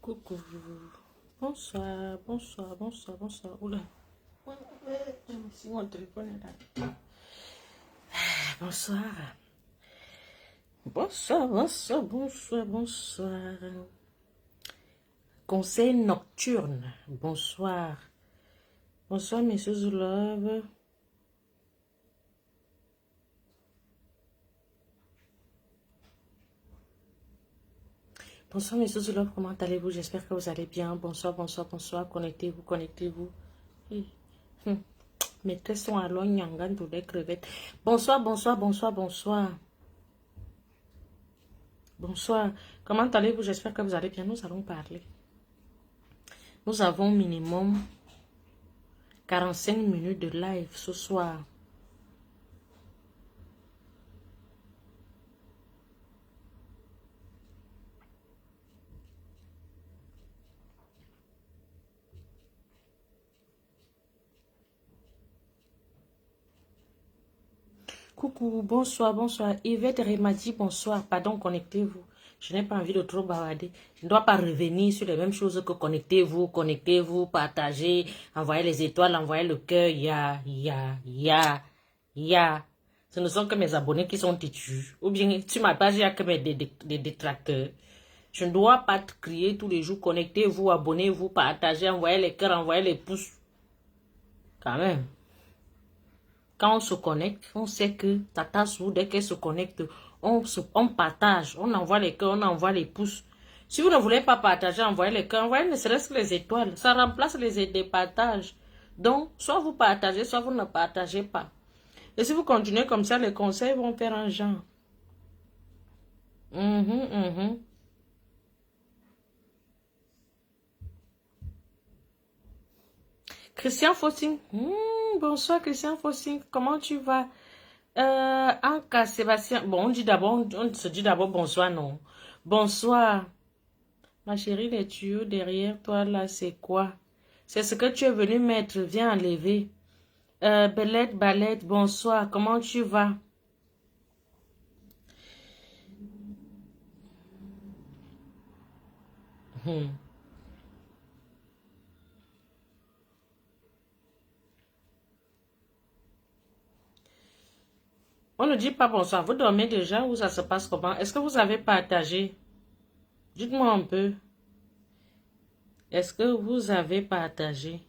Coucou. Bonsoir, bonsoir, bonsoir, bonsoir. Oula. Si mon téléphone est là. Bonsoir. Bonsoir, bonsoir, bonsoir, bonsoir. Conseil nocturne. Bonsoir. Bonsoir, messieurs Zoulove. Bonsoir, messieurs Zoulove. Comment allez-vous? J'espère que vous allez bien. Bonsoir, bonsoir, bonsoir. Connectez-vous, connectez-vous. Mettez son à l'oignon pour des crevettes. Bonsoir, bonsoir, bonsoir, bonsoir. Bonsoir. Comment allez-vous? J'espère que vous allez bien. Nous allons parler. Nous avons minimum 45 minutes de live ce soir. Coucou, bonsoir, bonsoir. Yvette Remadi, bonsoir. Pardon, connectez-vous. Je n'ai pas envie de trop bavarder. Je ne dois pas revenir sur les mêmes choses que connectez-vous, partagez, envoyez les étoiles, envoyez le cœur. Ce ne sont que mes abonnés qui sont têtus. Ou bien sur ma page, il n'y a que des détracteurs. Je ne dois pas te crier tous les jours. Connectez-vous, abonnez-vous, partagez, envoyez les cœurs, envoyez les pouces. Quand même. Quand on se connecte, on sait que Tata Sou, dès qu'elle se connecte, on partage, on envoie les cœurs, on envoie les pouces. Si vous ne voulez pas partager, envoyez les cœurs, envoyez ne serait-ce que les étoiles. Ça remplace les partages. Donc, soit vous partagez, soit vous ne partagez pas. Et si vous continuez comme ça, les conseils vont faire un genre. Christian Fossing. Bonsoir Christian Fossing. Comment tu vas? Anka Sébastien. Bon, on se dit d'abord bonsoir, non? Bonsoir. Ma chérie, les tuyaux derrière toi, là, c'est quoi? C'est ce que tu es venu mettre. Viens enlever. Belette, Balette, bonsoir. Comment tu vas? On ne dit pas bonsoir. Vous dormez déjà ou ça se passe comment? Est-ce que vous avez partagé? Dites-moi un peu. Est-ce que vous avez partagé?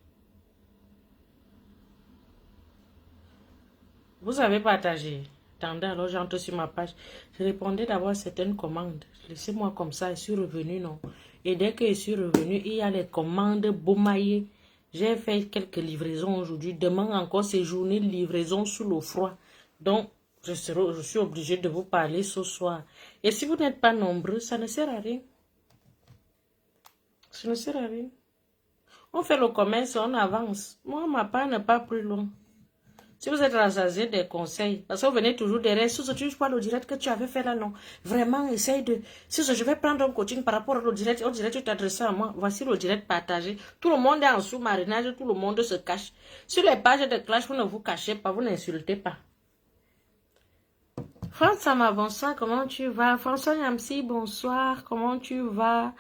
Vous avez partagé. Attendez, alors j'entre sur ma page. Je répondais d'abord à certaines commandes. Laissez-moi comme ça, je suis revenu, non? Et dès que je suis revenu, il y a les commandes Beaumaillé. J'ai fait quelques livraisons aujourd'hui. Demain encore, c'est journée de livraison sous le froid. Donc, je suis obligée de vous parler ce soir. Et si vous n'êtes pas nombreux, ça ne sert à rien. Ça ne sert à rien. On fait le commerce, on avance. Moi, ma part n'est pas plus loin. Si vous êtes rassasié des conseils, parce que vous venez toujours derrière, si tu vois le direct que tu avais fait là, non, vraiment, essaye de... Si je vais prendre un coaching par rapport au direct, tu t'adresses à moi, voici le direct partagé. Tout le monde est en sous-marinage, tout le monde se cache. Sur les pages de clash, vous ne vous cachez pas, vous n'insultez pas. François, bonsoir, comment tu vas? François Yamsi, bonsoir, comment tu vas?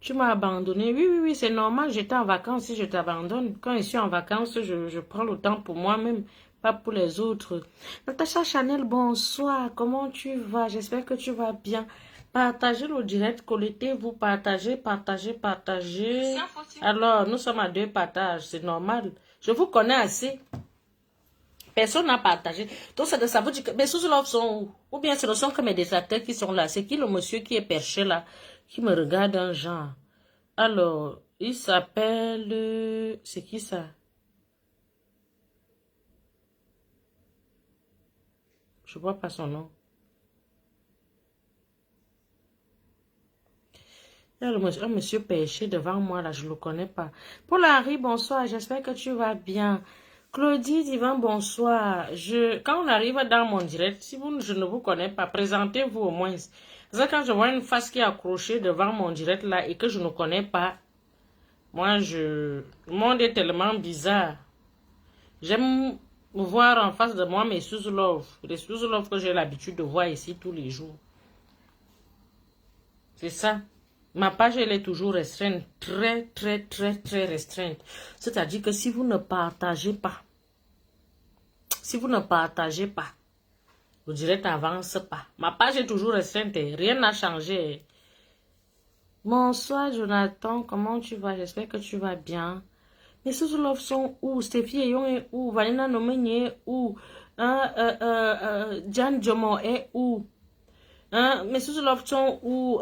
Tu m'as abandonné. Oui, c'est normal. J'étais en vacances. Si je t'abandonne, quand je suis en vacances, je prends le temps pour moi-même, pas pour les autres. Natacha Chanel, bonsoir. Comment tu vas? J'espère que tu vas bien. Partagez le direct, connectez-vous, partagez. Alors, nous sommes à 2 partages, c'est normal. Je vous connais assez. Personne n'a partagé. Donc, ça vous dit que mes sous-love sont où? Ou bien ce ne sont que mes détracteurs qui sont là. C'est qui le monsieur qui est perché là, qui me regarde un genre? Alors, il s'appelle... C'est qui ça? Je vois pas son nom. Il y a un monsieur perché devant moi là, je ne le connais pas. Paul Henri, bonsoir, j'espère que tu vas bien. Claudie Divan, bonsoir. Quand on arrive dans mon direct, si je ne vous connais pas, présentez-vous au moins. C'est quand je vois une face qui est accrochée devant mon direct là et que je ne connais pas, moi, le monde est tellement bizarre. J'aime voir en face de moi mes sous-love. Les sous-love que j'ai l'habitude de voir ici tous les jours. C'est ça. Ma page, elle est toujours restreinte. Très, très, très, très restreinte. C'est-à-dire que si vous ne partagez pas, le direct n'avance pas. Ma page est toujours restreinte. Rien n'a changé. Bonsoir, Jonathan. Comment tu vas? J'espère que tu vas bien. Mais sous love sont où? Stéphie Eyon est où? Valina Nomenye est où? Jan Jomo est où? Mais sous love sont où?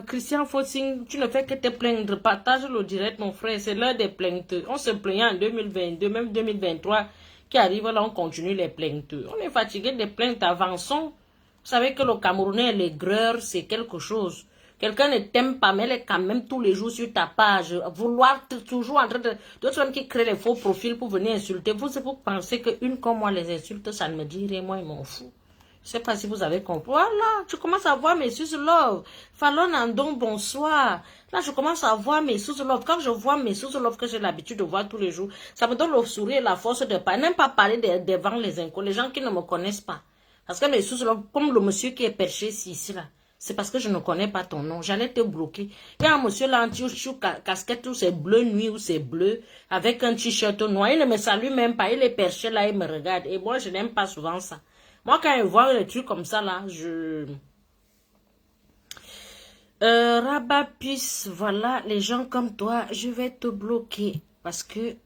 Christian Fossing, tu ne fais que te plaindre. Partage le direct, mon frère. C'est l'heure des plaintes. On se plaignait en 2022, même 2023. Qui arrive là, on continue les plaintes. On est fatigué des plaintes, avançons. Vous savez que le Camerounais, l'aigreur, c'est quelque chose. Quelqu'un ne t'aime pas, mais elle est quand même tous les jours sur ta page. Vouloir toujours en train de... D'autres hommes qui créent les faux profils pour venir insulter. Vous pensez qu'une comme moi les insulte, ça ne me dit rien, moi, ils m'en fous. Je ne sais pas si vous avez compris. Voilà, tu commences à voir mes sous-love. Fallon Andon, bonsoir. Là, je commence à voir mes sous-love. Quand je vois mes sous-love que j'ai l'habitude de voir tous les jours, ça me donne le sourire et la force de parler. Même pas parler devant les inconnus, les gens qui ne me connaissent pas. Parce que mes sous-love, comme le monsieur qui est perché ici, là, c'est parce que je ne connais pas ton nom. J'allais te bloquer. Il y a un monsieur là, en casquette, où c'est bleu nuit, ou c'est bleu, avec un t-shirt noir. Il ne me salue même pas. Il est perché là, il me regarde. Et moi, je n'aime pas souvent ça. Moi, quand je vois des trucs comme ça, là, je... Rabapis, voilà, les gens comme toi, je vais te bloquer. Parce que...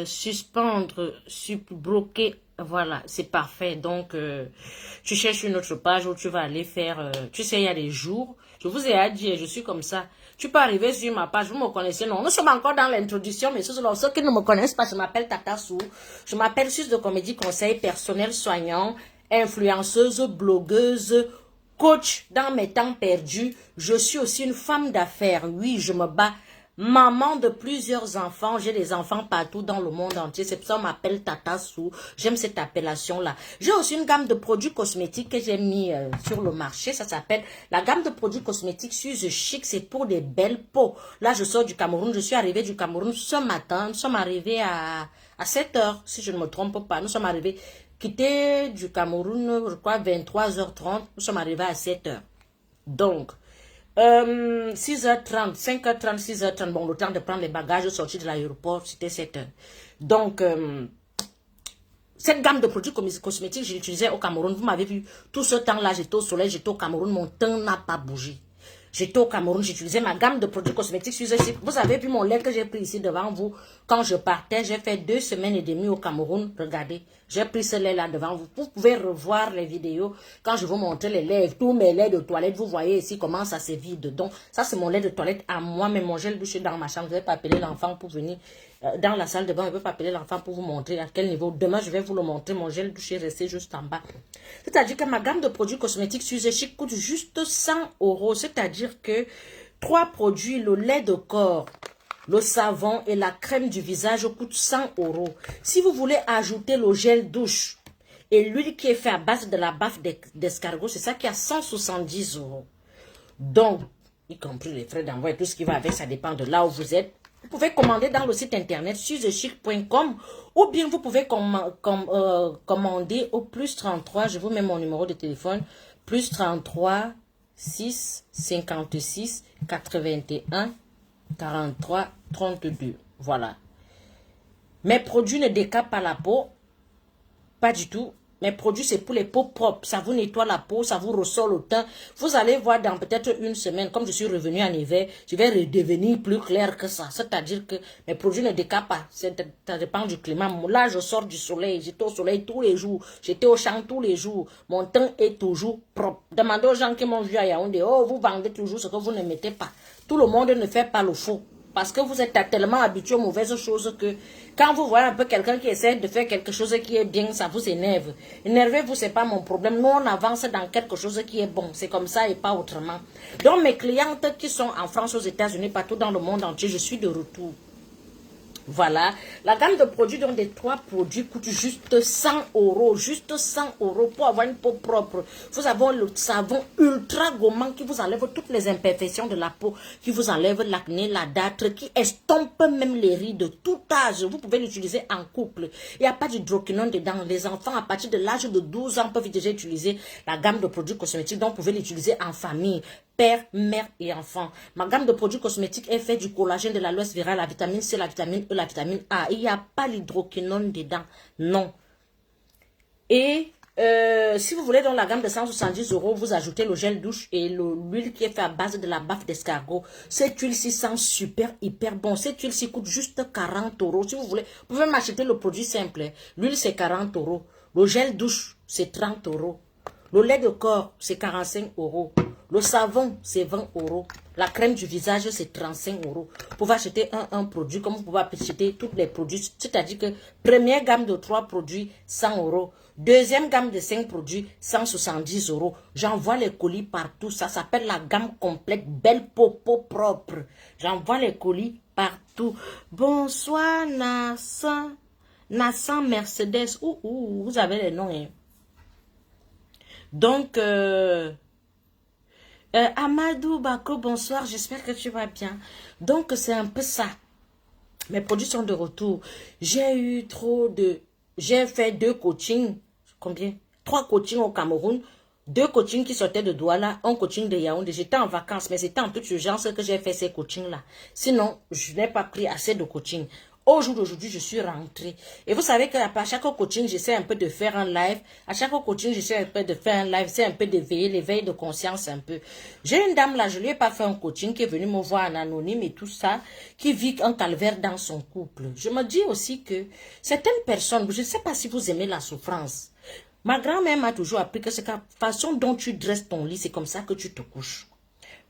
suspendre, bloquer, voilà, c'est parfait. Donc, tu cherches une autre page où tu vas aller faire... tu sais, il y a des jours, je vous ai dit, je suis comme ça. Tu peux arriver sur ma page, vous me connaissez, non? Nous sommes encore dans l'introduction, mais ceux qui ne me connaissent pas, je m'appelle Tata Sou. Je m'appelle Sus de Comédie Conseil personnel soignant, influenceuse, blogueuse, coach dans mes temps perdus. Je suis aussi une femme d'affaires. Oui, je me bats. Maman de plusieurs enfants, j'ai des enfants partout dans le monde entier, c'est pour ça qu'on m'appelle Tata Sou, j'aime cette appellation-là. J'ai aussi une gamme de produits cosmétiques que j'ai mis sur le marché, ça s'appelle la gamme de produits cosmétiques Suze Chic, c'est pour des belles peaux. Là, je sors du Cameroun, je suis arrivée du Cameroun ce matin, nous sommes arrivés à 7 heures, si je ne me trompe pas, nous sommes arrivés, quittés du Cameroun, je crois 23h30, nous sommes arrivés à 7 heures. Donc, 6h30, 5h30, 6h30, bon, le temps de prendre les bagages, de sortir de l'aéroport, c'était 7h. Donc, cette gamme de produits cosmétiques, je l'utilisais au Cameroun. Vous m'avez vu, tout ce temps-là, j'étais au soleil, j'étais au Cameroun, mon teint n'a pas bougé. J'étais au Cameroun, j'utilisais ma gamme de produits cosmétiques. Vous avez vu mon lait que j'ai pris ici devant vous. Quand je partais, j'ai fait 2 semaines et demie au Cameroun. Regardez, j'ai pris ce lait là devant vous. Vous pouvez revoir les vidéos. Quand je vous montrer les laits, tous mes laits de toilette, vous voyez ici comment ça se vide. Donc, ça c'est mon lait de toilette à moi, mais mon gel douche dans ma chambre. Je ne vais pas appeler l'enfant pour venir dans la salle de bain. Je ne vais pas appeler l'enfant pour vous montrer à quel niveau. Demain, je vais vous le montrer. Mon gel douche est resté juste en bas. C'est-à-dire que ma gamme de produits cosmétiques Suze Chic coûte juste 100 €. C'est-à-dire que 3 produits, le lait de corps, le savon et la crème du visage coûtent 100 €. Si vous voulez ajouter le gel douche et l'huile qui est faite à base de la baffe d'escargot, c'est ça qui a 170 €. Donc, y compris les frais d'envoi et tout ce qui va avec, ça dépend de là où vous êtes. Vous pouvez commander dans le site internet suzechic.com ou bien vous pouvez commander au plus 33, je vous mets mon numéro de téléphone, plus 33 6 56 81 43 32. Voilà. Mes produits ne décapent pas la peau, pas du tout. Mes produits, c'est pour les peaux propres. Ça vous nettoie la peau, ça vous ressort le teint. Vous allez voir dans peut-être une semaine, comme je suis revenue en hiver, je vais redevenir plus clair que ça. C'est-à-dire que mes produits ne décapent pas. Ça dépend du climat. Là, je sors du soleil. J'étais au soleil tous les jours. J'étais au champ tous les jours. Mon teint est toujours propre. Demandez aux gens qui m'ont vu à Yaoundé, oh, vous vendez toujours ce que vous ne mettez pas. Tout le monde ne fait pas le faux. Parce que vous êtes tellement habitué aux mauvaises choses que quand vous voyez un peu quelqu'un qui essaie de faire quelque chose qui est bien, ça vous énerve. Énervez-vous, c'est pas mon problème. Nous, on avance dans quelque chose qui est bon. C'est comme ça et pas autrement. Donc, mes clientes qui sont en France, aux États-Unis, partout dans le monde entier, je suis de retour. Voilà, la gamme de produits, donc des 3 produits, coûte juste 100 euros. Juste 100 euros pour avoir une peau propre. Vous avez le savon ultra gommant qui vous enlève toutes les imperfections de la peau, qui vous enlève l'acné, la dartre, qui estompe même les rides de tout âge. Vous pouvez l'utiliser en couple. Il n'y a pas d'hydroquinone dedans. Les enfants à partir de l'âge de 12 ans peuvent déjà utiliser la gamme de produits cosmétiques. Donc, vous pouvez l'utiliser en famille. Père, mère et enfant. Ma gamme de produits cosmétiques est faite du collagène, de l'aloe vera, la vitamine C, la vitamine E, la vitamine A. Il n'y a pas l'hydroquinone dedans. Non. Et si vous voulez dans la gamme de 170 euros, vous ajoutez le gel douche et l'huile qui est faite à base de la baffe d'escargot. Cette huile-ci sent super, hyper bon. Cette huile-ci coûte juste 40 euros. Si vous voulez, vous pouvez m'acheter le produit simple. L'huile, c'est 40 euros. Le gel douche, c'est 30 euros. Le lait de corps, c'est 45 euros. Le savon, c'est 20 euros. La crème du visage, c'est 35 euros. Vous pouvez acheter un produit, comme vous pouvez acheter tous les produits. C'est-à-dire que première gamme de 3 produits, 100 euros. Deuxième gamme de 5 produits, 170 euros. J'envoie les colis partout. Ça s'appelle la gamme complète Belle Peau propre. J'envoie les colis partout. Bonsoir, Nassan. Nassan Mercedes. Vous avez les noms, hein. Donc, Amadou Bako, bonsoir, j'espère que tu vas bien. Donc, c'est un peu ça. Mes produits sont de retour. J'ai fait 2 coachings. Combien? 3 coachings au Cameroun. 2 coachings qui sortaient de Douala. Un coaching de Yaoundé. J'étais en vacances, mais c'était en toute urgence que j'ai fait ces coachings-là. Sinon, je n'ai pas pris assez de coaching. Au jour d'aujourd'hui, je suis rentrée. Et vous savez qu'à chaque coaching, j'essaie un peu de faire un live. À chaque coaching, j'essaie un peu de faire un live. C'est un peu d'éveiller l'éveil de conscience un peu. J'ai une dame là, je lui ai pas fait un coaching, qui est venue me voir en anonyme et tout ça, qui vit un calvaire dans son couple. Je me dis aussi que certaines personnes, je ne sais pas si vous aimez la souffrance. Ma grand-mère m'a toujours appris que c'est la façon dont tu dresses ton lit, c'est comme ça que tu te couches.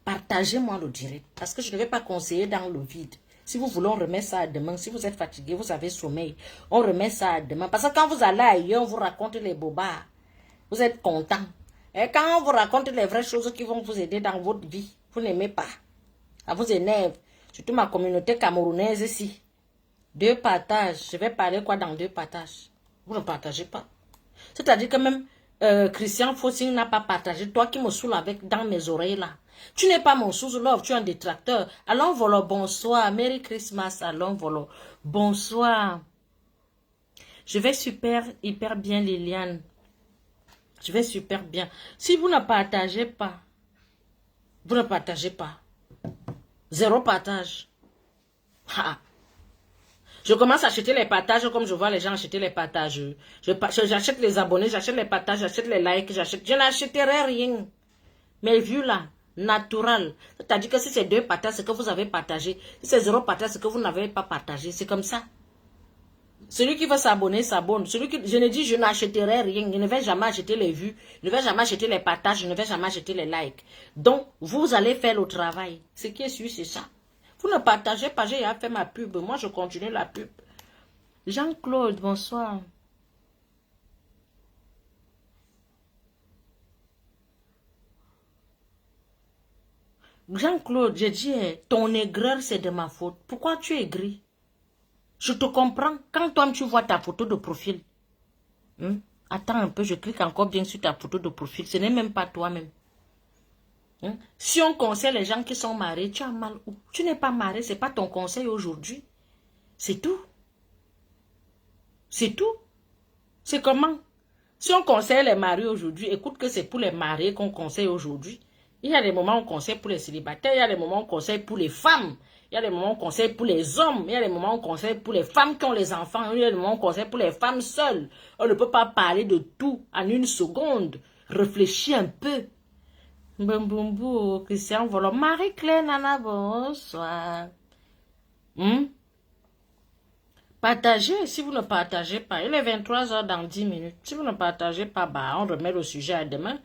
Partagez-moi le direct, parce que je ne vais pas conseiller dans le vide. Si vous voulez, on remet ça à demain. Si vous êtes fatigué, vous avez sommeil, on remet ça à demain. Parce que quand vous allez ailleurs, on vous raconte les bobards. Vous êtes content. Et quand on vous raconte les vraies choses qui vont vous aider dans votre vie, vous n'aimez pas. Ça vous énerve. Surtout ma communauté camerounaise ici. 2 partages. Je vais parler quoi dans 2 partages? Vous ne partagez pas. C'est-à-dire que même Christian Fossing n'a pas partagé. Toi qui me saoules avec dans mes oreilles là. Tu n'es pas mon sous-love, tu es un détracteur. Allons volo, bonsoir. Merry Christmas, allons volo. Bonsoir. Je vais super, hyper bien, Liliane. Je vais super bien. Si vous ne partagez pas, vous ne partagez pas. 0 partage. Ha. Je commence à acheter les partages comme je vois les gens acheter les partages. J'achète les abonnés, j'achète les partages, j'achète les likes, je n'achèterai rien. Mes vues là, naturel. C'est-à-dire que si c'est 2 partages, c'est que vous avez partagé. Si c'est 0 partage, c'est que vous n'avez pas partagé. C'est comme ça. Celui qui veut s'abonner, s'abonne. Celui qui, je ne dis, je n'achèterai rien. Je ne vais jamais acheter les vues. Je ne vais jamais acheter les partages. Je ne vais jamais acheter les likes. Donc, vous allez faire le travail. Ce qui est sûr, c'est ça. Vous ne partagez pas, j'ai fait ma pub. Moi, je continue la pub. Jean-Claude, bonsoir. Jean-Claude, j'ai dit, ton aigreur, c'est de ma faute. Pourquoi tu es gris? Je te comprends. Quand toi, tu vois ta photo de profil. Attends un peu, je clique encore bien sur ta photo de profil. Ce n'est même pas toi-même. Si on conseille les gens qui sont mariés, tu as mal où? Tu n'es pas marié, ce n'est pas ton conseil aujourd'hui. C'est tout. C'est tout. C'est comment? Si on conseille les mariés aujourd'hui, écoute que c'est pour les mariés qu'on conseille aujourd'hui. Il y a des moments où on conseille pour les célibataires, il y a des moments où on conseille pour les femmes, il y a des moments où on conseille pour les hommes, il y a des moments où on conseille pour les femmes qui ont les enfants, il y a des moments où on conseille pour les femmes seules. On ne peut pas parler de tout en une seconde. Réfléchis un peu. Boum, Christian, voilà. Marie-Claire, Nana, bonsoir. Partagez, si vous ne partagez pas. Il est 23 h dans 10 minutes. Si vous ne partagez pas, bah, on remet le sujet à demain.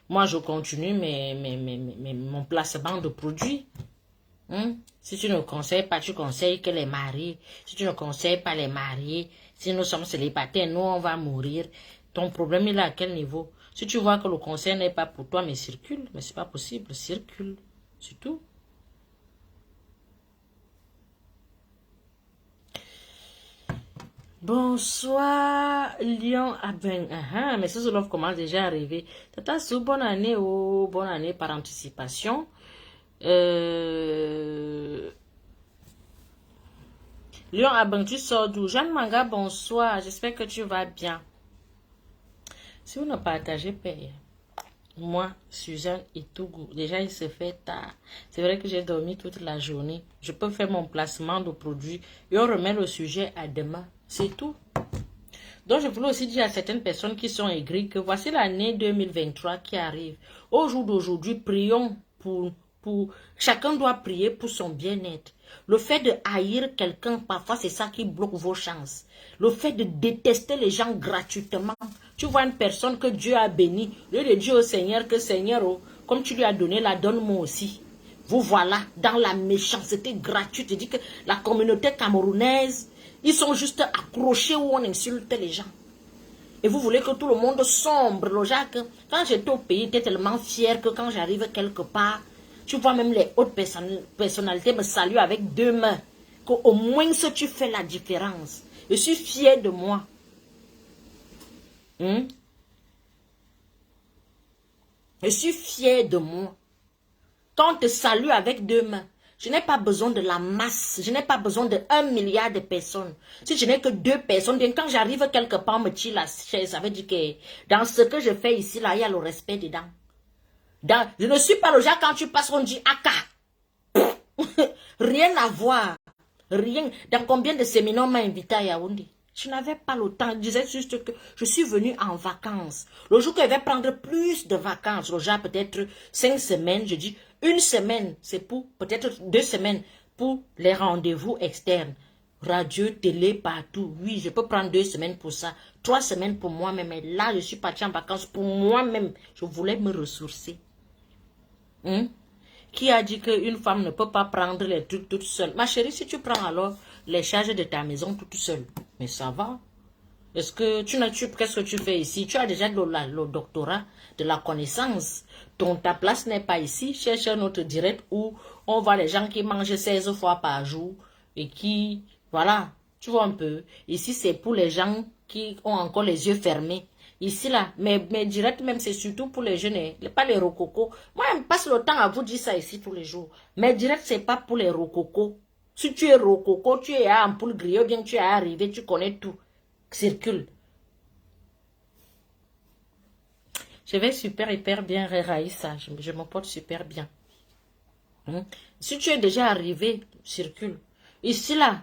Moi, je continue mon placement de produits. Si tu ne conseilles pas, tu conseilles que les mariés. Si tu ne conseilles pas les mariés, si nous sommes célibataires, nous, on va mourir. Ton problème, il est à quel niveau? Si tu vois que le conseil n'est pas pour toi, mais circule. Mais c'est pas possible, circule. C'est tout. Bonsoir, Lyon. Ah ben, mais ce l'offre commence déjà à arriver. Tata Sou, bonne année, oh, bonne année par anticipation. Lyon, ah ben, tu sors d'où? Jeanne Manga, bonsoir. J'espère que tu vas bien. Si vous ne partagez pas, moi, Suzanne et Tougou, déjà il se fait tard. C'est vrai que j'ai dormi toute la journée. Je peux faire mon placement de produit et on remet le sujet à demain. C'est tout. Donc, je voulais aussi dire à certaines personnes qui sont aigries que voici l'année 2023 qui arrive. Au jour d'aujourd'hui, prions pour... Chacun doit prier pour son bien-être. Le fait de haïr quelqu'un, parfois, c'est ça qui bloque vos chances. Le fait de détester les gens gratuitement. Tu vois une personne que Dieu a bénie. Lieu de dire au Seigneur que Seigneur, oh, comme tu lui as donné, la donne-moi aussi. Vous voilà dans la méchanceté gratuite. Je dis que la communauté camerounaise, ils sont juste accrochés où on insulte les gens. Et vous voulez que tout le monde sombre, le Jacques. Quand j'étais au pays, j'étais tellement fier que quand j'arrive quelque part, tu vois même les hautes personnalités me saluent avec deux mains. Qu'au moins ça tu fais la différence. Je suis fier de moi. Je suis fier de moi. Quand on te salue avec deux mains, je n'ai pas besoin de la masse. Je n'ai pas besoin de 1 milliard de personnes. Si je n'ai que 2 personnes, bien quand j'arrive quelque part, me tire la chaise. Ça veut dire que dans ce que je fais ici, là, il y a le respect dedans. Je ne suis pas le genre quand tu passes, on dit Aka. Rien à voir. Rien. Dans combien de séminaires on m'a invité à Yaoundé? Je n'avais pas le temps. Je disais juste que je suis venue en vacances. Le jour que je vais prendre plus de vacances, le genre peut-être 5 semaines, je dis 1 semaine, c'est pour peut-être 2 semaines pour les rendez-vous externes. Radio, télé, partout. Oui, je peux prendre 2 semaines pour ça. 3 semaines pour moi-même. Mais là, je suis partie en vacances pour moi-même. Je voulais me ressourcer. Qui a dit qu'une femme ne peut pas prendre les trucs toute seule? Ma chérie, si tu prends alors les charges de ta maison toute seule, mais ça va. Est-ce que qu'est-ce que tu fais ici? Tu as déjà le doctorat de la connaissance. Ta place n'est pas ici. Cherche un autre direct où on voit les gens qui mangent 16 fois par jour et qui, voilà, tu vois un peu. Ici, c'est pour les gens qui ont encore les yeux fermés. Ici, là, mais direct même, c'est surtout pour les jeunes, hein, pas les rococos. Moi, je passe le temps à vous dire ça ici tous les jours. Mais direct, c'est pas pour les rococos. Si tu es rococo, tu es à ampoule grillée, ou bien tu es arrivé, tu connais tout. Circule. Je vais super, hyper bien, Raïssa. Je me porte super bien. Si tu es déjà arrivé, circule. Ici, là,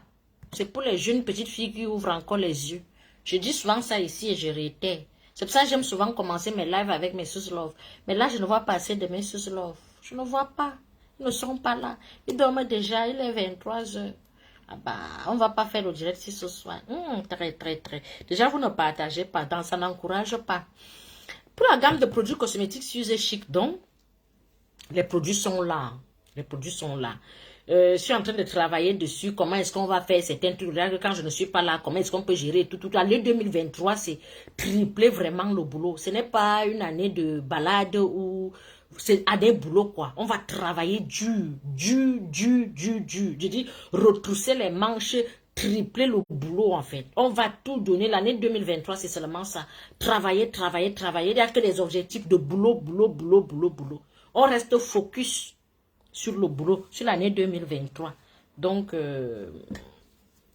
c'est pour les jeunes petites filles qui ouvrent encore les yeux. Je dis souvent ça ici et je réitère. C'est pour ça que j'aime souvent commencer mes lives avec mes sous love. Mais là, je ne vois pas assez de mes sous love. Je ne vois pas. Ils ne sont pas là. Ils dorment déjà. Il est 23 heures. Ah bah, on va pas faire le direct si ce soir. Très, très, très. Déjà, vous ne partagez pas. Donc, ça n'encourage pas. Pour la gamme de produits cosmétiques Suze Chic, donc, les produits sont là. Les produits sont là. Je suis en train de travailler dessus. Comment est-ce qu'on va faire certains trucs là quand je ne suis pas là? Comment est-ce qu'on peut gérer tout? L'année 2023, c'est tripler vraiment le boulot. Ce n'est pas une année de balade ou c'est année boulot quoi. On va travailler dur. Je dis retrousser les manches, tripler le boulot en fait. On va tout donner. L'année 2023, c'est seulement ça. Travailler. Il n'y a que les objectifs de boulot. On reste focus sur le boulot, sur l'année 2023. Donc,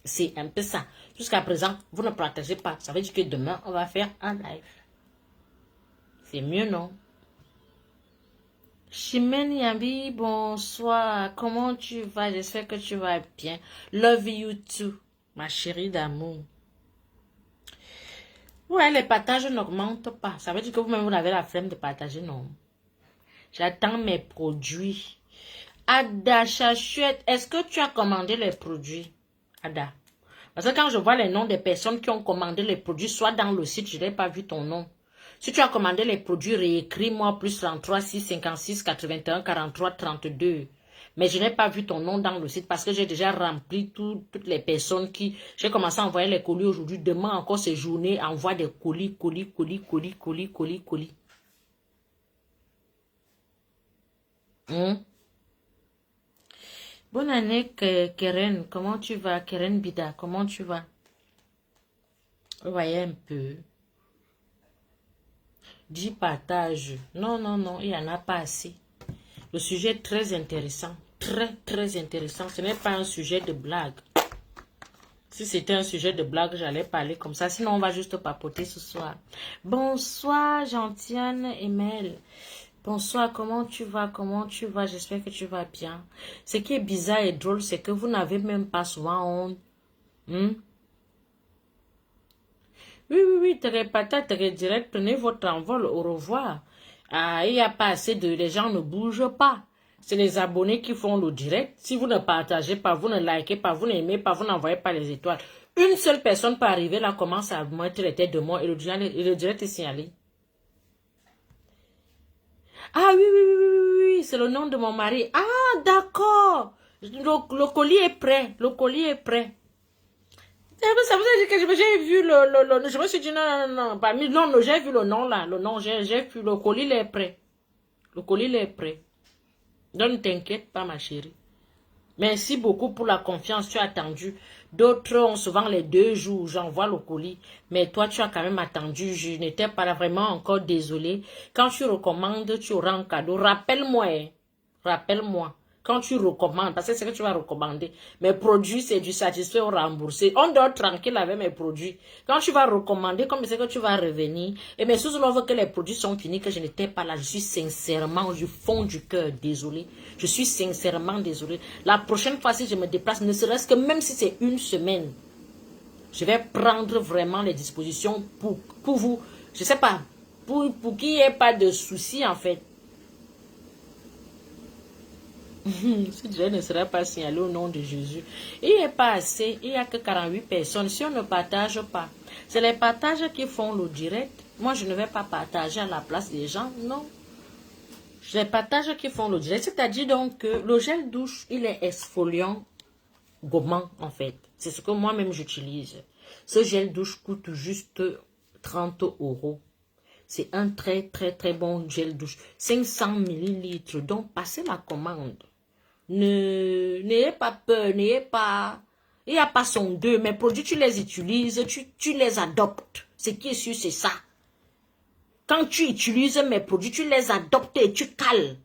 c'est un peu ça. Jusqu'à présent, vous ne partagez pas. Ça veut dire que demain, on va faire un live. C'est mieux, non? Chimène Yambi, bonsoir. Comment tu vas? J'espère que tu vas bien. Love you too, ma chérie d'amour. Ouais, les partages n'augmentent pas. Ça veut dire que vous-même, vous avez la flemme de partager, non? J'attends mes produits. Ada Chachouette, est-ce que tu as commandé les produits? Ada. Parce que quand je vois les noms des personnes qui ont commandé les produits, soit dans le site, je n'ai pas vu ton nom. Si tu as commandé les produits, réécris-moi plus 33 6 56 81 43 32. Mais je n'ai pas vu ton nom dans le site parce que j'ai déjà rempli toutes les personnes qui... J'ai commencé à envoyer les colis aujourd'hui. Demain encore, ces journées, envoie des colis. Bonne année, Keren. Comment tu vas, Keren Bida? Comment tu vas? Vous voyez un peu. Dis partage. Non, non, non, il n'y en a pas assez. Le sujet est très intéressant. Très, très intéressant. Ce n'est pas un sujet de blague. Si c'était un sujet de blague, j'allais parler comme ça. Sinon, on va juste papoter ce soir. Bonsoir, Gentiane Emel. Bonsoir, comment tu vas? Comment tu vas? J'espère que tu vas bien. Ce qui est bizarre et drôle, c'est que vous n'avez même pas souvent honte. Hmm? Oui, oui, oui, très patate, très direct. Prenez votre envol. Au revoir. Ah, il n'y a pas assez de... Les gens ne bougent pas. C'est les abonnés qui font le direct. Si vous ne partagez pas, vous ne likez pas, vous n'aimez pas, vous n'envoyez pas les étoiles. Une seule personne peut arriver là, commence à mettre les têtes de moi et le direct est signalé. Ah oui, oui, oui, oui, oui, oui, c'est le nom de mon mari. Ah, d'accord. Le colis est prêt. Le colis est prêt. Ça vous a dit que j'ai vu je me suis dit non, non, non, pas, non, non, j'ai vu le nom là. Le nom, j'ai vu le colis, il est prêt. Le colis, il est prêt. Donc, ne t'inquiète pas, ma chérie. Merci beaucoup pour la confiance, tu as attendu. D'autres ont souvent les 2 jours, j'envoie le colis. Mais toi, tu as quand même attendu. Je n'étais pas là, vraiment encore désolée. Quand tu recommandes, tu auras un cadeau. Rappelle-moi, hein. Rappelle-moi. Quand tu recommandes, parce que c'est que tu vas recommander. Mes produits, c'est du satisfait ou remboursé. On dort tranquille avec mes produits. Quand tu vas recommander, comme c'est que tu vas revenir, et bien, sous l'offre que les produits sont finis, que je n'étais pas là, je suis sincèrement, du fond du cœur, désolée. Je suis sincèrement désolée. La prochaine fois, si je me déplace, ne serait-ce que même si c'est une semaine, je vais prendre vraiment les dispositions pour vous. Je sais pas, pour qu'il n'y ait pas de soucis, en fait. Si Dieu ne sera pas signalé au nom de Jésus. Il n'y a pas assez, il n'y a que 48 personnes. Si on ne partage pas, c'est les partages qui font le direct. Moi, je ne vais pas partager à la place des gens, non. C'est les partages qui font le direct. C'est-à-dire donc que le gel douche, il est exfoliant, gommant en fait. C'est ce que moi-même j'utilise. Ce gel douche coûte juste 30 euros. C'est un très très très bon gel douche. 500 millilitres. Donc, passez la commande. N'ayez pas peur, n'ayez pas... Il n'y a pas son deux. Mes produits, tu les utilises, tu les adoptes. Ce qui est sûr, c'est ça. Quand tu utilises mes produits, tu les adoptes et tu cales.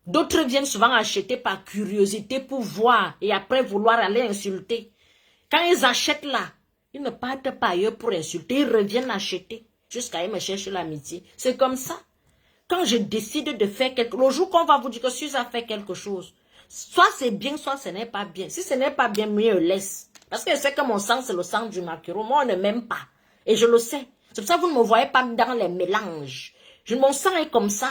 D'autres viennent souvent acheter par curiosité pour voir et après vouloir aller insulter. Quand ils achètent là, ils ne partent pas ailleurs pour insulter, ils reviennent acheter jusqu'à ils me cherchent l'amitié. C'est comme ça. Quand je décide de faire quelque chose, le jour qu'on va vous dire que Suze a fait quelque chose, soit c'est bien, soit ce n'est pas bien. Si ce n'est pas bien, mieux laisse. Parce que je sais que mon sang, c'est le sang du maquereau. Moi, on ne m'aime pas. Et je le sais. C'est pour ça que vous ne me voyez pas dans les mélanges. Mon sang est comme ça.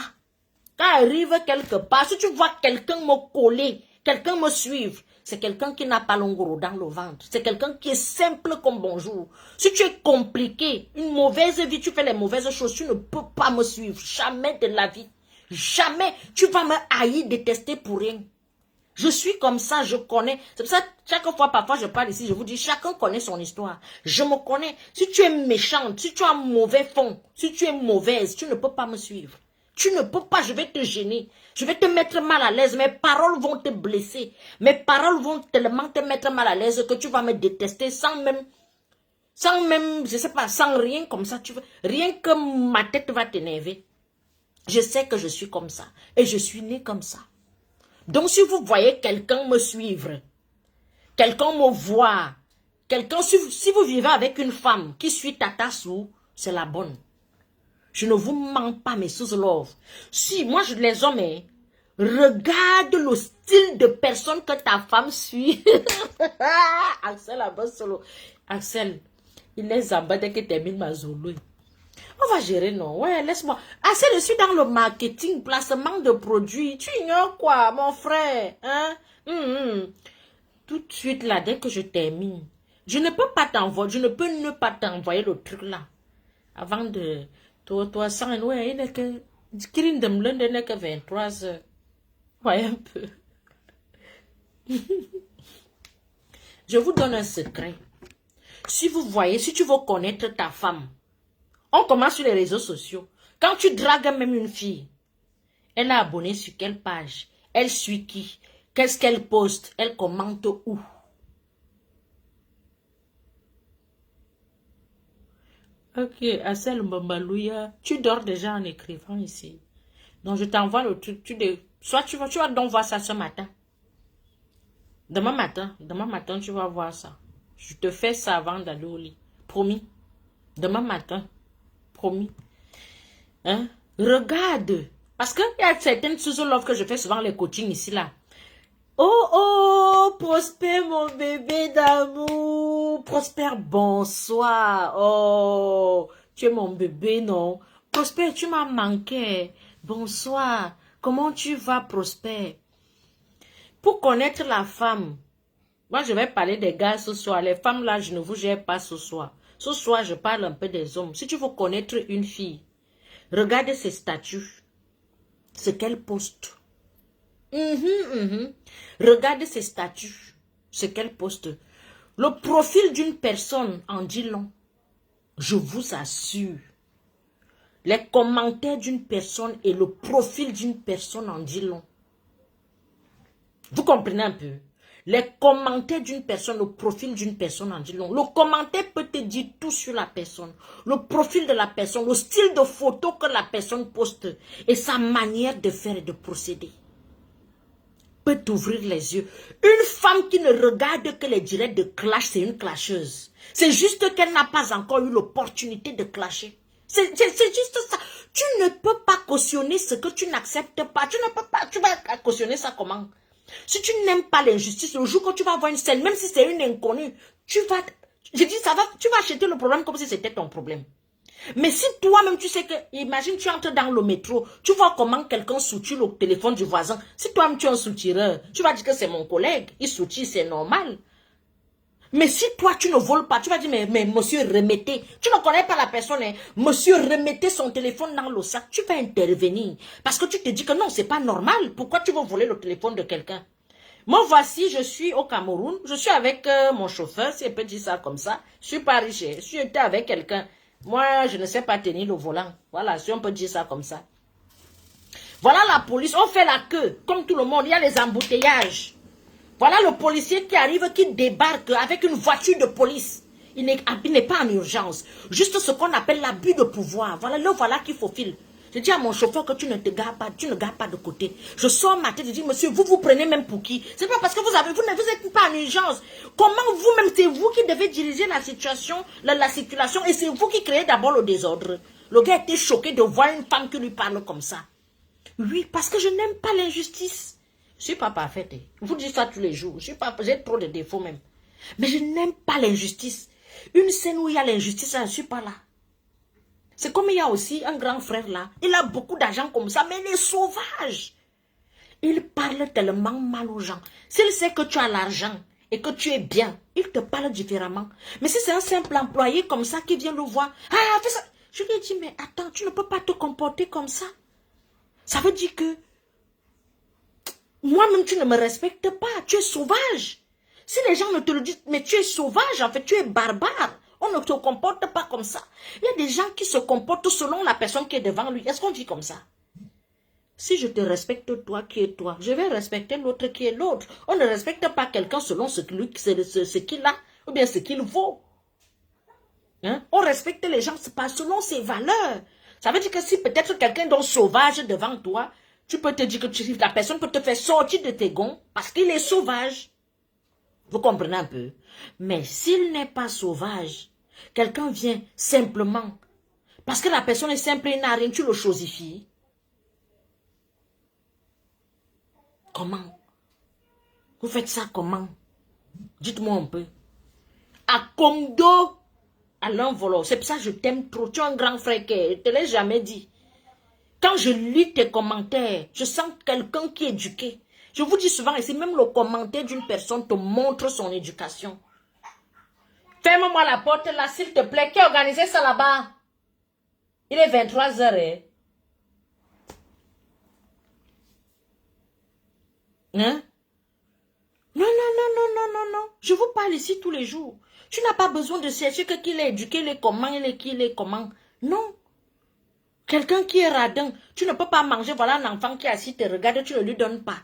Quand arrive quelque part, si tu vois quelqu'un me coller, quelqu'un me suivre, c'est quelqu'un qui n'a pas l'ongoro dans le ventre. C'est quelqu'un qui est simple comme bonjour. Si tu es compliqué, une mauvaise vie, tu fais les mauvaises choses, tu ne peux pas me suivre. Jamais de la vie. Jamais. Tu vas me haïr, détester pour rien. Je suis comme ça, je connais. C'est pour ça, chaque fois, parfois, je parle ici, je vous dis, chacun connaît son histoire. Je me connais. Si tu es méchante, si tu as un mauvais fond, si tu es mauvaise, tu ne peux pas me suivre. Tu ne peux pas, je vais te gêner. Je vais te mettre mal à l'aise. Mes paroles vont te blesser. Mes paroles vont tellement te mettre mal à l'aise que tu vas me détester sans même, je sais pas, sans rien comme ça. Rien que ma tête va t'énerver. Je sais que je suis comme ça. Et je suis née comme ça. Donc si vous voyez quelqu'un me suivre, quelqu'un me voir, si vous vivez avec une femme qui suit Tata Sou, c'est la bonne. Je ne vous mens pas, mes sous love. Si, moi, les hommes, regarde le style de personne que ta femme suit. Axel, solo. Axel, il les abat dès que termine ma zolo. On va gérer, non? Ouais, laisse-moi. Axel, je suis dans le marketing, placement de produits. Tu ignores quoi, mon frère? Hein? Tout de suite, là, dès que je termine, je ne peux pas t'envoyer, je ne peux ne pas t'envoyer le truc là. Avant de... Toi, sans ouais, il n'est que... Kirin de Mlunde n'est que 23 heures. Ouais, un peu. Je vous donne un secret. Si vous voyez, si tu veux connaître ta femme, on commence sur les réseaux sociaux. Quand tu dragues même une fille, elle est abonnée sur quelle page? Elle suit qui? Qu'est-ce qu'elle poste? Elle commente où? Ok, Assel Mbambalouya, tu dors déjà en écrivant ici. Donc, je t'envoie le truc. Soit tu vas donc voir ça ce matin. Demain matin, tu vas voir ça. Je te fais ça avant d'aller au lit. Promis. Demain matin. Promis. Hein? Regarde. Parce qu'il y a certaines sous-offres que je fais souvent les coachings ici, là. Oh, oh, Prosper, mon bébé d'amour. Prosper, bonsoir. Oh, tu es mon bébé, non? Prosper, tu m'as manqué. Bonsoir. Comment tu vas, Prosper? Pour connaître la femme, moi, je vais parler des gars ce soir. Les femmes, là, je ne vous gère pas ce soir. Ce soir, je parle un peu des hommes. Si tu veux connaître une fille, regarde ses statuts, ce qu'elle poste. Regarde ses statuts, ce qu'elle poste. Le profil d'une personne en dit long. Je vous assure. Les commentaires d'une personne et le profil d'une personne en dit long. Vous comprenez un peu? Les commentaires d'une personne, le profil d'une personne en dit long. Le commentaire peut te dire tout sur la personne. Le profil de la personne, le style de photo que la personne poste et sa manière de faire et de procéder peut t'ouvrir les yeux. Une femme qui ne regarde que les directs de clash, c'est une clasheuse. C'est juste qu'elle n'a pas encore eu l'opportunité de clasher. C'est juste ça. Tu ne peux pas cautionner ce que tu n'acceptes pas. Tu ne peux pas. Tu vas cautionner ça comment? Si tu n'aimes pas l'injustice, le jour que tu vas voir une scène, même si c'est une inconnue, tu vas acheter le problème comme si c'était ton problème. Mais si toi-même, tu sais que, imagine, tu entres dans le métro, tu vois comment quelqu'un soutire le téléphone du voisin. Si toi-même, tu es un soutireur, tu vas dire que c'est mon collègue, il soutire, c'est normal. Mais si toi, tu ne voles pas, tu vas dire, mais monsieur, remettez. Tu ne connais pas la personne, hein. Monsieur, remettez son téléphone dans le sac. Tu vas intervenir. Parce que tu te dis que non, c'est pas normal. Pourquoi tu veux voler le téléphone de quelqu'un? Moi, voici, je suis au Cameroun. Je suis avec mon chauffeur, si on peut dire ça comme ça. Je suis pas riche. Je suis avec quelqu'un. Moi, je ne sais pas tenir le volant. Voilà, si on peut dire ça comme ça. Voilà la police. On fait la queue. Comme tout le monde, il y a les embouteillages. Voilà le policier qui arrive, qui débarque avec une voiture de police. Il n'est pas en urgence. Juste ce qu'on appelle l'abus de pouvoir. Voilà qu'il faufile. Je dis à mon chauffeur que tu ne te gares pas, tu ne gares pas de côté. Je sors ma tête, je dis, monsieur, vous prenez même pour qui? C'est pas parce que vous n'êtes pas en urgence. Comment vous-même, c'est vous qui devez diriger la situation, la circulation, et c'est vous qui créez d'abord le désordre. Le gars était choqué de voir une femme qui lui parle comme ça. Oui, parce que je n'aime pas l'injustice. Je ne suis pas parfaite. Je vous dis ça tous les jours. J'ai trop de défauts même. Mais je n'aime pas l'injustice. Une scène où il y a l'injustice, je ne suis pas là. C'est comme il y a aussi un grand frère là. Il a beaucoup d'argent comme ça, mais il est sauvage. Il parle tellement mal aux gens. S'il sait que tu as l'argent et que tu es bien, il te parle différemment. Mais si c'est un simple employé comme ça qui vient le voir, ah, fais ça. Je lui ai dit, mais attends, tu ne peux pas te comporter comme ça. Ça veut dire que moi-même, tu ne me respectes pas. Tu es sauvage. Si les gens ne te le disent, mais tu es sauvage, en fait, tu es barbare. On ne te comporte pas comme ça. Il y a des gens qui se comportent selon la personne qui est devant lui. Est-ce qu'on dit comme ça? Si je te respecte toi qui es toi, je vais respecter l'autre qui est l'autre. On ne respecte pas quelqu'un selon ce qu'il a ou bien ce qu'il vaut. Hein? On respecte les gens pas selon ses valeurs. Ça veut dire que si peut-être quelqu'un est sauvage devant toi, tu peux te dire que la personne peut te faire sortir de tes gonds parce qu'il est sauvage. Vous comprenez un peu? Mais s'il n'est pas sauvage, quelqu'un vient simplement, parce que la personne est simple et n'a rien, tu le chosifies. Comment? Vous faites ça comment? Dites-moi un peu. À Comdo, à l'envolo. C'est pour ça que je t'aime trop. Tu es un grand frère que je ne te l'ai jamais dit. Quand je lis tes commentaires, je sens quelqu'un qui est éduqué. Je vous dis souvent ici, même le commentaire d'une personne te montre son éducation. Ferme-moi la porte là, s'il te plaît. Qui a organisé ça là-bas? Il est 23 heures. Hein? Non, non, non, non, non, non, non. Je vous parle ici tous les jours. Tu n'as pas besoin de chercher que qu'il est éduqué, il est comment, il est qui, il est comment. Non. Quelqu'un qui est radin, tu ne peux pas manger. Voilà un enfant qui est assis, te regarde, tu ne lui donnes pas.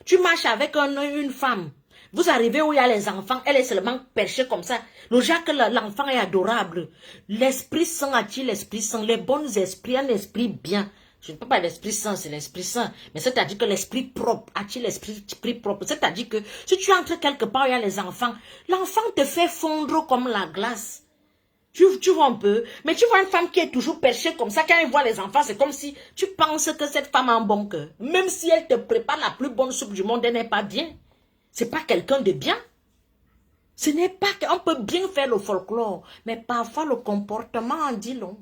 Tu marches avec une femme. Vous arrivez où il y a les enfants, elle est seulement perchée comme ça. Déjà que l'enfant est adorable. L'Esprit Saint attire l'Esprit Saint. Les bons esprits, un esprit bien. Je ne peux pas l'Esprit Saint, c'est l'Esprit Saint. Mais c'est-à-dire que l'Esprit propre attire l'Esprit propre. C'est-à-dire que si tu entres quelque part où il y a les enfants, l'enfant te fait fondre comme la glace. Tu vois un peu. Mais tu vois une femme qui est toujours perchée comme ça, quand elle voit les enfants, c'est comme si tu penses que cette femme a un bon cœur. Même si elle te prépare la plus bonne soupe du monde, elle n'est pas bien. C'est pas quelqu'un de bien. Ce n'est pas qu'on peut bien faire le folklore, mais parfois le comportement en dit long.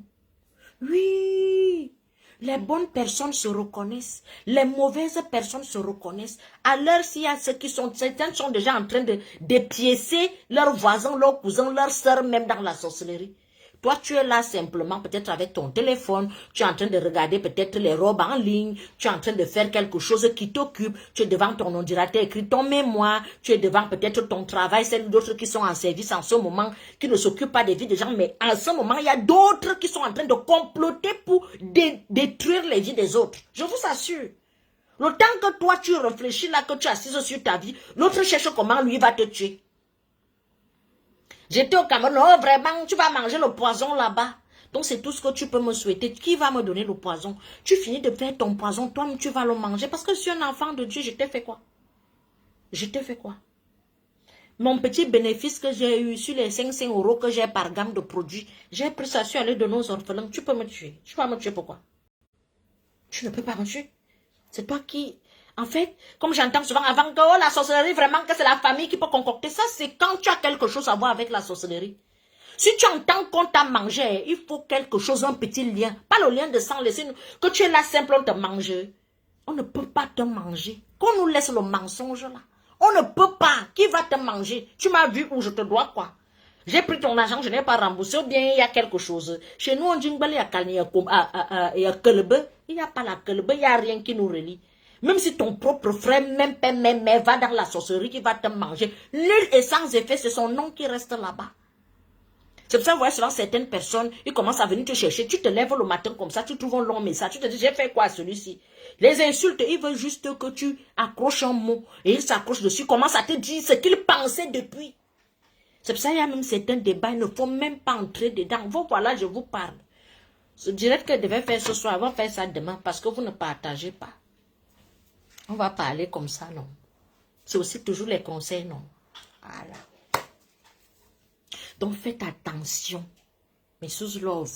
Oui, les bonnes personnes se reconnaissent, les mauvaises personnes se reconnaissent. À l'heure, s'il y a ceux qui sont, certains sont déjà en train de dépiécer leurs voisins, leurs cousins, leurs sœurs, même dans la sorcellerie. Toi, tu es là simplement, peut-être avec ton téléphone, tu es en train de regarder peut-être les robes en ligne, tu es en train de faire quelque chose qui t'occupe, tu es devant ton ordinateur, écrit ton mémoire, tu es devant peut-être ton travail, celles d'autres qui sont en service en ce moment, qui ne s'occupent pas des vies des gens, mais en ce moment, il y a d'autres qui sont en train de comploter pour détruire les vies des autres. Je vous assure. Le temps que toi, tu réfléchis là, que tu assises sur ta vie, l'autre cherche comment lui va te tuer. J'étais au Cameroun, oh vraiment, tu vas manger le poison là-bas. Donc c'est tout ce que tu peux me souhaiter. Qui va me donner le poison? Tu finis de faire ton poison, toi-même tu vas le manger. Parce que je suis un enfant de Dieu, je t'ai fait quoi? Je t'ai fait quoi? Mon petit bénéfice que j'ai eu sur les 500 € que j'ai par gamme de produits, j'ai pris ça sur aller de nos orphelins. Tu peux me tuer. Tu vas me tuer pourquoi? Tu ne peux pas me tuer. C'est toi qui... En fait, comme j'entends souvent avant que oh, la sorcellerie, vraiment que c'est la famille qui peut concocter ça, c'est quand tu as quelque chose à voir avec la sorcellerie. Si tu entends qu'on t'a mangé, il faut quelque chose, un petit lien. Pas le lien de sang, laisser que tu es là simple, on te mange. On ne peut pas te manger. Qu'on nous laisse le mensonge là. On ne peut pas. Qui va te manger? Tu m'as vu où je te dois quoi? J'ai pris ton argent, je n'ai pas remboursé, ou bien il y a quelque chose. Chez nous, on dit qu'il y a Kelebe. Il n'y a pas la Kelebe, il n'y a rien qui nous relie. Même si ton propre frère, même père, même mère, va dans la sorcellerie qui va te manger, nul et sans effet, c'est son nom qui reste là-bas. C'est pour ça que vous voyez souvent certaines personnes, ils commencent à venir te chercher. Tu te lèves le matin comme ça, tu trouves un long message. Tu te dis, j'ai fait quoi à celui-ci? Les insultes, ils veulent juste que tu accroches un mot. Et ils s'accrochent dessus, commencent à te dire ce qu'ils pensaient depuis. C'est pour ça qu'il y a même certains débats, il ne faut même pas entrer dedans. Vous, voilà, je vous parle. Ce direct que je devais faire ce soir, on va faire ça demain parce que vous ne partagez pas. On va parler comme ça, non. C'est aussi toujours les conseils, non. Voilà. Donc faites attention. Mais sous love,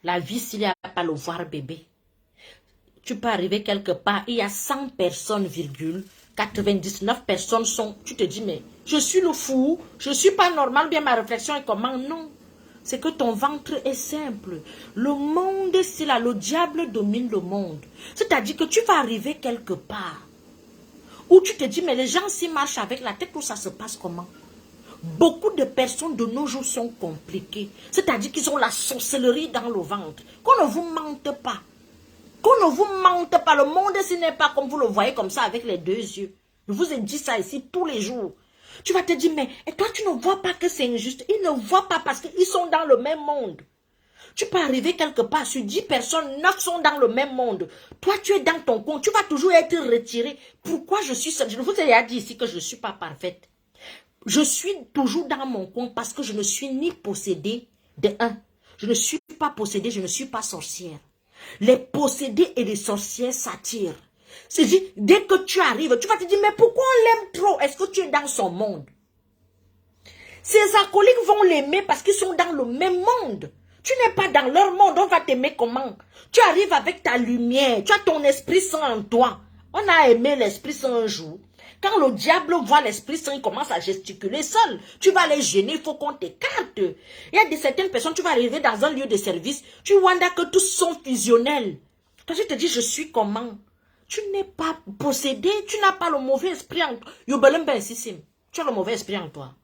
la vie, s'il n'y a pas le voir bébé, tu peux arriver quelque part, il y a 100 personnes, 99 personnes sont, tu te dis, mais je suis le fou, je ne suis pas normal, bien ma réflexion est comment? Non. C'est que ton ventre est simple. Le monde, c'est là, le diable domine le monde. C'est-à-dire que tu vas arriver quelque part où tu te dis, mais les gens s'y marchent avec la tête, où ça se passe comment? Beaucoup de personnes de nos jours sont compliquées. C'est-à-dire qu'ils ont la sorcellerie dans le ventre. Qu'on ne vous mente pas. Qu'on ne vous mente pas. Le monde, ce n'est pas comme vous le voyez comme ça avec les deux yeux. Je vous ai dit ça ici tous les jours. Tu vas te dire, mais et toi, tu ne vois pas que c'est injuste. Ils ne voient pas parce qu'ils sont dans le même monde. Tu peux arriver quelque part, sur 10 personnes, 9 sont dans le même monde. Toi, tu es dans ton coin, tu vas toujours être retiré. Pourquoi je suis seule? Je vous ai déjà dit ici que je ne suis pas parfaite. Je suis toujours dans mon coin parce que je ne suis ni possédée de un. Je ne suis pas possédée, je ne suis pas sorcière. Les possédés et les sorcières s'attirent. C'est dit, dès que tu arrives, tu vas te dire, mais pourquoi on l'aime trop? Est-ce que tu es dans son monde? Ces alcooliques vont l'aimer parce qu'ils sont dans le même monde. Tu n'es pas dans leur monde, on va t'aimer comment? Tu arrives avec ta lumière, tu as ton esprit saint en toi. On a aimé l'esprit saint un jour. Quand le diable voit l'esprit saint, il commence à gesticuler seul. Tu vas les gêner, il faut qu'on t'écarte. Il y a certaines personnes, tu vas arriver dans un lieu de service, tu vois que tous sont fusionnels. Quand tu te dis, je suis comment? Tu n'es pas possédé, tu n'as pas le mauvais esprit en toi. Tu as le mauvais esprit en toi.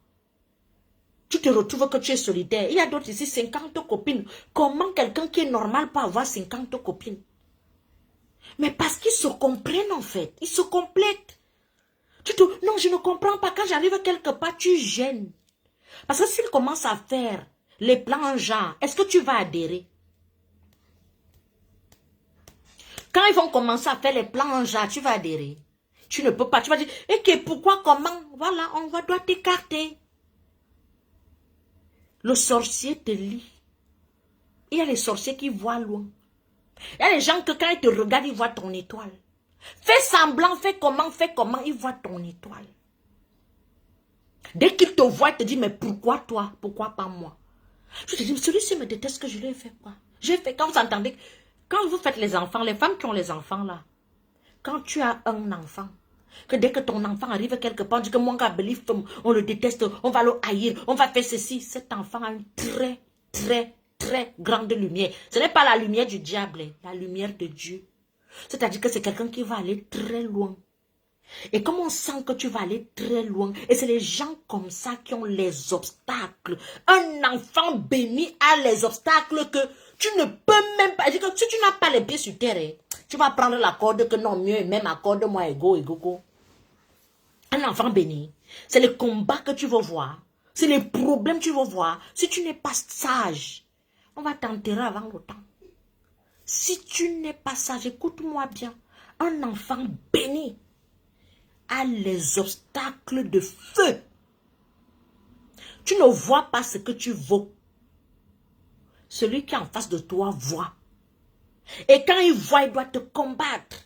Tu te retrouves que tu es solitaire. Il y a d'autres ici, 50 copines. Comment quelqu'un qui est normal peut avoir 50 copines? Mais parce qu'ils se comprennent en fait. Ils se complètent. Non, je ne comprends pas. Quand j'arrive quelque part, tu gênes. Parce que s'ils commencent à faire les plans en genre, est-ce que tu vas adhérer? Quand ils vont commencer à faire les plans en genre, tu vas adhérer. Tu ne peux pas. Tu vas dire, et que pourquoi, comment? Voilà, doit t'écarter. Le sorcier te lit. Il y a les sorciers qui voient loin. Il y a les gens que quand ils te regardent, ils voient ton étoile. Fais semblant, fais comment, ils voient ton étoile. Dès qu'il te voit, il te dit, mais pourquoi toi? Pourquoi pas moi? Je te dis, celui-ci me déteste, que je lui ai fait quoi? J'ai fait, quand vous entendez, quand vous faites les enfants, les femmes qui ont les enfants là, quand tu as un enfant, que dès que ton enfant arrive quelque part, on dit que mon gars, on le déteste, on va le haïr, on va faire ceci. Cet enfant a une très, très, très grande lumière. Ce n'est pas la lumière du diable, la lumière de Dieu. C'est-à-dire que c'est quelqu'un qui va aller très loin. Et comme on sent que tu vas aller très loin, et c'est les gens comme ça qui ont les obstacles. Un enfant béni a les obstacles que tu ne peux même pas. Dire que si tu n'as pas les pieds sur terre, tu vas prendre la corde que non, mieux, même accorde-moi, ego. Un enfant béni, c'est les combats que tu vas voir. C'est les problèmes que tu vas voir. Si tu n'es pas sage, on va t'enterrer avant le temps. Si tu n'es pas sage, écoute-moi bien. Un enfant béni a les obstacles de feu. Tu ne vois pas ce que tu vaux. Celui qui est en face de toi voit. Et quand il voit, il doit te combattre.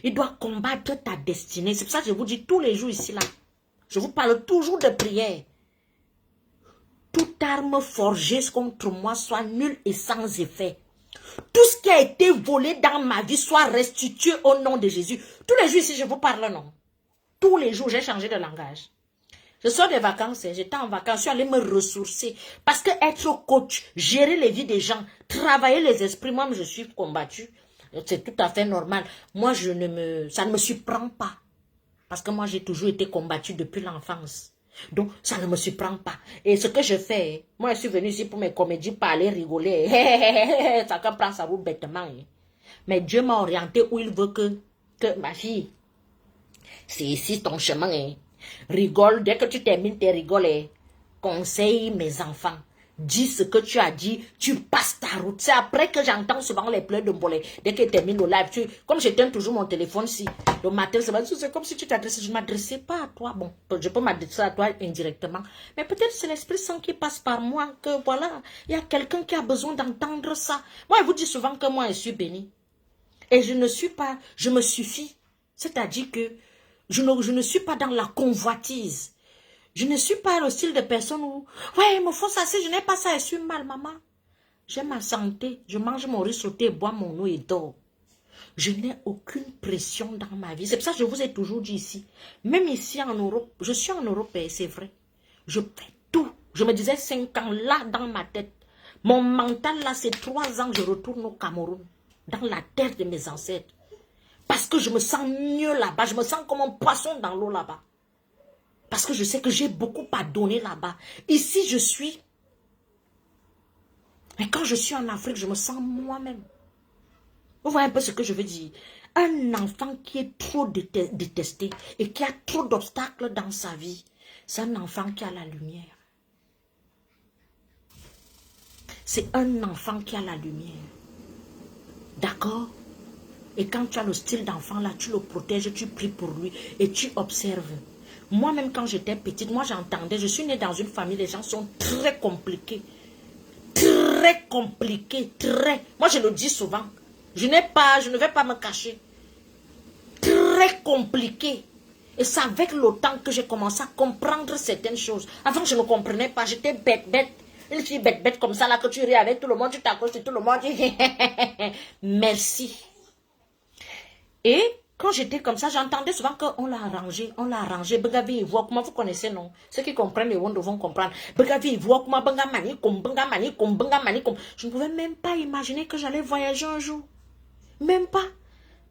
Il doit combattre ta destinée. C'est pour ça que je vous dis tous les jours ici, là. Je vous parle toujours de prière. Toute arme forgée contre moi soit nulle et sans effet. Tout ce qui a été volé dans ma vie soit restitué au nom de Jésus. Tous les jours ici, je vous parle, non. Tous les jours, j'ai changé de langage. Je sors des vacances, j'étais en vacances, je suis allée me ressourcer. Parce que être coach, gérer les vies des gens, travailler les esprits, moi je suis combattue. C'est tout à fait normal. Moi, ça ne me surprend pas. Parce que moi, j'ai toujours été combattue depuis l'enfance. Donc, ça ne me surprend pas. Et ce que je fais, moi, je suis venue ici pour mes comédies, parler, rigoler. Chacun prend sa route bêtement. Mais Dieu m'a orienté où il veut que ma fille, c'est ici ton chemin. Rigole, dès que tu termines tes rigoles, conseille mes enfants. Dis ce que tu as dit, tu passes ta route. C'est après que j'entends souvent les pleurs de Mbolé. Dès qu'il termine le live, comme j'éteins toujours mon téléphone, si le matin, c'est comme si tu t'adressais. Je ne m'adressais pas à toi. Bon, je peux m'adresser à toi indirectement. Mais peut-être c'est l'Esprit Saint qui passe par moi, que voilà, il y a quelqu'un qui a besoin d'entendre ça. Moi, je vous dis souvent que moi, je suis béni. Et je ne suis pas, je me suffis. C'est-à-dire que je ne suis pas dans la convoitise. Je ne suis pas le style de personne où, ouais, il me faut ça, si je n'ai pas ça, je suis mal, maman. J'ai ma santé, je mange mon riz sauté, bois mon eau et dors. Je n'ai aucune pression dans ma vie. C'est pour ça que je vous ai toujours dit ici. Même ici en Europe, je suis en Europe et c'est vrai. Je fais tout. Je me disais 5 ans là dans ma tête. Mon mental là, c'est 3 ans que je retourne au Cameroun. Dans la terre de mes ancêtres. Parce que je me sens mieux là-bas. Je me sens comme un poisson dans l'eau là-bas. Parce que je sais que j'ai beaucoup à donner là-bas. Ici, je suis. Mais quand je suis en Afrique, je me sens moi-même. Vous voyez un peu ce que je veux dire? Un enfant qui est trop détesté et qui a trop d'obstacles dans sa vie, c'est un enfant qui a la lumière. C'est un enfant qui a la lumière. D'accord? Et quand tu as le style d'enfant là, tu le protèges, tu pries pour lui et tu observes. Moi-même, quand j'étais petite, moi j'entendais, je suis née dans une famille, les gens sont très compliqués. Très compliqués, très. Moi, je le dis souvent. Je ne vais pas me cacher. Très compliqué. Et c'est avec le temps que j'ai commencé à comprendre certaines choses. Avant, je ne comprenais pas, j'étais bête. Une fille bête comme ça, là, que tu ris avec tout le monde, tu t'accroches sur tout le monde. Merci. Et quand j'étais comme ça, j'entendais souvent qu'on l'a arrangé. Begavi, il voit comment vous connaissez, non? Ceux qui comprennent les Wondes vont comprendre. Begavi, il voit comment Bengamani, comme. Je ne pouvais même pas imaginer que j'allais voyager un jour. Même pas.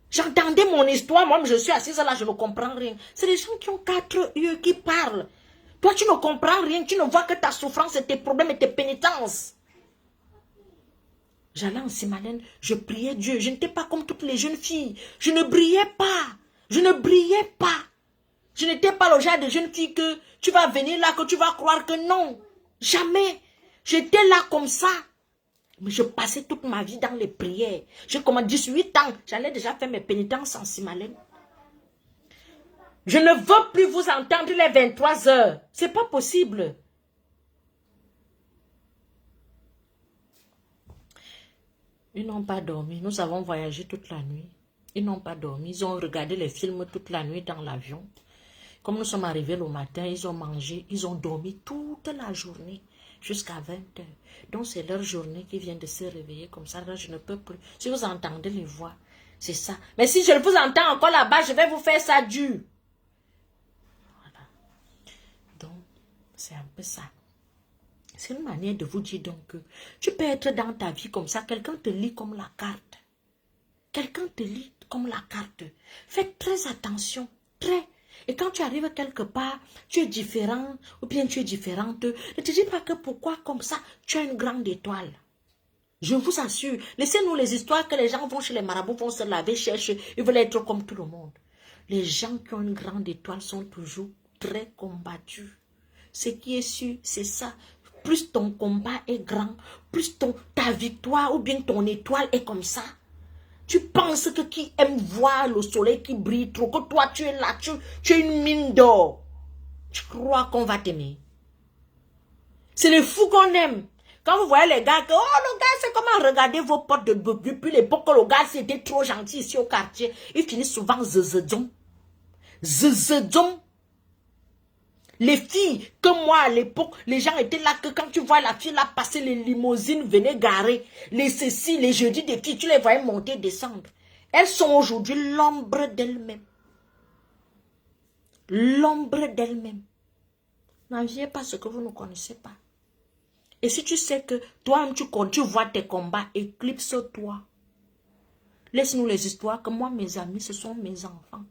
J'entendais mon histoire, moi, je suis assise là, je ne comprends rien. C'est les gens qui ont 4 yeux qui parlent. Toi, tu ne comprends rien, tu ne vois que ta souffrance et tes problèmes et tes pénitences. J'allais en Simalène, je priais Dieu. Je n'étais pas comme toutes les jeunes filles. Je ne brillais pas. Je n'étais pas le genre de jeune fille que tu vas venir là, que tu vas croire que non. Jamais. J'étais là comme ça. Mais je passais toute ma vie dans les prières. J'ai comme 18 ans. J'allais déjà faire mes pénitences en Simalène. Je ne veux plus vous entendre les 23 heures. C'est pas possible. Ils n'ont pas dormi. Nous avons voyagé toute la nuit. Ils n'ont pas dormi. Ils ont regardé les films toute la nuit dans l'avion. Comme nous sommes arrivés le matin, ils ont mangé. Ils ont dormi toute la journée. Jusqu'à 20 heures. Donc c'est leur journée qui vient de se réveiller comme ça. Là, je ne peux plus. Si vous entendez les voix, c'est ça. Mais si je vous entends encore là-bas, je vais vous faire ça dur. Voilà. Donc, c'est un peu ça. C'est une manière de vous dire donc que tu peux être dans ta vie comme ça. Quelqu'un te lit comme la carte. Quelqu'un te lit comme la carte. Faites très attention. Très. Et quand tu arrives quelque part, tu es différent ou bien tu es différente, ne te dis pas que pourquoi comme ça, tu as une grande étoile. Je vous assure, laissez-nous les histoires que les gens vont chez les marabouts, vont se laver, cherchent, ils veulent être comme tout le monde. Les gens qui ont une grande étoile sont toujours très combattus. Ce qui est sûr, c'est ça. Plus ton combat est grand, plus ta victoire ou bien ton étoile est comme ça. Tu penses que qui aime voir le soleil qui brille trop, que toi tu es là, tu es une mine d'or. Tu crois qu'on va t'aimer? C'est les fous qu'on aime. Quand vous voyez les gars, que, oh le gars, c'est comment regarder vos potes depuis l'époque que le gars c'était trop gentil ici au quartier. Ils finissent souvent zezedon. Zezedon. Les filles, que moi à l'époque, les gens étaient là que quand tu vois la fille là passer, les limousines venaient garer. Les ceci, les jeudis des filles, tu les voyais monter, descendre. Elles sont aujourd'hui l'ombre d'elles-mêmes. L'ombre d'elles-mêmes. N'enviez pas ce que vous ne connaissez pas. Et si tu sais que toi-même tu vois tes combats, éclipse-toi. Laisse-nous les histoires que moi, mes amis, ce sont mes enfants.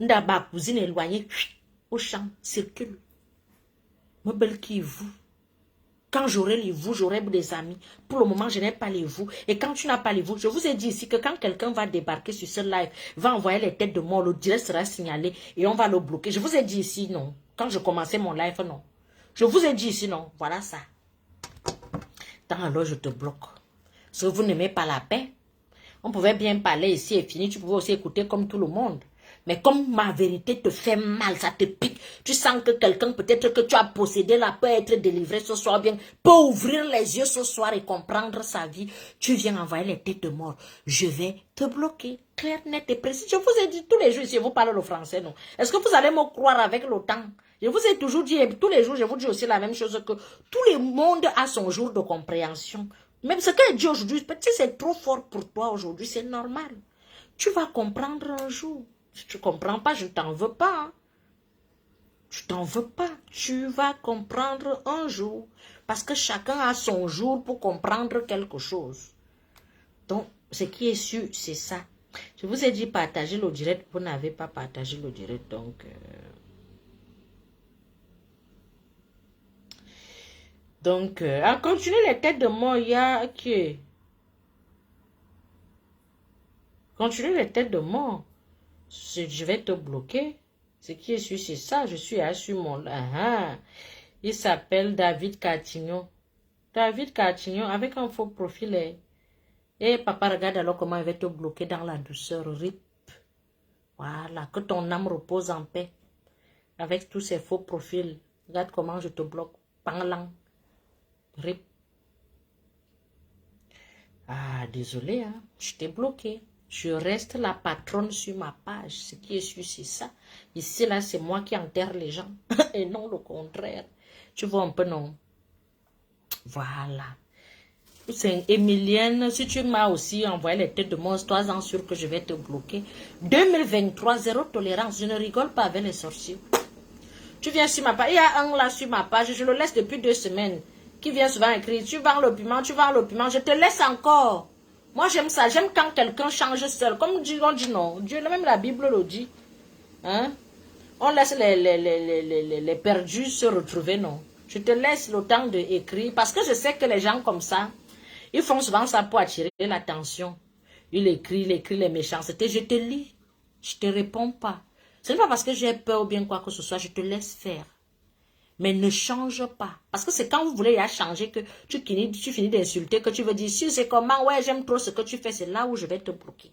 Ndaba, cousine éloignée, au champ, circule. Me belle qui vous. Quand j'aurai les vous, j'aurai des amis. Pour le moment, je n'ai pas les vous. Et quand tu n'as pas les vous, je vous ai dit ici que quand quelqu'un va débarquer sur ce live, va envoyer les têtes de mort, le direct sera signalé et on va le bloquer. Je vous ai dit ici, non. Quand je commençais mon live, non. Je vous ai dit ici, non. Voilà ça. Tant alors, je te bloque. Si vous n'aimez pas la paix, on pouvait bien parler ici et fini. Tu pouvais aussi écouter comme tout le monde. Mais comme ma vérité te fait mal, ça te pique, tu sens que quelqu'un, peut-être que tu as possédé là, peut être délivré ce soir, bien, peut ouvrir les yeux ce soir et comprendre sa vie, tu viens envoyer les têtes de mort. Je vais te bloquer, clair, net et précis. Je vous ai dit tous les jours, si vous parlez le français, non. Est-ce que vous allez me croire avec le temps? Je vous ai toujours dit, et tous les jours, je vous dis aussi la même chose, que tout le monde a son jour de compréhension. Même ce qu'elle dit aujourd'hui, peut-être c'est trop fort pour toi aujourd'hui, c'est normal. Tu vas comprendre un jour. Si tu ne comprends pas, je ne t'en veux pas. Hein. Je t'en veux pas. Tu vas comprendre un jour. Parce que chacun a son jour pour comprendre quelque chose. Donc, ce qui est sûr, c'est ça. Je vous ai dit partager le direct. Vous n'avez pas partagé le direct. Donc, à continuer les têtes de mort, il y a qui? Continuer les têtes de mort. Je vais te bloquer. Ce qui est sûr, c'est ça. Je suis assis mon... Il s'appelle David Cartignon. David Cartignon, avec un faux profil. Et papa, regarde alors comment il va te bloquer dans la douceur. Rip. Voilà. Que ton âme repose en paix. Avec tous ces faux profils. Regarde comment je te bloque. Panglang. Rip. Ah, désolé, hein. Je t'ai bloqué. Je reste la patronne sur ma page. Ce qui est sûr, c'est ça. Ici, là, c'est moi qui enterre les gens. Et non le contraire. Tu vois un peu, non? Voilà. C'est Emilienne. Si tu m'as aussi envoyé les têtes de monstre, sois-en sûr que je vais te bloquer. 2023, zéro tolérance. Je ne rigole pas avec les sorciers. Tu viens sur ma page. Il y a un là sur ma page. Je le laisse depuis 2 semaines. Qui vient souvent écrire. Tu vends le piment, tu vends le piment. Je te laisse encore. Moi, j'aime ça. J'aime quand quelqu'un change seul. Comme on dit non. Dieu, même la Bible le dit. Hein? On laisse les perdus se retrouver, non. Je te laisse le temps d'écrire. Parce que je sais que les gens comme ça, ils font souvent ça pour attirer l'attention. Ils écrivent les méchancetés. Je te lis. Je ne te réponds pas. Ce n'est pas parce que j'ai peur ou bien quoi que ce soit. Je te laisse faire. Mais ne change pas. Parce que c'est quand vous voulez changer que tu finis d'insulter, que tu veux dire, si c'est comment, ouais, j'aime trop ce que tu fais, c'est là où je vais te bloquer.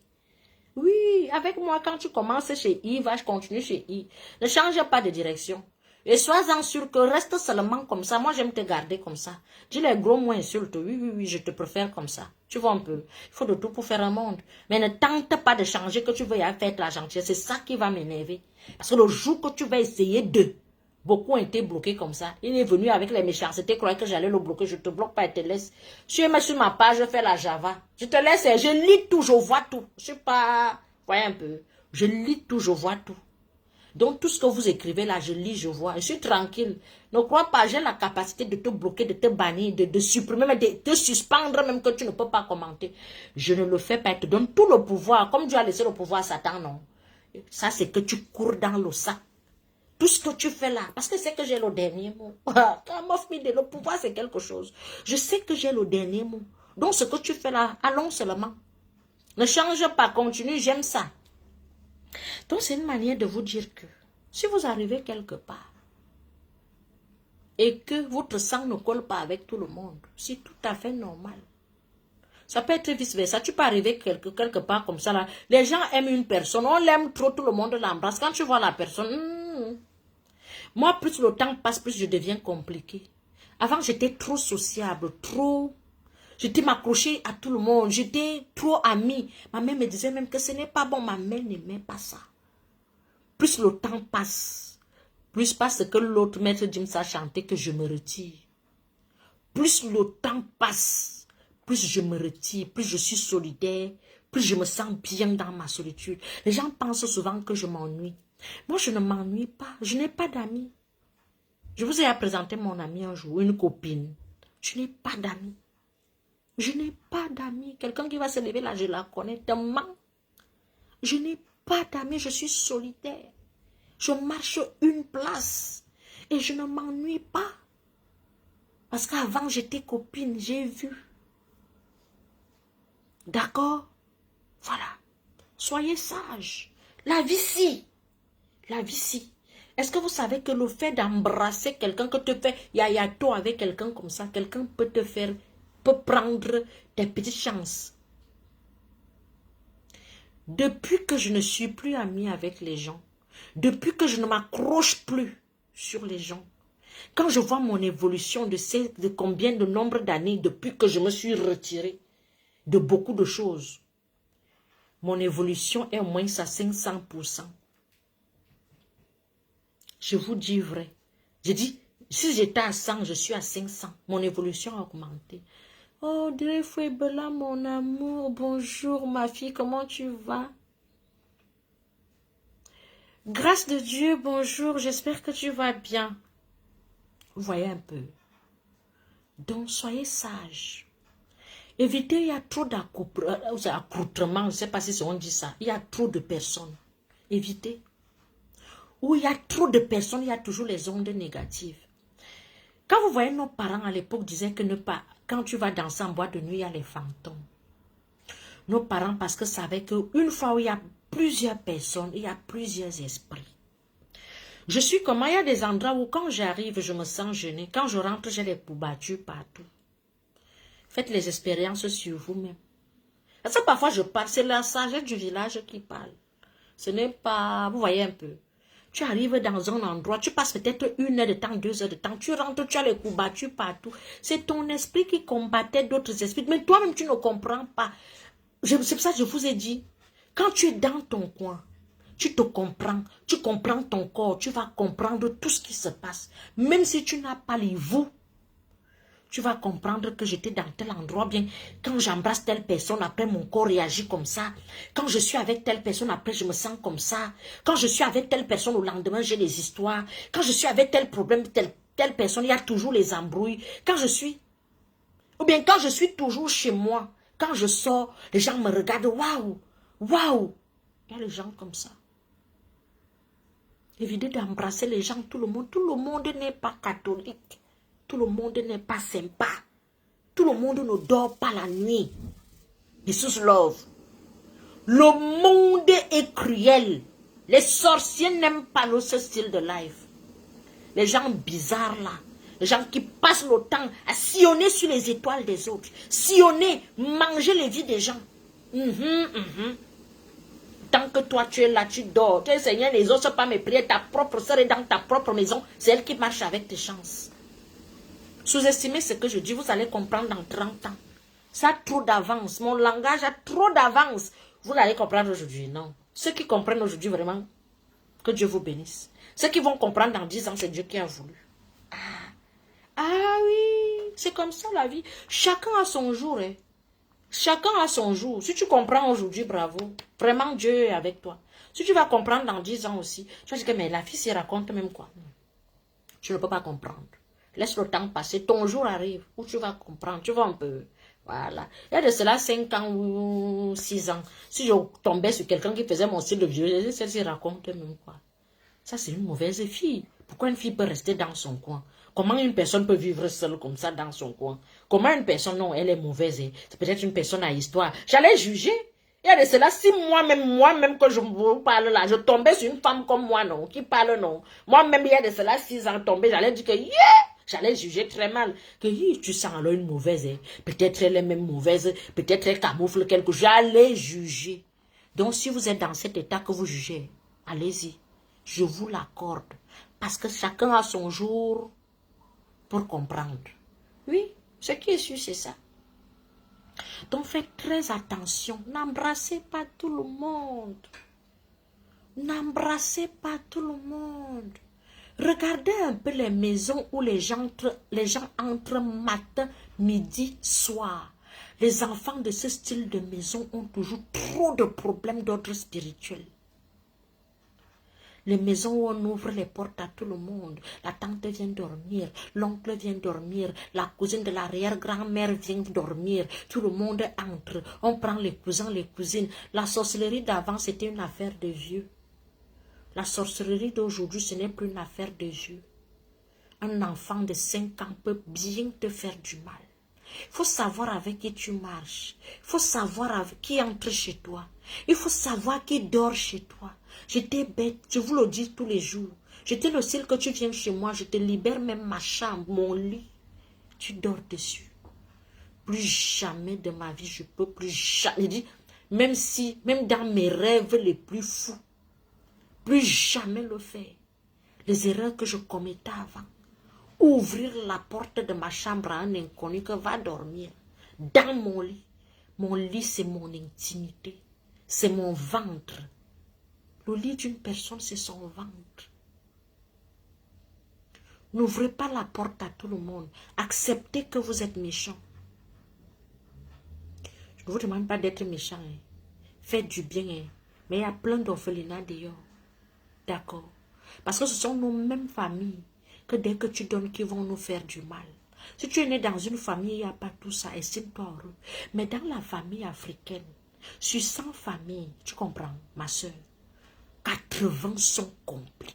Oui, avec moi, quand tu commences chez I, va, je continue chez I. Ne change pas de direction. Et sois-en sûr que reste seulement comme ça. Moi, j'aime te garder comme ça. Dis les gros mots insultes. Oui, oui, oui, je te préfère comme ça. Tu vois un peu. Il faut de tout pour faire un monde. Mais ne tente pas de changer que tu veux y faire la gentillesse. C'est ça qui va m'énerver. Parce que le jour que tu vas essayer de... Beaucoup ont été bloqués comme ça. Il est venu avec les méchancetés, croyait que j'allais le bloquer. Je te bloque pas et te laisse. Tu es sur ma page, je fais la Java. Je te laisse, je lis tout, je vois tout. Je suis pas... Voyez un peu. Je lis tout, je vois tout. Donc, tout ce que vous écrivez là, je lis, je vois. Je suis tranquille. Ne crois pas, j'ai la capacité de te bloquer, de te bannir, de supprimer, mais de te suspendre, même que tu ne peux pas commenter. Je ne le fais pas. Je te donne tout le pouvoir. Comme Dieu a laissé le pouvoir à Satan, non. Ça, c'est que tu cours dans le sac. Tout ce que tu fais là, parce que c'est que j'ai le dernier mot. Le pouvoir, c'est quelque chose. Je sais que j'ai le dernier mot. Donc, ce que tu fais là, allons seulement. Ne change pas, continue, j'aime ça. Donc, c'est une manière de vous dire que si vous arrivez quelque part et que votre sang ne colle pas avec tout le monde, c'est tout à fait normal. Ça peut être vice-versa. Tu peux arriver quelque part comme ça. Là. Les gens aiment une personne. On l'aime trop, tout le monde l'embrasse. Quand tu vois la personne... Moi, plus le temps passe, plus je deviens compliqué. Avant, j'étais trop sociable, trop... J'étais m'accrocher à tout le monde. J'étais trop amie. Ma mère me disait même que ce n'est pas bon. Ma mère n'aimait pas ça. Plus le temps passe, plus parce que l'autre maître James a chanté que je me retire. Plus le temps passe, plus je me retire, plus je suis solidaire, plus je me sens bien dans ma solitude. Les gens pensent souvent que je m'ennuie. Moi, je ne m'ennuie pas. Je n'ai pas d'amis. Je vous ai présenté mon ami un jour, une copine. Je n'ai pas d'amis. Je n'ai pas d'amis. Quelqu'un qui va se lever là, je la connais tellement. Je n'ai pas d'amis, je suis solitaire. Je marche une place et je ne m'ennuie pas. Parce qu'avant, j'étais copine, j'ai vu. D'accord? Voilà. Soyez sages. La vie si. La vie si. Est-ce que vous savez que le fait d'embrasser quelqu'un, que te fait yayato avec quelqu'un comme ça, quelqu'un peut te faire, peut prendre des petites chances. Depuis que je ne suis plus amie avec les gens, depuis que je ne m'accroche plus sur les gens, quand je vois mon évolution de combien de nombre d'années depuis que je me suis retirée de beaucoup de choses, mon évolution est au moins à 500%. Je vous dis vrai. Je dis, si j'étais à 100, je suis à 500. Mon évolution a augmenté. Oh, Audrey Fouébela, mon amour, bonjour ma fille, comment tu vas? Grâce de Dieu, bonjour, j'espère que tu vas bien. Vous voyez un peu. Donc, soyez sages. Évitez, il y a trop d'accoutrement, je ne sais pas si on dit ça. Il y a trop de personnes. Évitez. Où il y a trop de personnes, il y a toujours les ondes négatives. Quand vous voyez nos parents à l'époque disaient que quand tu vas danser en boîte de nuit, il y a les fantômes. Nos parents, parce que savaient qu'une fois où il y a plusieurs personnes, il y a plusieurs esprits. Je suis comme, il y a des endroits où quand j'arrive, je me sens gênée. Quand je rentre, j'ai les coups battus partout. Faites les expériences sur vous-même. Parce que parfois je parle, c'est la sagesse du village qui parle. Ce n'est pas, vous voyez un peu. Tu arrives dans un endroit, tu passes peut-être 1 heure de temps, 2 heures de temps, tu rentres, tu as les coups battus partout. C'est ton esprit qui combattait d'autres esprits, mais toi-même tu ne comprends pas. C'est pour ça que je vous ai dit, quand tu es dans ton coin, tu te comprends, tu comprends ton corps, tu vas comprendre tout ce qui se passe. Même si tu n'as pas les vous, tu vas comprendre que j'étais dans tel endroit, bien, quand j'embrasse telle personne, après mon corps réagit comme ça. Quand je suis avec telle personne, après je me sens comme ça. Quand je suis avec telle personne, au lendemain, j'ai des histoires. Quand je suis avec tel problème, telle personne, il y a toujours les embrouilles. Ou bien quand je suis toujours chez moi, quand je sors, les gens me regardent, waouh, waouh. Il y a les gens comme ça. Évitez d'embrasser les gens, tout le monde n'est pas catholique. Tout le monde n'est pas sympa. Tout le monde ne dort pas la nuit. Jesus love. Le monde est cruel. Les sorciers n'aiment pas ce style de life. Les gens bizarres là. Les gens qui passent le temps à sillonner sur les étoiles des autres. Sillonner, manger les vies des gens. que toi tu es là, tu dors, tu enseignes les autres pas mes prières, ta propre sœur est dans ta propre maison, c'est elle qui marche avec tes chances. Sous-estimez ce que je dis, vous allez comprendre dans 30 ans. Ça a trop d'avance, mon langage a trop d'avance. Vous l'allez comprendre aujourd'hui, non. Ceux qui comprennent aujourd'hui vraiment, que Dieu vous bénisse. Ceux qui vont comprendre dans 10 ans, c'est Dieu qui a voulu. Ah oui, c'est comme ça la vie. Chacun a son jour. Hein. Chacun a son jour. Si tu comprends aujourd'hui, bravo. Vraiment, Dieu est avec toi. Si tu vas comprendre dans 10 ans aussi, tu vas dire que mais la fille s'y raconte même quoi. Tu ne peux pas comprendre. Laisse le temps passer. Ton jour arrive où tu vas comprendre. Tu vas un peu... Voilà. Il y a de cela 5 ans ou 6 ans. Si je tombais sur quelqu'un qui faisait mon style de vieux, celle-ci raconte même quoi. Ça, c'est une mauvaise fille. Pourquoi une fille peut rester dans son coin? Comment une personne peut vivre seule comme ça dans son coin? Comment une personne, non, elle est mauvaise. C'est peut-être une personne à histoire. J'allais juger. Il y a de cela, si moi-même que je vous parle là, je tombais sur une femme comme moi, non, qui parle, non. Moi-même, il y a de cela 6 ans tombé, j'allais dire que, yeah! J'allais juger très mal. Que tu sens alors une mauvaise. Hein. Peut-être elle est même mauvaise. Peut-être elle camoufle quelque chose. J'allais juger. Donc si vous êtes dans cet état que vous jugez, allez-y. Je vous l'accorde. Parce que chacun a son jour pour comprendre. Oui, ce qui est sûr, c'est ça. Donc faites très attention. N'embrassez pas tout le monde. N'embrassez pas tout le monde. Regardez un peu les maisons où les gens entrent matin, midi, soir. Les enfants de ce style de maison ont toujours trop de problèmes d'ordre spirituel. Les maisons où on ouvre les portes à tout le monde. La tante vient dormir, l'oncle vient dormir, la cousine de l'arrière-grand-mère vient dormir. Tout le monde entre. On prend les cousins, les cousines. La sorcellerie d'avant, c'était une affaire de vieux. La sorcellerie d'aujourd'hui, ce n'est plus une affaire de vieux. Un enfant de 5 ans peut bien te faire du mal. Il faut savoir avec qui tu marches. Il faut savoir avec qui entre chez toi. Il faut savoir qui dort chez toi. J'étais bête, je vous le dis tous les jours. J'étais le seul que tu viens chez moi, je te libère même ma chambre, mon lit. Tu dors dessus. Plus jamais de ma vie, je peux plus jamais. Dit, même dans mes rêves les plus fous, plus jamais le faire. Les erreurs que je commettais avant. Ouvrir la porte de ma chambre à un inconnu que va dormir dans mon lit. Mon lit, c'est mon intimité. C'est mon ventre. Le lit d'une personne, c'est son ventre. N'ouvrez pas la porte à tout le monde. Acceptez que vous êtes méchant. Je ne vous demande pas d'être méchant. Hein. Faites du bien. Hein. Mais il y a plein d'orphelinats dehors. D'accord. Parce que ce sont nos mêmes familles que dès que tu donnes qui vont nous faire du mal. Si tu es né dans une famille, il n'y a pas tout ça, estime-toi heureux. Mais dans la famille africaine, sur 100 familles, tu comprends, ma soeur, 80 sont compliquées.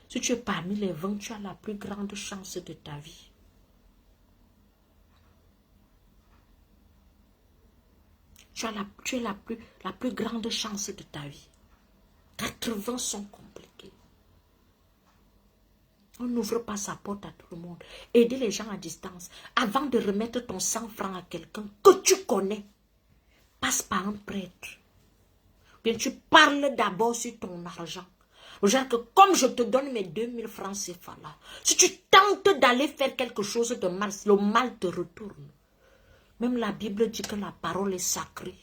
Si tu es parmi les 20, tu as la plus grande chance de ta vie. Tu as la plus grande chance de ta vie. 80 sont compliqués. On n'ouvre pas sa porte à tout le monde. Aidez les gens à distance. Avant de remettre ton 100 francs à quelqu'un que tu connais, passe par un prêtre. Bien, tu parles d'abord sur ton argent. Genre que comme je te donne mes 2000 francs CFA là, si tu tentes d'aller faire quelque chose de mal, le mal te retourne. Même la Bible dit que la parole est sacrée.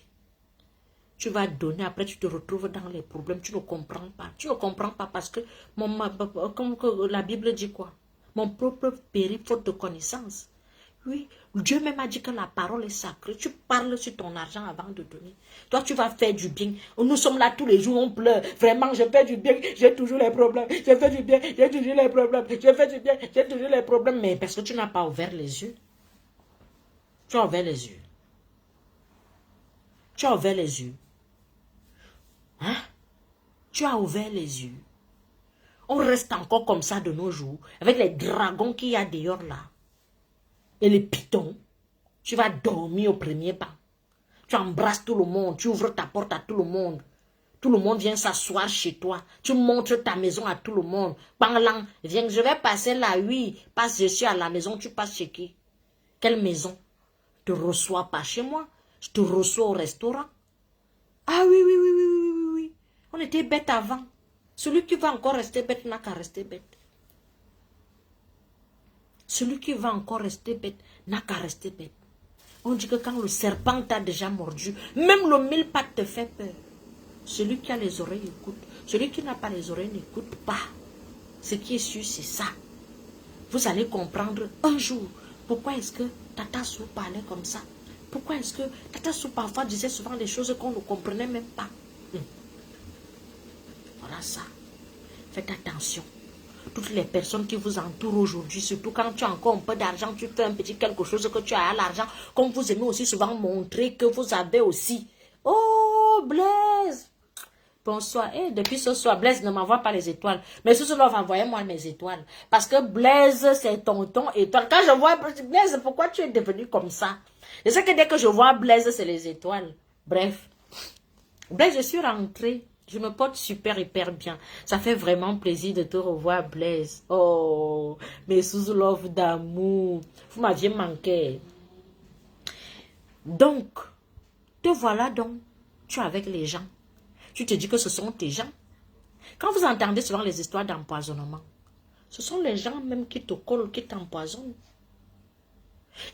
Tu vas donner, après tu te retrouves dans les problèmes, tu ne comprends pas. Tu ne comprends pas parce que, comme la Bible dit quoi? Mon propre péri, faute de connaissance. Oui, Dieu même a dit que la parole est sacrée. Tu parles sur ton argent avant de donner. Toi, tu vas faire du bien. Nous sommes là tous les jours, on pleure. Vraiment, je fais du bien, j'ai toujours les problèmes. Je fais du bien, j'ai toujours les problèmes. Je fais du bien, j'ai toujours les problèmes. Mais parce que tu n'as pas ouvert les yeux. Tu as ouvert les yeux. Tu as ouvert les yeux. Hein? Tu as ouvert les yeux. On reste encore comme ça de nos jours, avec les dragons qu'il y a dehors là. Et les pitons. Tu vas dormir au premier banc. Tu embrasses tout le monde, tu ouvres ta porte à tout le monde. Tout le monde vient s'asseoir chez toi. Tu montres ta maison à tout le monde. Panglang, viens, je vais passer là, oui. Passe, je suis à la maison, tu passes chez qui? Quelle maison? Je te reçois pas chez moi. Je te reçois au restaurant. Ah oui, oui, oui, oui, oui, oui, oui. On était bête avant. Celui qui va encore rester bête n'a qu'à rester bête. Celui qui va encore rester bête n'a qu'à rester bête. On dit que quand le serpent t'a déjà mordu, même le mille pattes te fait peur. Celui qui a les oreilles écoute. Celui qui n'a pas les oreilles n'écoute pas. Ce qui est sûr, c'est ça. Vous allez comprendre un jour pourquoi est-ce que Tata Sou parlait comme ça. Pourquoi est-ce que Tata Sou parfois disait souvent des choses qu'on ne comprenait même pas. Voilà ça. Faites attention. Toutes les personnes qui vous entourent aujourd'hui, surtout quand tu as encore un peu d'argent, tu fais un petit quelque chose que tu as à l'argent, comme vous aimez aussi souvent montrer que vous avez aussi. Oh, Blaise! Bonsoir. Et depuis ce soir, Blaise ne m'envoie pas les étoiles. Mais ce soir, envoyez-moi mes étoiles. Parce que Blaise, c'est tonton étoile. Quand je vois Blaise, pourquoi tu es devenu comme ça? Je sais que dès que je vois Blaise, c'est les étoiles. Bref. Blaise, je suis rentrée. Je me porte super, hyper bien. Ça fait vraiment plaisir de te revoir, Blaise. Oh, mes sous-love d'amour. Vous m'aviez manqué. Donc, te voilà donc. Tu es avec les gens. Tu te dis que ce sont tes gens. Quand vous entendez souvent les histoires d'empoisonnement, ce sont les gens même qui te collent, qui t'empoisonnent.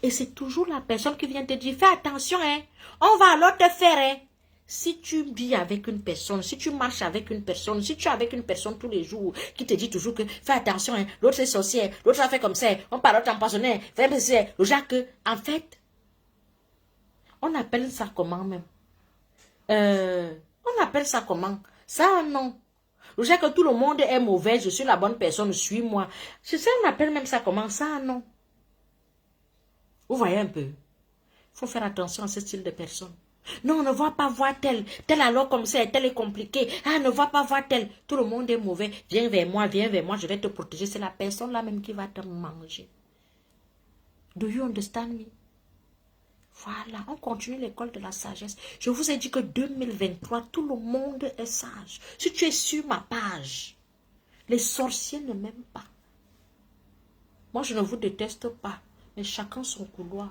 Et c'est toujours la personne qui vient te dire, fais attention, hein. On va alors te faire, hein. Si tu vis avec une personne, si tu marches avec une personne, si tu es avec une personne tous les jours qui te dit toujours que fais attention, hein, l'autre est sorcière, l'autre a fait comme ça, on parle t'empoisonner, fais comme ça, le genre que, en fait, on appelle ça comment même? On appelle ça comment? Ça, non. Je sais que tout le monde est mauvais, je suis la bonne personne, suis-moi. Je sais, on appelle même ça comment? Ça, non. Vous voyez un peu? Il faut faire attention à ce style de personne. Non, ne va pas voir tel. Tel alors comme ça, tel est compliqué. Ah, ne va pas voir tel. Tout le monde est mauvais. Viens vers moi, je vais te protéger. C'est la personne là même qui va te manger. Do you understand me? Voilà, on continue l'école de la sagesse. Je vous ai dit que 2023, tout le monde est sage. Si tu es sur ma page, les sorciers ne m'aiment pas. Moi, je ne vous déteste pas, mais chacun son couloir.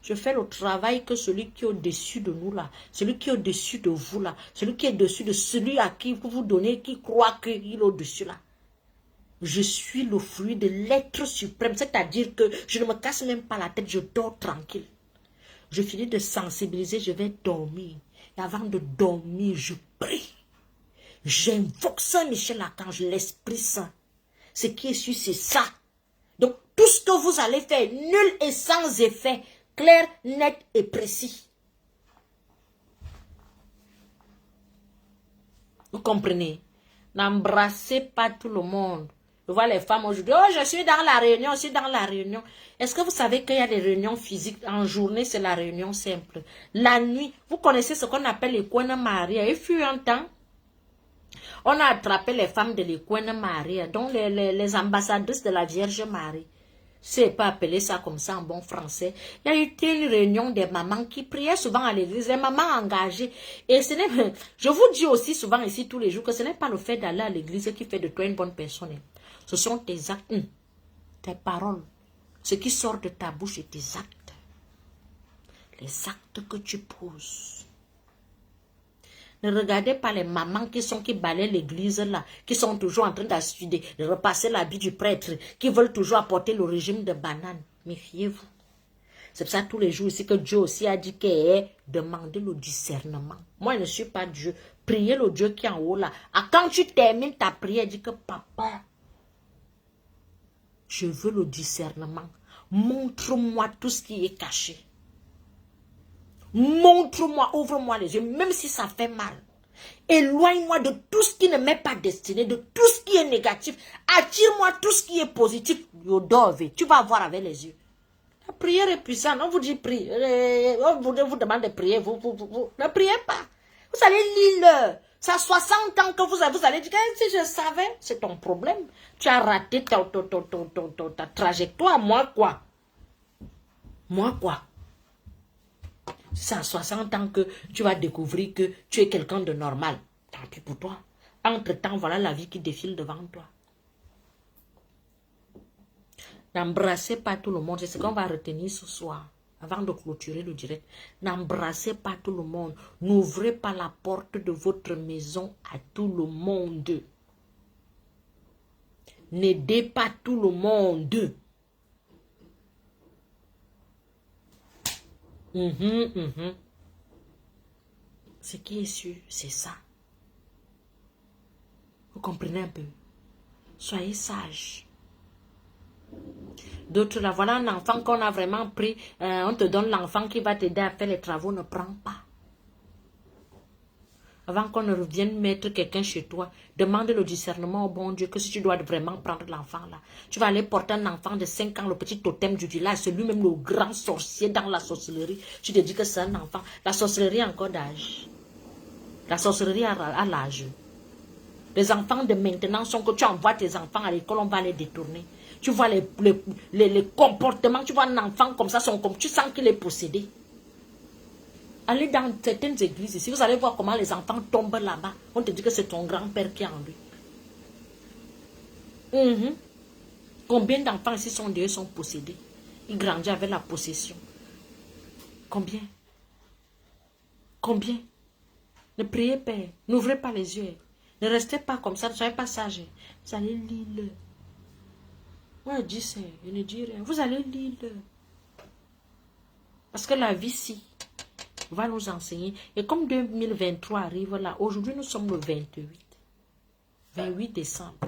Je fais le travail que celui qui est au-dessus de nous là, celui qui est au-dessus de vous là, celui qui est au-dessus de celui à qui vous vous donnez, qui croit qu'il est au-dessus là. Je suis le fruit de l'être suprême, c'est-à-dire que je ne me casse même pas la tête, je dors tranquille. Je finis de sensibiliser, je vais dormir. Et avant de dormir, je prie. J'invoque Saint-Michel-Archange, l'Esprit Saint. Ce qui est sûr, c'est ça. Donc, tout ce que vous allez faire, nul et sans effet, clair, net et précis. Vous comprenez? N'embrassez pas tout le monde. Je vois les femmes aujourd'hui, oh, je suis dans la réunion, je suis dans la réunion. Est-ce que vous savez qu'il y a des réunions physiques? En journée, c'est la réunion simple. La nuit, vous connaissez ce qu'on appelle les Kwena Maria. Il fut un temps, on a attrapé les femmes de l'Equine Maria, donc les ambassadrices de la Vierge Marie. C'est pas appeler ça comme ça en bon français. Il y a eu une réunion des mamans qui priaient souvent à l'église, les mamans engagées. Et ce n'est, je vous dis aussi souvent ici tous les jours que ce n'est pas le fait d'aller à l'église qui fait de toi une bonne personne. Ce sont tes actes, tes paroles, ce qui sort de ta bouche et tes actes. Les actes que tu poses. Ne regardez pas les mamans qui balaient l'église là, qui sont toujours en train de repasser l'habit du prêtre, qui veulent toujours apporter le régime de banane. Méfiez-vous. C'est pour ça tous les jours ici que Dieu aussi a dit que demandez le discernement. Moi, je ne suis pas Dieu. Priez le Dieu qui est en haut là. Ah, quand tu termines ta prière, dis que papa, je veux le discernement. Montre-moi tout ce qui est caché. Montre-moi, ouvre-moi les yeux, même si ça fait mal. Éloigne-moi de tout ce qui ne m'est pas destiné, de tout ce qui est négatif. Attire-moi tout ce qui est positif. Yodove, tu vas voir avec les yeux. La prière est puissante. On vous dit prie. On vous demande de prier. Vous ne priez pas. Vous allez lire. Ça 60 ans que vous allez dire, si je savais, c'est ton problème. Tu as raté ta trajectoire. Moi quoi? Moi quoi? C'est à 60 ans que tu vas découvrir que tu es quelqu'un de normal. Tant pis pour toi. Entre-temps, voilà la vie qui défile devant toi. N'embrassez pas tout le monde. C'est ce qu'on va retenir ce soir. avant de clôturer le direct, n'embrassez pas tout le monde. N'ouvrez pas la porte de votre maison à tout le monde. N'aidez pas tout le monde. Ce qui est sûr, c'est ça. Vous comprenez un peu? Soyez sages. D'autres là, voilà un enfant qu'on a vraiment pris. On te donne l'enfant qui va t'aider à faire les travaux. Ne prends pas. Avant qu'on ne revienne mettre quelqu'un chez toi, demande le discernement au bon Dieu que si tu dois vraiment prendre l'enfant là, tu vas aller porter un enfant de 5 ans, le petit totem du village, celui-même le grand sorcier dans la sorcellerie. Tu te dis que c'est un enfant. La sorcellerie a encore d'âge. La sorcellerie a l'âge. Les enfants de maintenant sont que tu envoies tes enfants à l'école, on va les détourner. Tu vois les comportements, tu vois un enfant comme ça, tu sens qu'il est possédé. Allez dans certaines églises ici, vous allez voir comment les enfants tombent là-bas. On te dit que c'est ton grand-père qui est en lui. Combien d'enfants ici sont possédés? Ils grandissent avec la possession. Combien? Combien? Ne priez pas, n'ouvrez pas les yeux. Ne restez pas comme ça, ne soyez pas sages. Vous allez lire. Moi je dis ça, je ne dis rien. Vous allez lire. Parce que la vie ci va nous enseigner. Et comme 2023 arrive là, aujourd'hui nous sommes le 28 décembre.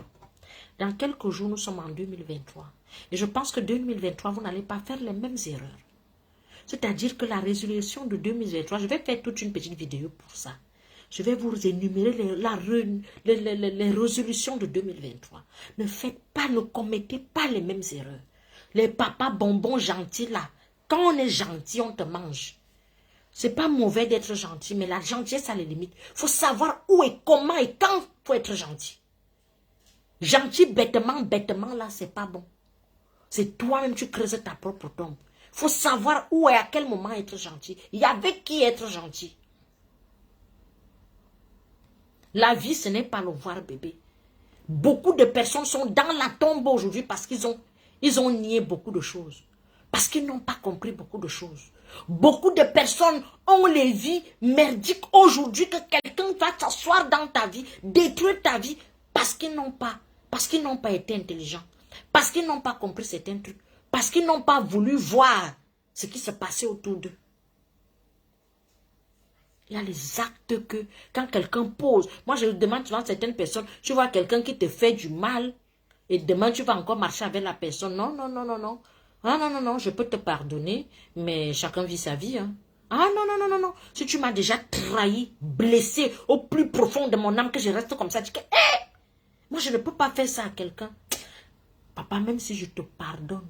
Dans quelques jours, nous sommes en 2023. Et je pense que 2023, vous n'allez pas faire les mêmes erreurs. C'est-à-dire que la résolution de 2023, je vais faire toute une petite vidéo pour ça. Je vais vous énumérer les résolutions de 2023. Ne faites pas, ne commettez pas les mêmes erreurs. Les papas bonbons gentils là, quand on est gentil, on te mange. C'est pas mauvais d'être gentil, mais la gentillesse a les limites. Il faut savoir où et comment et quand il faut être gentil. Gentil bêtement, là, c'est pas bon. C'est toi-même, tu creuses ta propre tombe. Il faut savoir où et à quel moment être gentil. Et avec qui être gentil. La vie, ce n'est pas le voir bébé. Beaucoup de personnes sont dans la tombe aujourd'hui parce qu'ils ont nié beaucoup de choses. Parce qu'ils n'ont pas compris beaucoup de choses. Beaucoup de personnes ont les vies merdiques aujourd'hui que quelqu'un va s'asseoir dans ta vie, détruire ta vie parce qu'ils n'ont pas été intelligents. Parce qu'ils n'ont pas compris certains trucs. Parce qu'ils n'ont pas voulu voir ce qui se passait autour d'eux. Il y a les actes que, quand quelqu'un pose, moi je demande souvent à certaines personnes, tu vois quelqu'un qui te fait du mal, et demain tu vas encore marcher avec la personne. Non. Ah non, je peux te pardonner, mais chacun vit sa vie. Hein. Ah non. Si tu m'as déjà trahi, blessé au plus profond de mon âme, que je reste comme ça, tu dis que, moi je ne peux pas faire ça à quelqu'un. Papa, même si je te pardonne,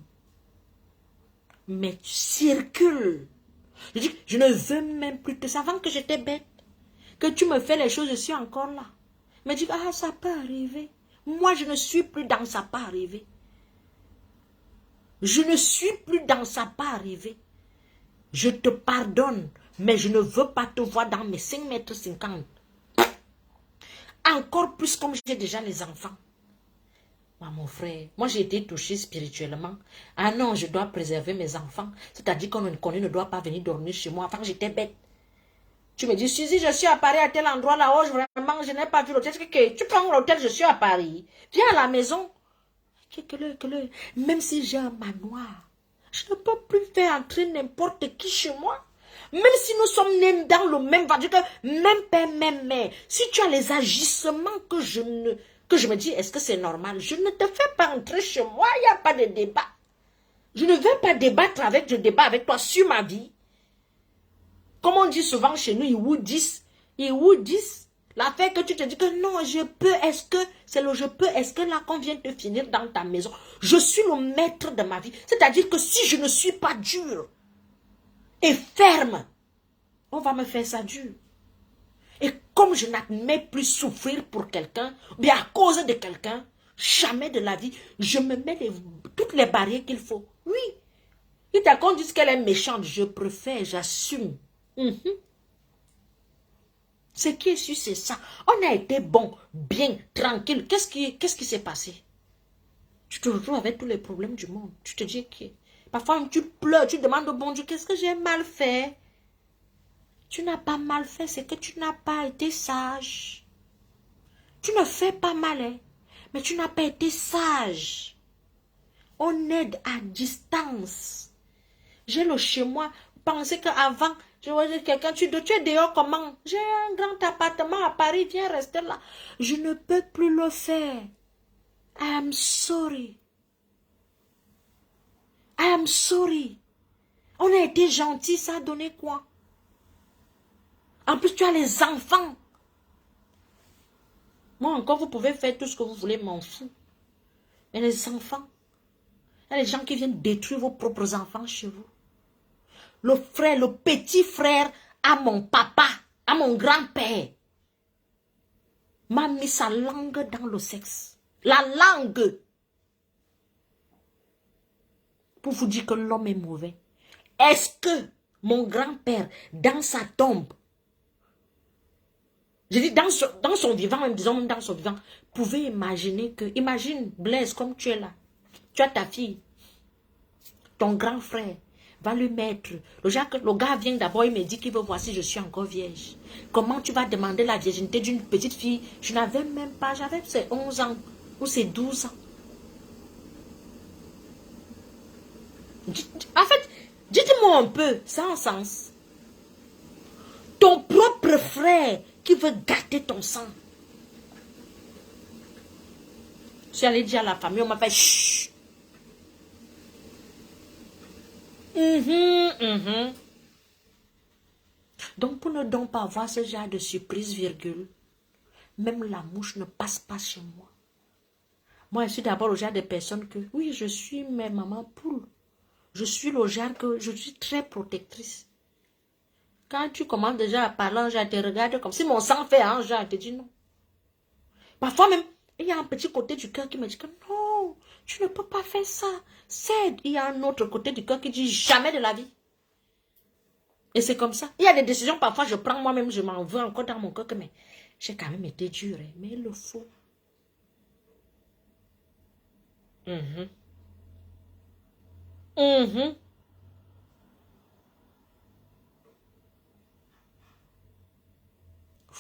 mais tu circules. Je dis, je ne veux même plus que ça. Avant que j'étais bête, que tu me fais les choses, je suis encore là. Mais dis, ah, ça peut arriver. Moi, je ne suis plus dans ça peut arriver. Je ne suis plus dans ça peut arriver. Je te pardonne, mais je ne veux pas te voir dans mes 5,50 m. Encore plus comme j'ai déjà les enfants. Mon frère, moi j'ai été touchée spirituellement. Ah non, je dois préserver mes enfants. C'est-à-dire qu'on ne doit pas venir dormir chez moi. Enfin, j'étais bête. Tu me dis, Suzy, je suis à Paris à tel endroit là. Oh, vraiment, je n'ai pas vu l'hôtel. Tu prends l'hôtel, je suis à Paris. Viens à la maison. Même si j'ai un manoir, je ne peux plus faire entrer n'importe qui chez moi. Même si nous sommes nés dans le même, va dire que même père, même mère. Si tu as les agissements que je me dis, est-ce que c'est normal? Je ne te fais pas entrer chez moi, il n'y a pas de débat. Je ne veux pas débattre avec, je débat avec toi sur ma vie. Comme on dit souvent chez nous, il vous dit, l'affaire que tu te dis que non, je peux, est-ce que là qu'on vient de finir dans ta maison, je suis le maître de ma vie. C'est-à-dire que si je ne suis pas dur et ferme, on va me faire ça dur. Et comme je n'admets plus souffrir pour quelqu'un, bien à cause de quelqu'un, jamais de la vie, je me mets toutes les barrières qu'il faut. Oui. Et t'as qu'on dise qu'elle est méchante, je préfère, j'assume. Ce qui est sûr, c'est ça. On a été bon, bien, tranquille. Qu'est-ce qui s'est passé? Tu te retrouves avec tous les problèmes du monde. Tu te dis que Parfois, tu pleures, tu demandes au bon Dieu, qu'est-ce que j'ai mal fait? Tu n'as pas mal fait, c'est que tu n'as pas été sage. Tu ne fais pas mal, hein, mais tu n'as pas été sage. On aide à distance. J'ai le chez moi. Pensez qu'avant, je voyais quelqu'un, tu es dehors comment? J'ai un grand appartement à Paris, viens rester là. Je ne peux plus le faire. I am sorry. I am sorry. On a été gentil, ça a donné quoi? En plus, tu as les enfants. Moi encore, vous pouvez faire tout ce que vous voulez, m'en fous. Mais les enfants, il y a des gens qui viennent détruire vos propres enfants chez vous. Le frère, le petit frère à mon papa, à mon grand-père, m'a mis sa langue dans le sexe. La langue. Pour vous dire que l'homme est mauvais. Est-ce que mon grand-père, dans sa tombe, je dis dans son vivant, même disons même dans son vivant, pouvait imaginer que, imagine Blaise comme tu es là, tu as ta fille, ton grand frère va lui mettre, le gars vient d'abord, il me dit qu'il veut voir si je suis encore vierge. Comment tu vas demander la virginité d'une petite fille? Je n'avais même pas, j'avais ses 11 ans ou ses 12 ans. En fait, dites-moi un peu, sans sens. Ton propre frère qui veut gâter ton sang. Je suis allée dire à la famille, on m'a fait chut. Donc, pour ne donc pas avoir ce genre de surprise, virgule, même la mouche ne passe pas chez moi. Moi, je suis d'abord le genre de personne que, oui, je suis mes mamans poule. Je suis le genre que je suis très protectrice. Quand tu commences déjà à parler, je te regarde comme si mon sang fait un genre, je te dis non. Parfois même, il y a un petit côté du cœur qui me dit que non, tu ne peux pas faire ça. Cède. Il y a un autre côté du cœur qui dit jamais de la vie. Et c'est comme ça. Il y a des décisions, parfois je prends moi-même, je m'en veux encore dans mon cœur que mais j'ai quand même été dure, hein, mais il le faut.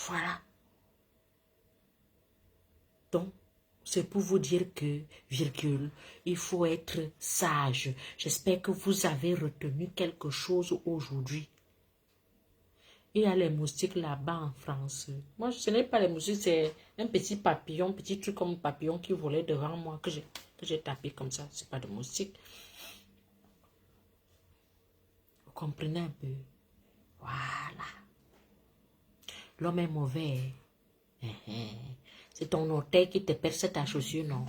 Voilà. Donc, c'est pour vous dire que, virgule, il faut être sage. J'espère que vous avez retenu quelque chose aujourd'hui. Il y a les moustiques là-bas en France. Moi, ce n'est pas les moustiques, c'est un petit papillon, petit truc comme papillon qui volait devant moi, que j'ai tapé comme ça. C'est pas de moustique. Vous comprenez un peu? Voilà. L'homme est mauvais. C'est ton orteil qui te perce ta chaussure, non?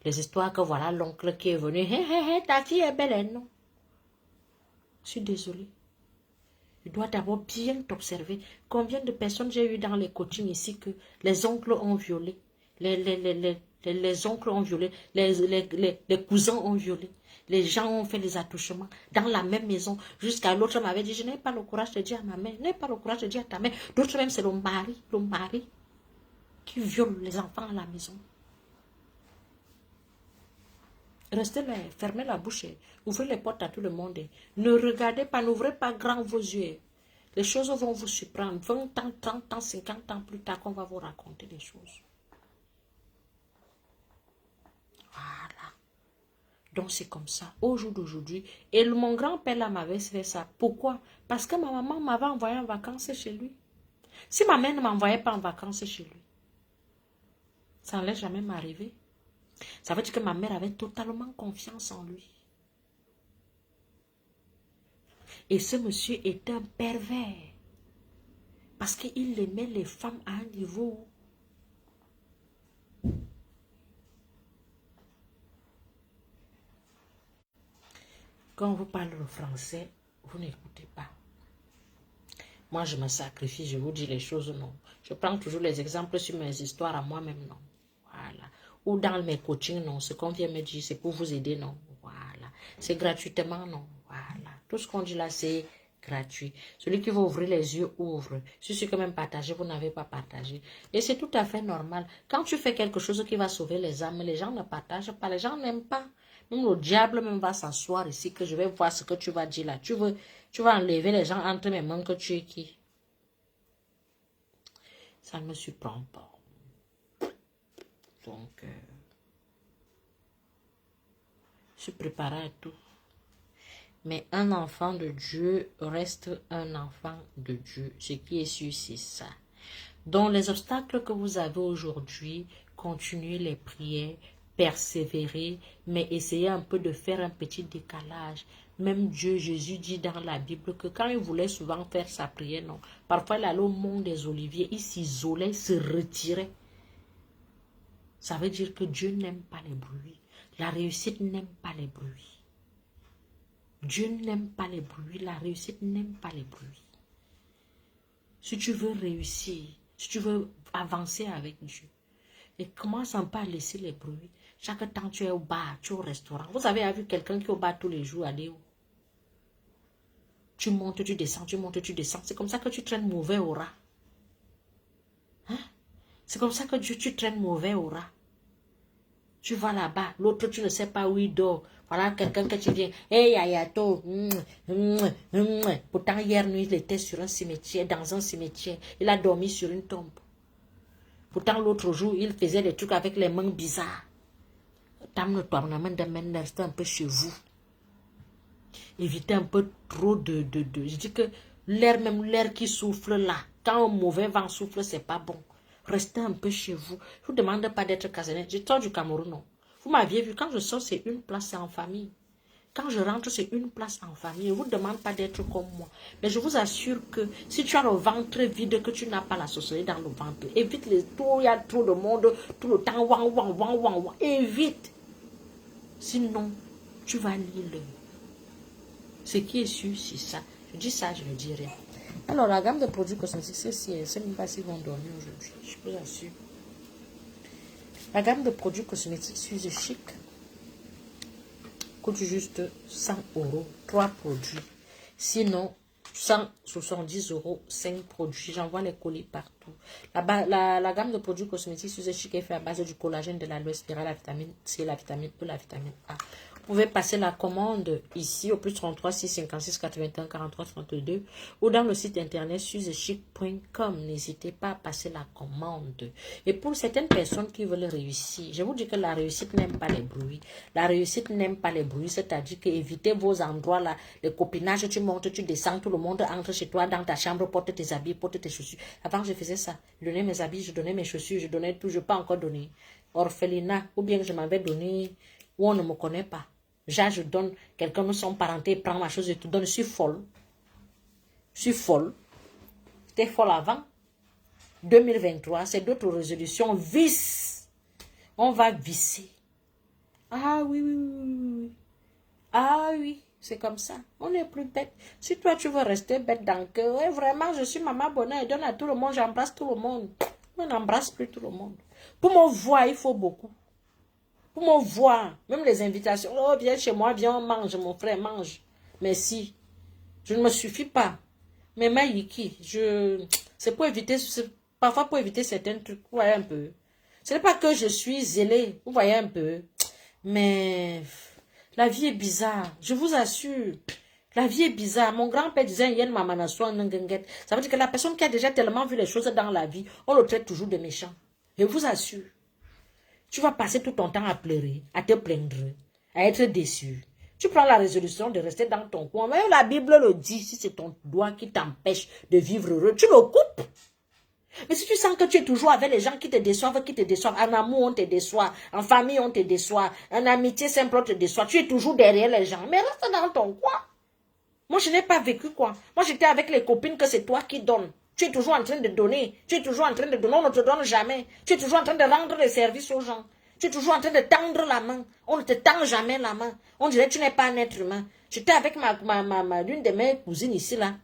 Les histoires que voilà l'oncle qui est venu, ta fille est belle, hein, non? Je suis désolée. Tu dois d'abord bien t'observer. Combien de personnes j'ai eu dans les coachings ici que les oncles ont violé, les oncles ont violé, les cousins ont violé, les gens ont fait des attouchements dans la même maison. Jusqu'à l'autre m'avait dit, je n'ai pas le courage de dire à ma mère, je n'ai pas le courage de dire à ta mère. D'autres même, c'est le mari qui viole les enfants à la maison. Restez là, fermez la bouche, ouvrez les portes à tout le monde. Ne regardez pas, n'ouvrez pas grand vos yeux. Les choses vont vous surprendre. 20 ans, 30 ans, 50 ans plus tard qu'on va vous raconter des choses. Voilà. Donc c'est comme ça, au jour d'aujourd'hui. Et mon grand-père là m'avait fait ça. Pourquoi? Parce que ma maman m'avait envoyé en vacances chez lui. Si ma mère ne m'envoyait pas en vacances chez lui, ça n'allait jamais m'arriver. Ça veut dire que ma mère avait totalement confiance en lui. Et ce monsieur est un pervers. Parce qu'il aimait les femmes à un niveau. Quand on vous parle le français, vous n'écoutez pas. Moi, je me sacrifie, je vous dis les choses, non. Je prends toujours les exemples sur mes histoires à moi-même, non. Voilà. Ou dans mes coachings, non. Ce qu'on vient me dire, c'est pour vous aider, non. Voilà. C'est gratuitement, non. Voilà. Tout ce qu'on dit là, c'est gratuit. Celui qui veut ouvrir les yeux, ouvre. Si c'est quand même partagé, vous n'avez pas partagé. Et c'est tout à fait normal. Quand tu fais quelque chose qui va sauver les âmes, les gens ne partagent pas, les gens n'aiment pas. Même le diable même va s'asseoir ici que je vais voir ce que tu vas dire là. Tu vas enlever les gens entre mes mains que tu es qui? Ça ne me surprend pas. Donc, je suis préparée à tout. Mais un enfant de Dieu reste un enfant de Dieu. Ce qui est sûr, c'est ça. Donc, les obstacles que vous avez aujourd'hui, continuez les prières, persévérez, mais essayez un peu de faire un petit décalage. Même Dieu, Jésus dit dans la Bible que quand il voulait souvent faire sa prière, non. Parfois, il allait au mont des Oliviers, il s'isolait, il se retirait. Ça veut dire que Dieu n'aime pas les bruits. La réussite n'aime pas les bruits. Dieu n'aime pas les bruits. La réussite n'aime pas les bruits. Si tu veux réussir, si tu veux avancer avec Dieu, et commence un peu à laisser les bruits. Chaque temps tu es au bar, tu es au restaurant. Vous avez vu quelqu'un qui est au bar tous les jours, aller où? Tu montes, tu descends, tu montes, tu descends. C'est comme ça que tu traînes mauvais aura. Hein? C'est comme ça que tu traînes mauvais aura. Tu vas là-bas, l'autre tu ne sais pas où il dort. Voilà quelqu'un que tu viens. Hey Ayato. Pourtant hier nuit il était sur un cimetière, dans un cimetière. Il a dormi sur une tombe. Pourtant l'autre jour il faisait des trucs avec les mains bizarres. Restez un peu chez vous. Évitez un peu trop de. Je dis que l'air qui souffle là, quand un mauvais vent souffle, c'est pas bon. Restez un peu chez vous. Je ne vous demande pas d'être casanier. Je sors du Cameroun, non. Vous m'aviez vu, quand je sors, c'est une place, c'est en famille. Quand je rentre, c'est une place en famille. Je ne vous demande pas d'être comme moi. Mais je vous assure que si tu as le ventre vide, que tu n'as pas la sorcellerie dans le ventre, évite les tours, il y a trop de monde, tout le temps, wang. Évite. Sinon, tu vas lire. Ce qui est sûr, c'est ça. Je dis ça, je ne dis rien. Alors, la gamme de produits cosmétiques, c'est même pas s'ils vont dormir aujourd'hui. Je vous assure. La gamme de produits cosmétiques Suze Chic coûte juste 100 €, 3 produits. Sinon, 170 €, 5 produits. J'envoie les colis partout. La gamme de produits cosmétiques Suze Chic est faite à base du collagène, de l'aloe vera, la vitamine C, la vitamine E, la vitamine A. Vous pouvez passer la commande ici au plus 33 656 81 43 32 ou dans le site internet suzechic.com. N'hésitez pas à passer la commande. Et pour certaines personnes qui veulent réussir, je vous dis que la réussite n'aime pas les bruits. La réussite n'aime pas les bruits, c'est-à-dire que évitez vos endroits là, les copinages, tu montes, tu descends, tout le monde entre chez toi, dans ta chambre, porte tes habits, porte tes chaussures. Avant, je faisais ça. Je donnais mes habits, je donnais mes chaussures, je donnais tout, je n'ai pas encore donné. Orphelinat, ou bien je m'avais donné où on ne me connaît pas. Je donne, quelqu'un me son parenté, prend ma chose et tout donne, je suis folle. Je suis folle. J'étais folle avant. 2023, c'est d'autres résolutions. Vice. On va visser. Ah oui. Ah oui, c'est comme ça. On n'est plus bête. Si toi, tu veux rester bête dans le cœur, ouais, vraiment, je suis maman bonheur et donne à tout le monde, j'embrasse tout le monde. On n'embrasse plus tout le monde. Pour me voir, il faut beaucoup. Pour me voir, même les invitations, oh viens chez moi, viens on mange, mon frère mange. Merci. Je ne me suffis pas. Mais Maïki, c'est pour éviter, parfois pour éviter certains trucs, vous voyez un peu. Ce n'est pas que je suis zélée, vous voyez un peu. Mais la vie est bizarre, je vous assure. La vie est bizarre. Mon grand-père disait, ça veut dire que la personne qui a déjà tellement vu les choses dans la vie, on le traite toujours de méchant. Je vous assure. Tu vas passer tout ton temps à pleurer, à te plaindre, à être déçu. Tu prends la résolution de rester dans ton coin. Même la Bible le dit, si c'est ton doigt qui t'empêche de vivre heureux, tu le coupes. Mais si tu sens que tu es toujours avec les gens qui te déçoivent, en amour on te déçoit, en famille on te déçoit, en amitié simple on te déçoit, tu es toujours derrière les gens. Mais reste dans ton coin. Moi je n'ai pas vécu quoi. Moi j'étais avec les copines que c'est toi qui donnes. Tu es toujours en train de donner. Tu es toujours en train de donner. On ne te donne jamais. Tu es toujours en train de rendre des services aux gens. Tu es toujours en train de tendre la main. On ne te tend jamais la main. On dirait que tu n'es pas un être humain. J'étais avec l'une de mes cousines ici là,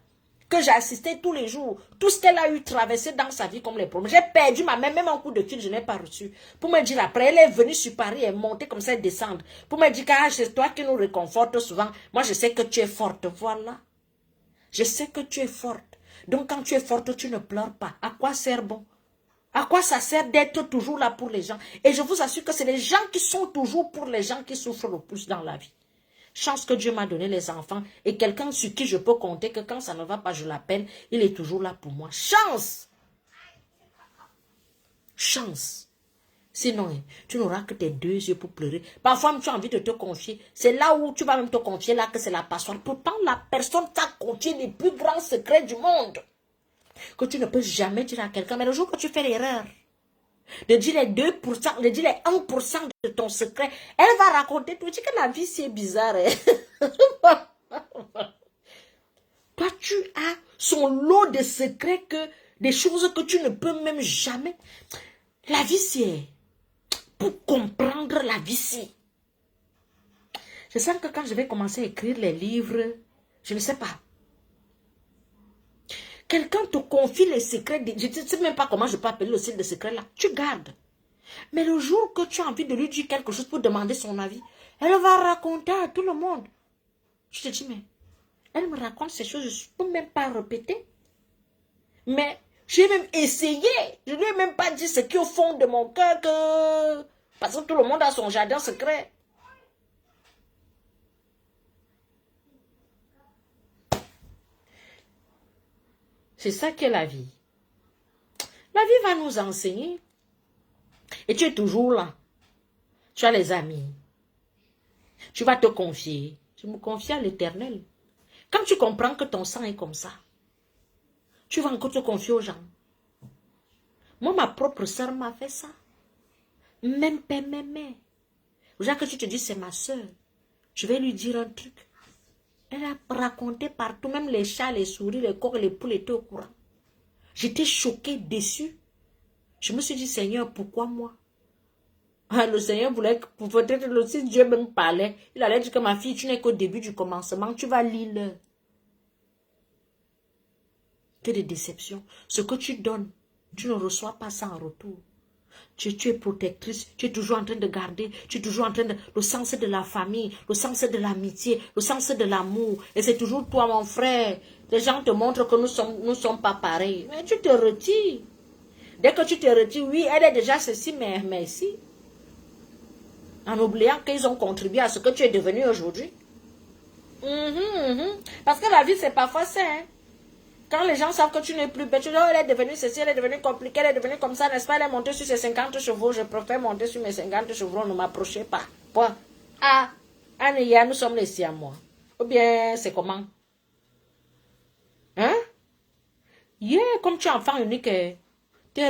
que j'ai assisté tous les jours. Tout ce qu'elle a eu traversé dans sa vie comme les problèmes. J'ai perdu ma main, même un coup de fil, je n'ai pas reçu. Pour me dire après, elle est venue sur Paris, elle est montée comme ça, elle descend. Pour me dire que c'est toi qui nous réconforte souvent. Moi je sais que tu es forte, voilà. Je sais que tu es forte. Donc quand tu es forte, tu ne pleures pas. À quoi sert bon? À quoi ça sert d'être toujours là pour les gens? Et je vous assure que c'est les gens qui sont toujours pour les gens qui souffrent le plus dans la vie. Chance que Dieu m'a donné les enfants et quelqu'un sur qui je peux compter que quand ça ne va pas, je l'appelle, il est toujours là pour moi. Chance! Chance! Sinon, tu n'auras que tes 2 yeux pour pleurer. Parfois, tu as envie de te confier. C'est là où tu vas même te confier, là que c'est la passoire. Pourtant, la personne t'a confié les plus grands secrets du monde. Que tu ne peux jamais dire à quelqu'un. Mais le jour que tu fais l'erreur de dire les 2%, de dire les 1% de ton secret, elle va raconter. Tu dis que la vie, c'est bizarre. Hein? Toi, tu as son lot de secrets, que des choses que tu ne peux même jamais. La vie, c'est... Pour comprendre la vie, c'est... Je sens que quand je vais commencer à écrire les livres, je ne sais pas. Quelqu'un te confie les secrets, je ne sais même pas comment je peux appeler le style de secret là. Tu gardes. Mais le jour que tu as envie de lui dire quelque chose pour demander son avis, elle va raconter à tout le monde. Je te dis, mais elle me raconte ces choses, je ne peux même pas répéter. Mais j'ai même essayé. Je ne lui ai même pas dit ce qui est au fond de mon cœur, que... parce que tout le monde a son jardin secret. C'est ça qu'est la vie. La vie va nous enseigner. Et tu es toujours là. Tu as les amis. Tu vas te confier. Je me confie à l'Éternel. Quand tu comprends que ton sang est comme ça, tu vas encore te confier aux gens. Moi, ma propre soeur m'a fait ça. Même père, même mère. Déjà que tu te dis, c'est ma soeur. Je vais lui dire un truc. Elle a raconté partout, même les chats, les souris, les coqs, les poules étaient au courant. J'étais choquée, déçue. Je me suis dit, Seigneur, pourquoi moi? Ah, le Seigneur voulait que, peut-être, si Dieu me parlait, il allait dire que ma fille, tu n'es qu'au début du commencement, tu vas lire. Que de déception. Ce que tu donnes, tu ne reçois pas ça en retour. Tu es protectrice, tu es toujours en train de garder, tu es toujours en train de... Le sens de la famille, le sens de l'amitié, le sens de l'amour. Et c'est toujours toi, mon frère. Les gens te montrent que nous sommes pas pareils. Mais tu te retires. Dès que tu te retires, oui, elle est déjà ceci, mais merci. En oubliant qu'ils ont contribué à ce que tu es devenu aujourd'hui. Parce que la vie, c'est parfois ça. Hein? Quand les gens savent que tu n'es plus bête, tu dis, oh, elle est devenue ceci, elle est devenue compliquée, elle est devenue comme ça, n'est-ce pas? Elle est montée sur ses 50 chevaux, je préfère monter sur mes 50 chevaux, ne m'approchez pas. Point. Ah, Anne, nous sommes les Siamois. Ou bien, c'est comment? Hein? Yeah, comme tu es enfant unique,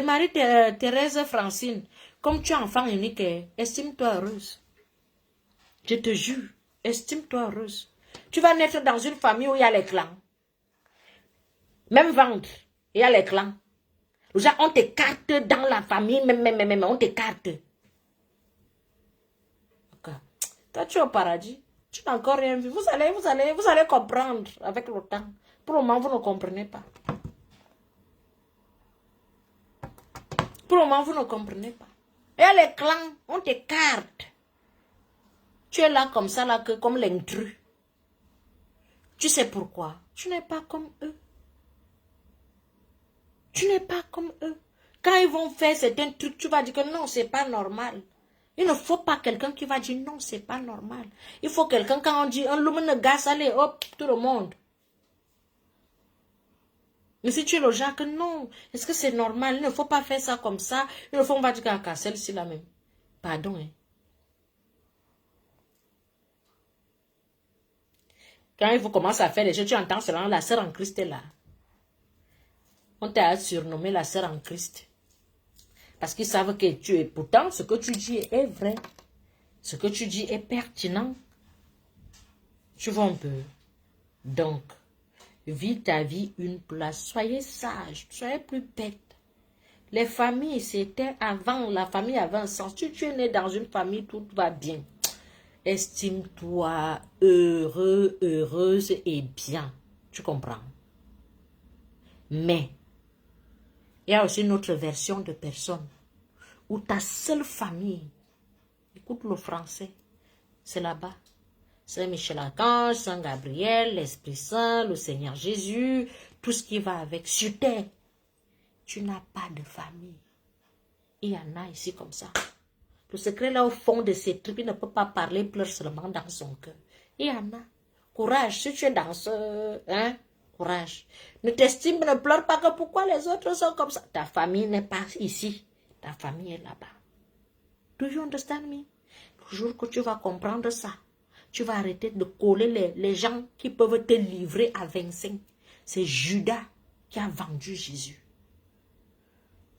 Marie Thérèse Francine, comme tu es enfant unique, estime-toi heureuse. Je te jure, estime-toi heureuse. Tu vas naître dans une famille où il y a les clans. Même ventre, il y a les clans. Genre, on t'écarte dans la famille, même, on t'écarte. Okay. Toi, tu es au paradis. Tu n'as encore rien vu. Vous allez comprendre avec le temps. Pour le moment, vous ne comprenez pas. Pour le moment, vous ne comprenez pas. Il y a les clans, on t'écarte. Tu es là comme ça, là, comme l'intrus. Tu sais pourquoi? Tu n'es pas comme eux. Tu n'es pas comme eux. Quand ils vont faire certains trucs, tu vas dire que non, c'est pas normal. Il ne faut pas quelqu'un qui va dire non, c'est pas normal. Il faut quelqu'un, quand on dit un lumine gaz, allez, hop, tout le monde. Mais si tu es le genre que non, est-ce que c'est normal? Il ne faut pas faire ça comme ça. Il ne faut pas dire qu'à celle-ci là même. Pardon, hein. Quand il faut commencer à faire les choses, tu entends seulement la sœur en Christ est là. On t'a surnommé la sœur en Christ. Parce qu'ils savent que tu es, pourtant, ce que tu dis est vrai. Ce que tu dis est pertinent. Tu vois un peu. Donc, vis ta vie une place. Soyez sage, soyez plus bête. Les familles, c'était avant, la famille avait un sens. Tu es né dans une famille, tout va bien. Estime-toi heureux, heureuse et bien. Tu comprends? Mais, il y a aussi une autre version de personnes où ta seule famille, écoute le français, c'est là-bas. Saint Michel Archange, Saint Gabriel, l'Esprit Saint, le Seigneur Jésus, tout ce qui va avec. Sur terre, tu n'as pas de famille. Il y en a ici comme ça. Le secret là au fond de ses tripes, il ne peut pas parler, il pleure seulement dans son cœur. Il y en a. Courage, si tu es dans ce... Hein? Courage. Ne t'estime, ne pleure pas que pourquoi les autres sont comme ça. Ta famille n'est pas ici. Ta famille est là-bas. Do you understand me? Le jour que tu vas comprendre ça, tu vas arrêter de coller les gens qui peuvent te livrer à 25. C'est Judas qui a vendu Jésus.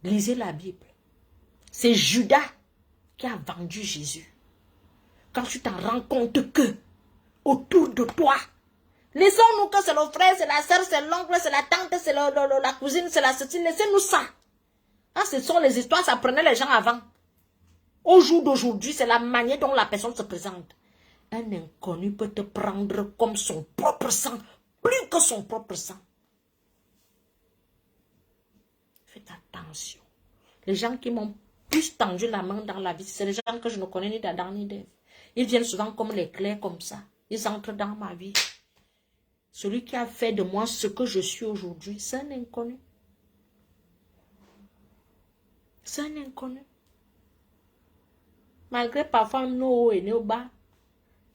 Lisez la Bible. C'est Judas qui a vendu Jésus. Quand tu t'en rends compte que autour de toi, laissons-nous que c'est le frère, c'est la soeur, c'est l'oncle, c'est la tante, c'est la cousine, c'est la ceci, laissez-nous ça. Ah, ce sont les histoires, ça prenait les gens avant. Au jour d'aujourd'hui, c'est la manière dont la personne se présente. Un inconnu peut te prendre comme son propre sang, plus que son propre sang. Faites attention. Les gens qui m'ont plus tendu la main dans la vie, c'est les gens que je ne connais ni d'Adam ni d'Ève. Ils viennent souvent comme l'éclair, comme ça. Ils entrent dans ma vie. Celui qui a fait de moi ce que je suis aujourd'hui, c'est un inconnu. C'est un inconnu. Malgré parfois nos hauts et nos bas,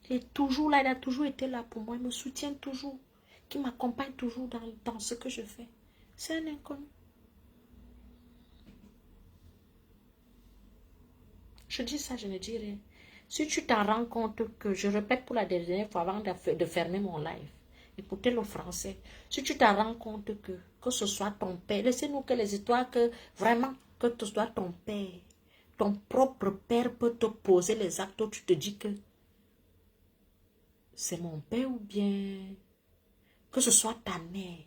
il est toujours là, il a toujours été là pour moi, il me soutient toujours, qui m'accompagne toujours dans ce que je fais. C'est un inconnu. Je dis ça, je ne dis rien. Si tu t'en rends compte que, je répète pour la dernière fois avant de fermer mon live, écoutez le français. Si tu t'en rends compte que ce soit ton père, laissez-nous que les histoires que vraiment, que ce soit ton père, ton propre père peut te poser les actes où tu te dis que c'est mon père ou bien que ce soit ta mère.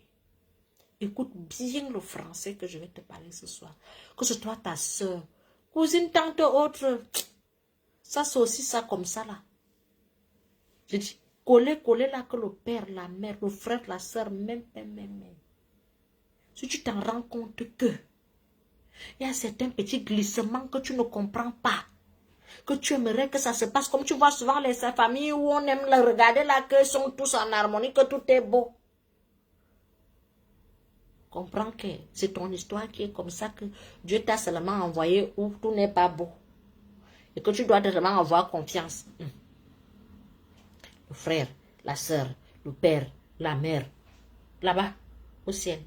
Écoute bien le français que je vais te parler ce soir. Que ce soit ta soeur, cousine, tante, autre. Ça, c'est aussi ça comme ça là. Je dis, coller là que le père, la mère, le frère, la soeur, même. Si tu t'en rends compte que il y a certains petits glissements que tu ne comprends pas, que tu aimerais que ça se passe comme tu vois souvent les familles où on aime le regarder là, que sont tous en harmonie, que tout est beau. Comprends que c'est ton histoire qui est comme ça, que Dieu t'a seulement envoyé où tout n'est pas beau. Et que tu dois vraiment avoir confiance. Le frère, la soeur, le père, la mère, là-bas, au ciel.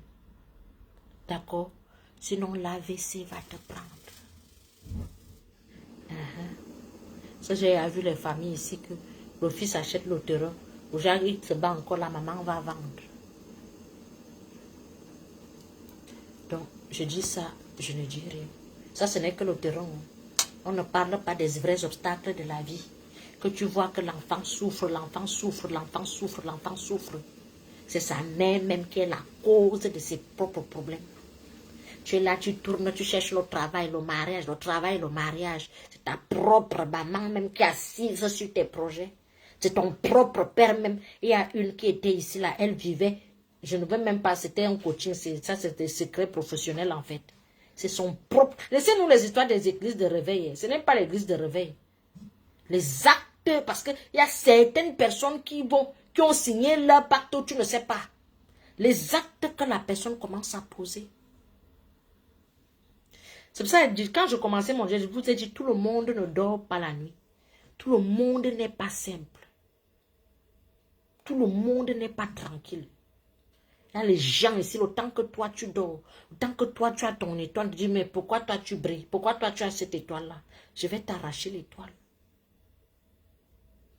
D'accord? Sinon, l'AVC va te prendre. Ça, j'ai vu les familles ici que le fils achète le terrain. Le genre, il se bat encore, la maman va vendre. Donc, je dis ça, je ne dis rien. Ça, ce n'est que le terrain. On ne parle pas des vrais obstacles de la vie. Que tu vois que l'enfant souffre, l'enfant souffre, l'enfant souffre, l'enfant souffre. C'est sa mère même qui est la cause de ses propres problèmes. Tu es là, tu tournes, tu cherches le travail, le mariage, le travail, le mariage. C'est ta propre maman même qui est assise sur tes projets. C'est ton propre père même. Il y a une qui était ici, là, elle vivait. Je ne veux même pas, c'était un coaching, ça c'était secret professionnel en fait. C'est son propre... Laissez-nous les histoires des églises de réveil. Ce n'est pas l'église de réveil. Les actes, parce qu'il y a certaines personnes qui ont signé leur pacte où tu ne sais pas. Les actes que la personne commence à poser. C'est pour ça que quand je commençais mon jeu, je vous ai dit, tout le monde ne dort pas la nuit. Tout le monde n'est pas simple. Tout le monde n'est pas tranquille. Il y a les gens ici, le temps que toi tu dors, le temps que toi tu as ton étoile, tu dis, mais pourquoi toi tu brilles? Pourquoi toi tu as cette étoile-là? Je vais t'arracher l'étoile.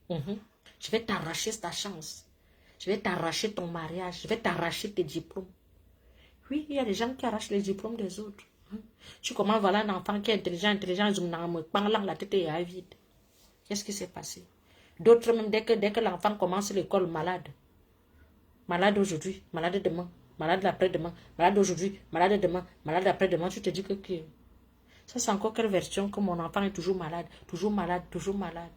Je vais t'arracher ta chance. Je vais t'arracher ton mariage. Je vais t'arracher tes diplômes. Oui, il y a des gens qui arrachent les diplômes des autres. Tu commences, voilà un enfant qui est intelligent, la tête est vide. Qu'est-ce qui s'est passé? D'autres même, dès que l'enfant commence l'école, malade. Malade aujourd'hui, malade demain, malade après-demain, malade aujourd'hui, malade demain, malade après-demain. Tu te dis que ça c'est encore quelle version que mon enfant est toujours malade, toujours malade, toujours malade.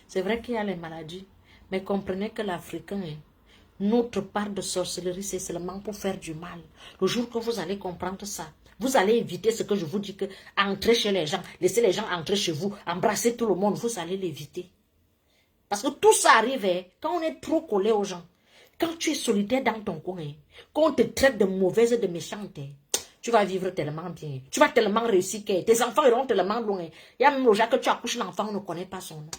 C'est vrai qu'il y a les maladies, mais comprenez que l'Africain, notre part de sorcellerie, c'est seulement pour faire du mal. Le jour que vous allez comprendre ça, vous allez éviter ce que je vous dis, que entrer chez les gens, laisser les gens entrer chez vous, embrasser tout le monde, vous allez l'éviter. Parce que tout ça arrive quand on est trop collé aux gens. Quand tu es solitaire dans ton coin, quand on te traite de mauvaise, de méchante, tu vas vivre tellement bien. Tu vas tellement réussir que tes enfants iront tellement loin. Il y a même le jour que tu accouches, l'enfant, on ne connaît pas son nom.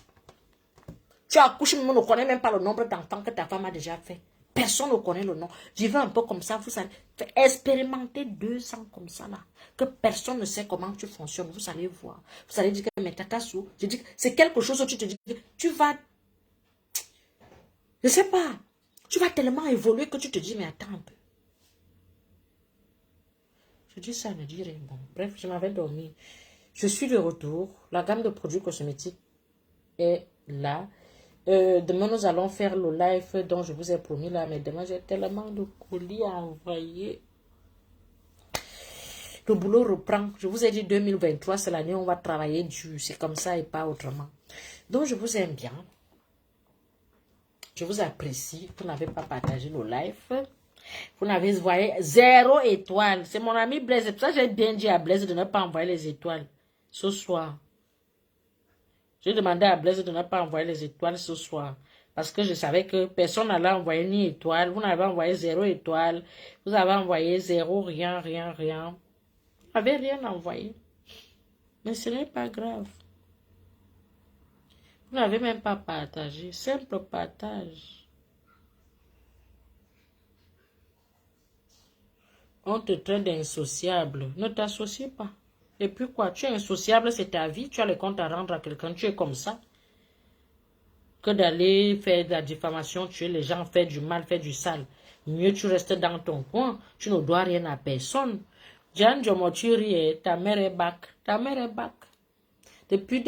Tu accouches, on ne connaît même pas le nombre d'enfants que ta femme a déjà fait. Personne ne connaît le nom. Vivez un peu comme ça, vous allez expérimenter 2 ans comme ça là. Que personne ne sait comment tu fonctionnes. Vous allez voir. Vous allez dire que mais Takasu, je dis c'est quelque chose où tu te dis que tu vas, je sais pas, tu vas tellement évoluer que tu te dis mais attends un peu. Je dis ça, ne dis rien. Bon, bref, je m'avais dormi. Je suis de retour. La gamme de produits cosmétiques est là. Demain, nous allons faire le live dont je vous ai promis là. Mais demain, j'ai tellement de colis à envoyer. Le boulot reprend. Je vous ai dit 2023, c'est l'année où on va travailler dur. C'est comme ça et pas autrement. Donc, je vous aime bien. Je vous apprécie. Vous n'avez pas partagé le live. Vous n'avez voyé 0 étoile. C'est mon ami Blaise. C'est pour ça que j'ai bien dit à Blaise de ne pas envoyer les étoiles ce soir. J'ai demandé à Blaise de ne pas envoyer les étoiles ce soir. Parce que je savais que personne n'allait envoyer ni étoile. Vous n'avez envoyé 0 étoile. Vous avez envoyé 0, rien, rien, rien. Vous n'avez rien envoyé. Mais ce n'est pas grave. Vous n'avez même pas partagé. Simple partage. On te traite d'insociable. Ne t'associe pas. Et puis quoi, tu es insociable, c'est ta vie. Tu as le compte à rendre à quelqu'un. Tu es comme ça. Que d'aller faire de la diffamation, tuer les gens, faire du mal, faire du sale. Mieux tu restes dans ton coin. Tu ne dois rien à personne. Jeanne Jomo, tu ris, ta mère est back. Ta mère est back. Depuis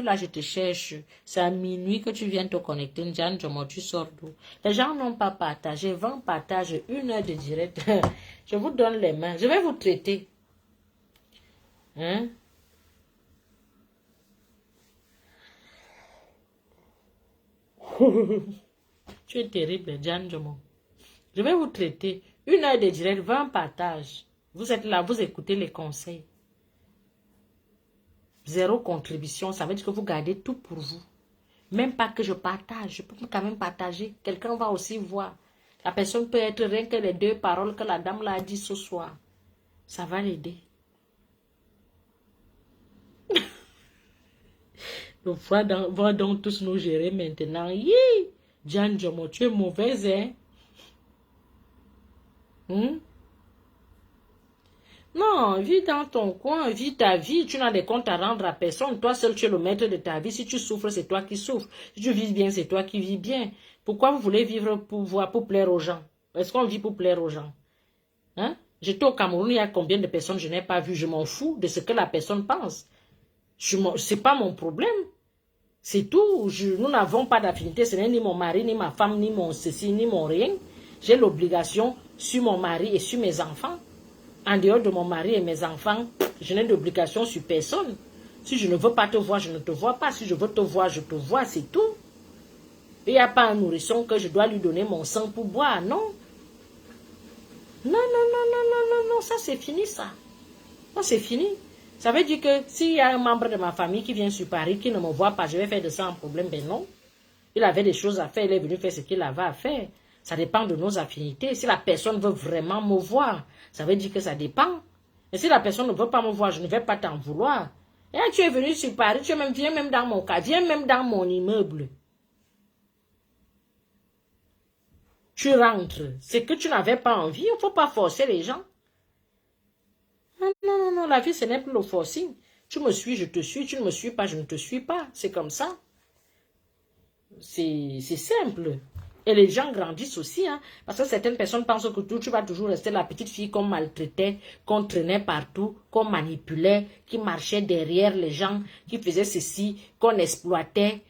là, je te cherche. C'est à minuit que tu viens te connecter. Jeanne Jomo, tu sors d'où? Les gens n'ont pas partagé. 20 partages, 1 heure de direct. Je vous donne les mains. Je vais vous traiter. Hein? Tu es terrible, Jeanne Jomo. Je vais vous traiter. 1 heure de direct, 20 partages. Vous êtes là, vous écoutez les conseils. 0 contribution, ça veut dire que vous gardez tout pour vous. Même pas que je partage, je peux quand même partager. Quelqu'un va aussi voir. La personne peut être rien que les 2 paroles que la dame l'a dit ce soir. Ça va l'aider. Donc, va donc tous nous gérer maintenant. Yi! Jeanne Jomo, tu es mauvaise, hein? Non, vis dans ton coin, vis ta vie. Tu n'as des comptes à rendre à personne. Toi seul, tu es le maître de ta vie. Si tu souffres, c'est toi qui souffres. Si tu vis bien, c'est toi qui vis bien. Pourquoi vous voulez vivre pour plaire aux gens? Est-ce qu'on vit pour plaire aux gens? Hein? J'étais au Cameroun, il y a combien de personnes je n'ai pas vu? Je m'en fous de ce que la personne pense. C'est pas mon problème. C'est tout. Nous n'avons pas d'affinité. Ce n'est ni mon mari, ni ma femme, ni mon ceci, ni mon rien. J'ai l'obligation sur mon mari et sur mes enfants. En dehors de mon mari et mes enfants, je n'ai d'obligation sur personne. Si je ne veux pas te voir, je ne te vois pas. Si je veux te voir, je te vois, c'est tout. Il n'y a pas un nourrisson que je dois lui donner mon sang pour boire, non. Non, non, non, non, non, non, non, ça c'est fini ça. Ça c'est fini. Ça veut dire que s'il y a un membre de ma famille qui vient sur Paris, qui ne me voit pas, je vais faire de ça un problème. Ben non. Il avait des choses à faire, il est venu faire ce qu'il avait à faire. Ça dépend de nos affinités. Si la personne veut vraiment me voir, ça veut dire que ça dépend. Et si la personne ne veut pas me voir, je ne vais pas t'en vouloir. Et là, tu es venu sur Paris, viens même dans mon cas, viens même dans mon immeuble. Tu rentres. C'est que tu n'avais pas envie, il ne faut pas forcer les gens. Non, non, non, non, la vie, ce n'est plus le forcing. Tu me suis, je te suis, tu ne me suis pas, je ne te suis pas. C'est comme ça. C'est simple. Et les gens grandissent aussi, hein, parce que certaines personnes pensent que tu vas toujours rester la petite fille qu'on maltraitait, qu'on traînait partout, qu'on manipulait, qui marchait derrière les gens, qui faisait ceci, qu'on exploitait,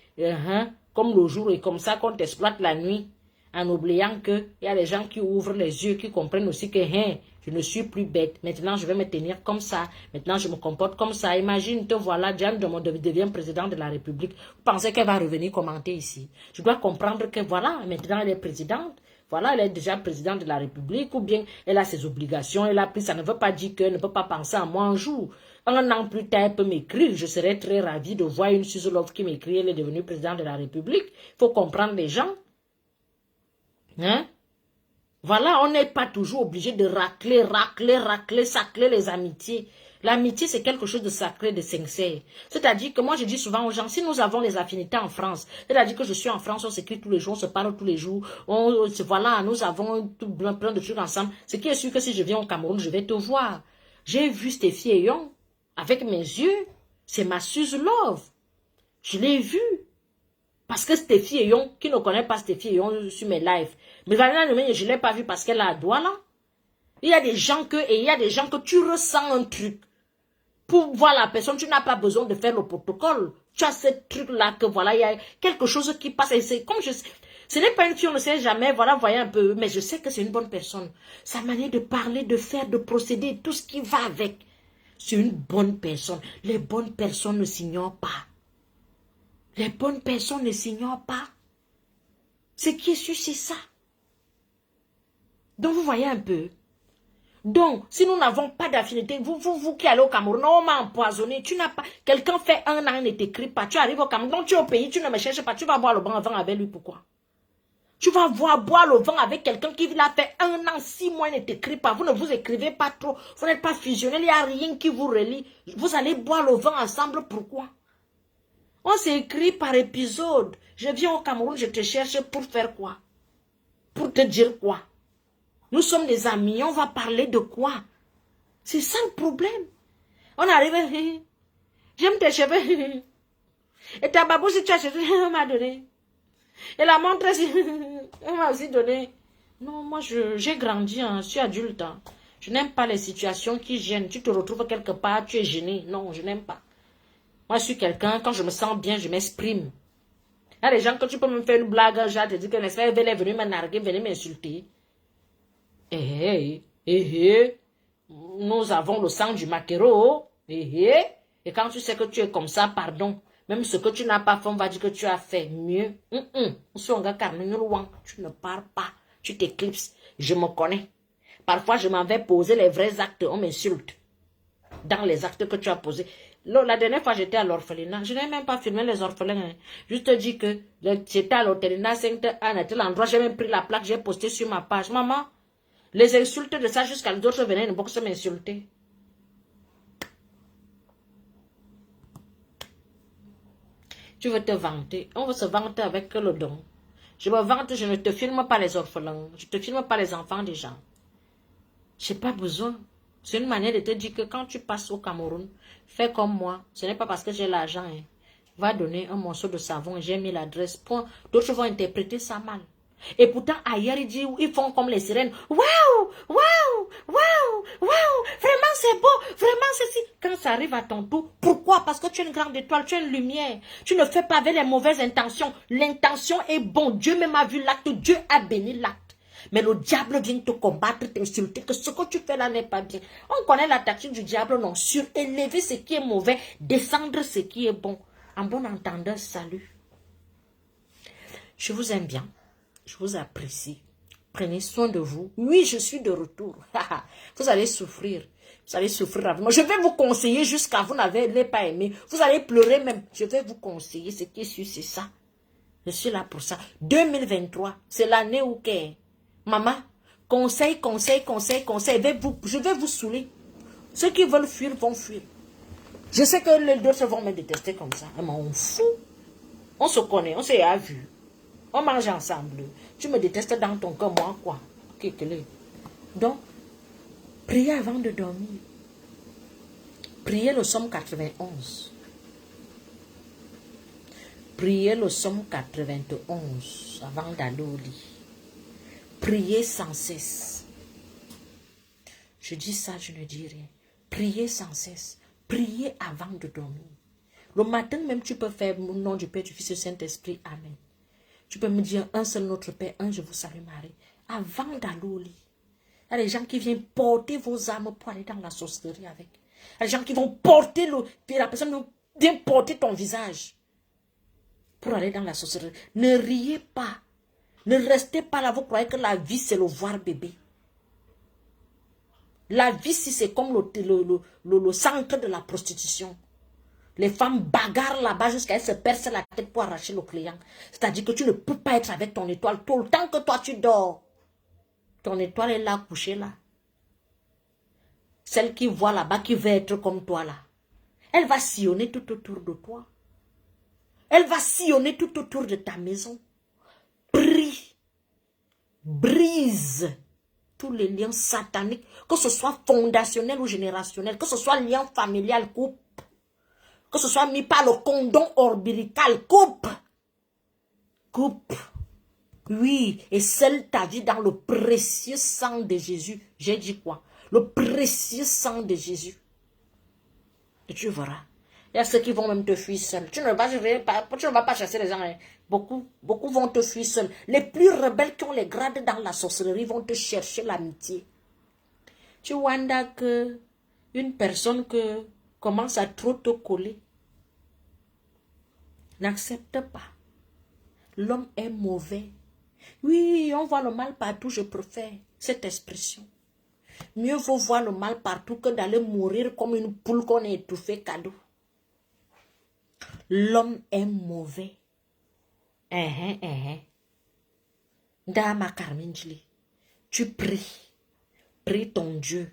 comme le jour et comme ça, qu'on t'exploite la nuit, en oubliant qu'il y a des gens qui ouvrent les yeux, qui comprennent aussi que je ne suis plus bête. Maintenant, je vais me tenir comme ça. Maintenant, je me comporte comme ça. Imagine, te voilà, Jeanne devient président de la République. Vous pensez qu'elle va revenir commenter ici? Je dois comprendre que voilà, maintenant, elle est présidente. Voilà, elle est déjà présidente de la République. Ou bien, elle a ses obligations. Elle a pris, ça ne veut pas dire qu'elle ne peut pas penser à moi un jour. Un an plus tard, elle peut m'écrire. Je serais très ravie de voir une Suzelov qui m'écrit. Elle est devenue présidente de la République. Il faut comprendre les gens. Hein? Voilà, on n'est pas toujours obligé de racler, sacler les amitiés. L'amitié, c'est quelque chose de sacré, de sincère. C'est-à-dire que moi, je dis souvent aux gens, si nous avons les affinités en France, c'est-à-dire que je suis en France, on s'écrit tous les jours, on se parle tous les jours, voilà, nous avons plein de trucs ensemble. Ce qui est sûr que si je viens au Cameroun, je vais te voir. J'ai vu Stéphie Eyon avec mes yeux. C'est ma Suze Love. Je l'ai vu. Parce que Stéphie Eyon, qui ne connaît pas Stéphie Eyon sur mes lives, mais Valérie, je ne l'ai pas vu parce qu'elle a Douala. Il y a des gens que tu ressens un truc. Pour voir la personne, tu n'as pas besoin de faire le protocole. Tu as ce truc-là que voilà, il y a quelque chose qui passe. Et c'est comme ce n'est pas une fille, on ne sait jamais, voilà, voyez un peu, mais je sais que c'est une bonne personne. Sa manière de parler, de faire, de procéder, tout ce qui va avec. C'est une bonne personne. Les bonnes personnes ne s'ignorent pas. Les bonnes personnes ne s'ignorent pas. Ce qui est sûr, c'est ça. Donc, vous voyez un peu. Donc, si nous n'avons pas d'affinité, vous qui allez au Cameroun, on m'a empoisonné, tu n'as pas, quelqu'un fait un an, il ne t'écrit pas, tu arrives au Cameroun, donc tu es au pays, tu ne me cherches pas, tu vas boire le vin avec lui, pourquoi? Tu vas boire le vin avec quelqu'un qui l'a fait un an, 6 mois, il ne t'écrit pas, vous ne vous écrivez pas trop, vous n'êtes pas fusionnel, il n'y a rien qui vous relie, vous allez boire le vin ensemble, pourquoi? On s'écrit par épisode, je viens au Cameroun, je te cherche pour faire quoi? Pour te dire quoi? Nous sommes des amis, on va parler de quoi? C'est ça le problème. On arrive, j'aime tes cheveux. Et ta babou, si tu as cheveux, on m'a donné. Et la montre, on m'a aussi donné. Non, moi, j'ai grandi, hein, je suis adulte. Hein. Je n'aime pas les situations qui gênent. Tu te retrouves quelque part, tu es gêné. Non, je n'aime pas. Moi, je suis quelqu'un, quand je me sens bien, je m'exprime. Il y a des gens, quand tu peux me faire une blague, genre, te dis que n'est-ce pas, elle est venue me narguer, venue m'insulter. Nous avons le sang du maquereau. Et quand tu sais que tu es comme ça, pardon. Même ce que tu n'as pas fait, on va dire que tu as fait mieux. Tu ne parles pas. Tu t'éclipses. Je me connais. Parfois, je m'en vais poser les vrais actes. On m'insulte. Dans les actes que tu as posés. La dernière fois, j'étais à l'orphelinat. Je n'ai même pas filmé les orphelins. Hein. Je te dis que j'étais à l'orphelinat Sainte-Anne. À tel endroit, j'ai même pris la plaque. J'ai posté sur ma page. Maman, les insultes de ça jusqu'à d'autres venaient une boxe m'insulter. Tu veux te vanter. On veut se vanter avec le don. Je me vante, je ne te filme pas les orphelins. Je ne te filme pas les enfants des gens. Je n'ai pas besoin. C'est une manière de te dire que quand tu passes au Cameroun, fais comme moi. Ce n'est pas parce que j'ai l'argent. Hein. Va donner un morceau de savon et j'ai mis l'adresse. Point. D'autres vont interpréter ça mal. Et pourtant, ailleurs, ils font comme les sirènes. Waouh, waouh, waouh, waouh, vraiment c'est beau, vraiment ceci. Quand ça arrive à ton tour, pourquoi? Parce que tu es une grande étoile, tu es une lumière. Tu ne fais pas avec les mauvaises intentions. L'intention est bonne. Dieu même a vu l'acte, Dieu a béni l'acte. Mais le diable vient te combattre, t'insulter, que ce que tu fais là n'est pas bien. On connaît la tactique du diable, non? Surélever ce qui est mauvais, descendre ce qui est bon. En bon entendeur, salut. Je vous aime bien. Je vous apprécie. Prenez soin de vous. Oui, je suis de retour. Vous allez souffrir. Vous allez souffrir avec moi. Je vais vous conseiller jusqu'à vous n'avez pas aimé. Vous allez pleurer même. Je vais vous conseiller. Ce qui est sûr, c'est ça. Je suis là pour ça. 2023, c'est l'année où qu'est. Maman, conseil. Je vais vous saouler. Ceux qui veulent fuir vont fuir. Je sais que les d'autres vont me détester comme ça. Mais on fout. On se connaît, on s'est vu. On mange ensemble. Tu me détestes dans ton cœur, moi quoi? Donc, priez avant de dormir. Priez le Somme 91. Priez le Somme 91 avant d'aller au lit. Priez sans cesse. Je dis ça, je ne dis rien. Priez sans cesse. Priez avant de dormir. Le matin même, tu peux faire au nom du Père, du Fils et du Saint-Esprit. Amen. Tu peux me dire un seul Notre Père, un je vous salue Marie. Avant d'aller au lit. Il y a des gens qui viennent porter vos âmes pour aller dans la sorcellerie avec. Il y a des gens qui vont porter puis la personne vient porter ton visage pour aller dans la sorcellerie. Ne riez pas. Ne restez pas là, vous croyez que la vie c'est le voir bébé. La vie si c'est comme le centre de la prostitution. Les femmes bagarrent là-bas jusqu'à elles se percent la tête pour arracher le client. C'est-à-dire que tu ne peux pas être avec ton étoile tout le temps que toi tu dors. Ton étoile est là, couchée là. Celle qui voit là-bas, qui veut être comme toi là. Elle va sillonner tout autour de toi. Elle va sillonner tout autour de ta maison. Prie. Brise tous les liens sataniques, que ce soit fondationnel ou générationnel, que ce soit lien familial, coupe. Que ce soit mis par le condom ombilical, coupe. Coupe. Oui, et scelle ta vie dans le précieux sang de Jésus. J'ai dit quoi? Le précieux sang de Jésus. Et tu verras. Il y a ceux qui vont même te fuir seuls. Tu ne vas pas chasser les gens. Hein. Beaucoup vont te fuir seuls. Les plus rebelles qui ont les grades dans la sorcellerie vont te chercher l'amitié. Tu vois que une personne que commence à trop te coller, n'accepte pas. L'homme est mauvais. Oui, on voit le mal partout, je préfère cette expression. Mieux vaut voir le mal partout que d'aller mourir comme une poule qu'on a étouffée cadeau. L'homme est mauvais. Dama Carminjili, tu pries. Prie ton Dieu.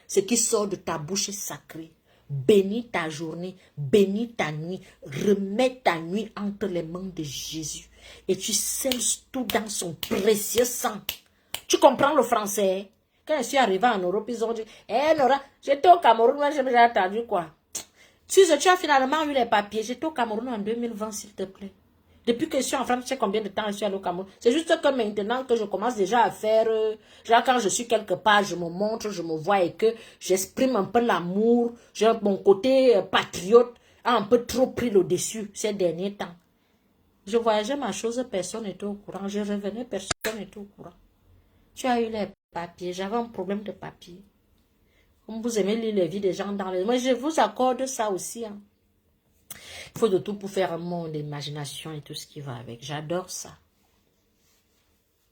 Ce qui sort de ta bouche est sacré. Bénis ta journée, bénis ta nuit. Remets ta nuit entre les mains de Jésus. Et tu scelles tout dans son précieux sang. Tu comprends le français? Quand je suis arrivée en Europe, ils ont dit, Nora, j'étais au Cameroun, moi j'ai attendu quoi? Si tu as finalement eu les papiers, j'étais au Cameroun en 2020, s'il te plaît. Depuis que je suis en France, tu sais combien de temps je suis allée au Cameroun. C'est juste que maintenant que je commence déjà à faire, genre quand je suis quelque part, je me montre, je me vois et que j'exprime un peu l'amour, mon côté patriote a un peu trop pris le dessus ces derniers temps. Je voyageais ma chose, personne n'était au courant. Je revenais, personne n'était au courant. Tu as eu les papiers, j'avais un problème de papier. Comme vous aimez lire les vies des gens dans les... Moi, je vous accorde ça aussi. Hein. Il faut de tout pour faire un monde d'imagination et tout ce qui va avec. J'adore ça.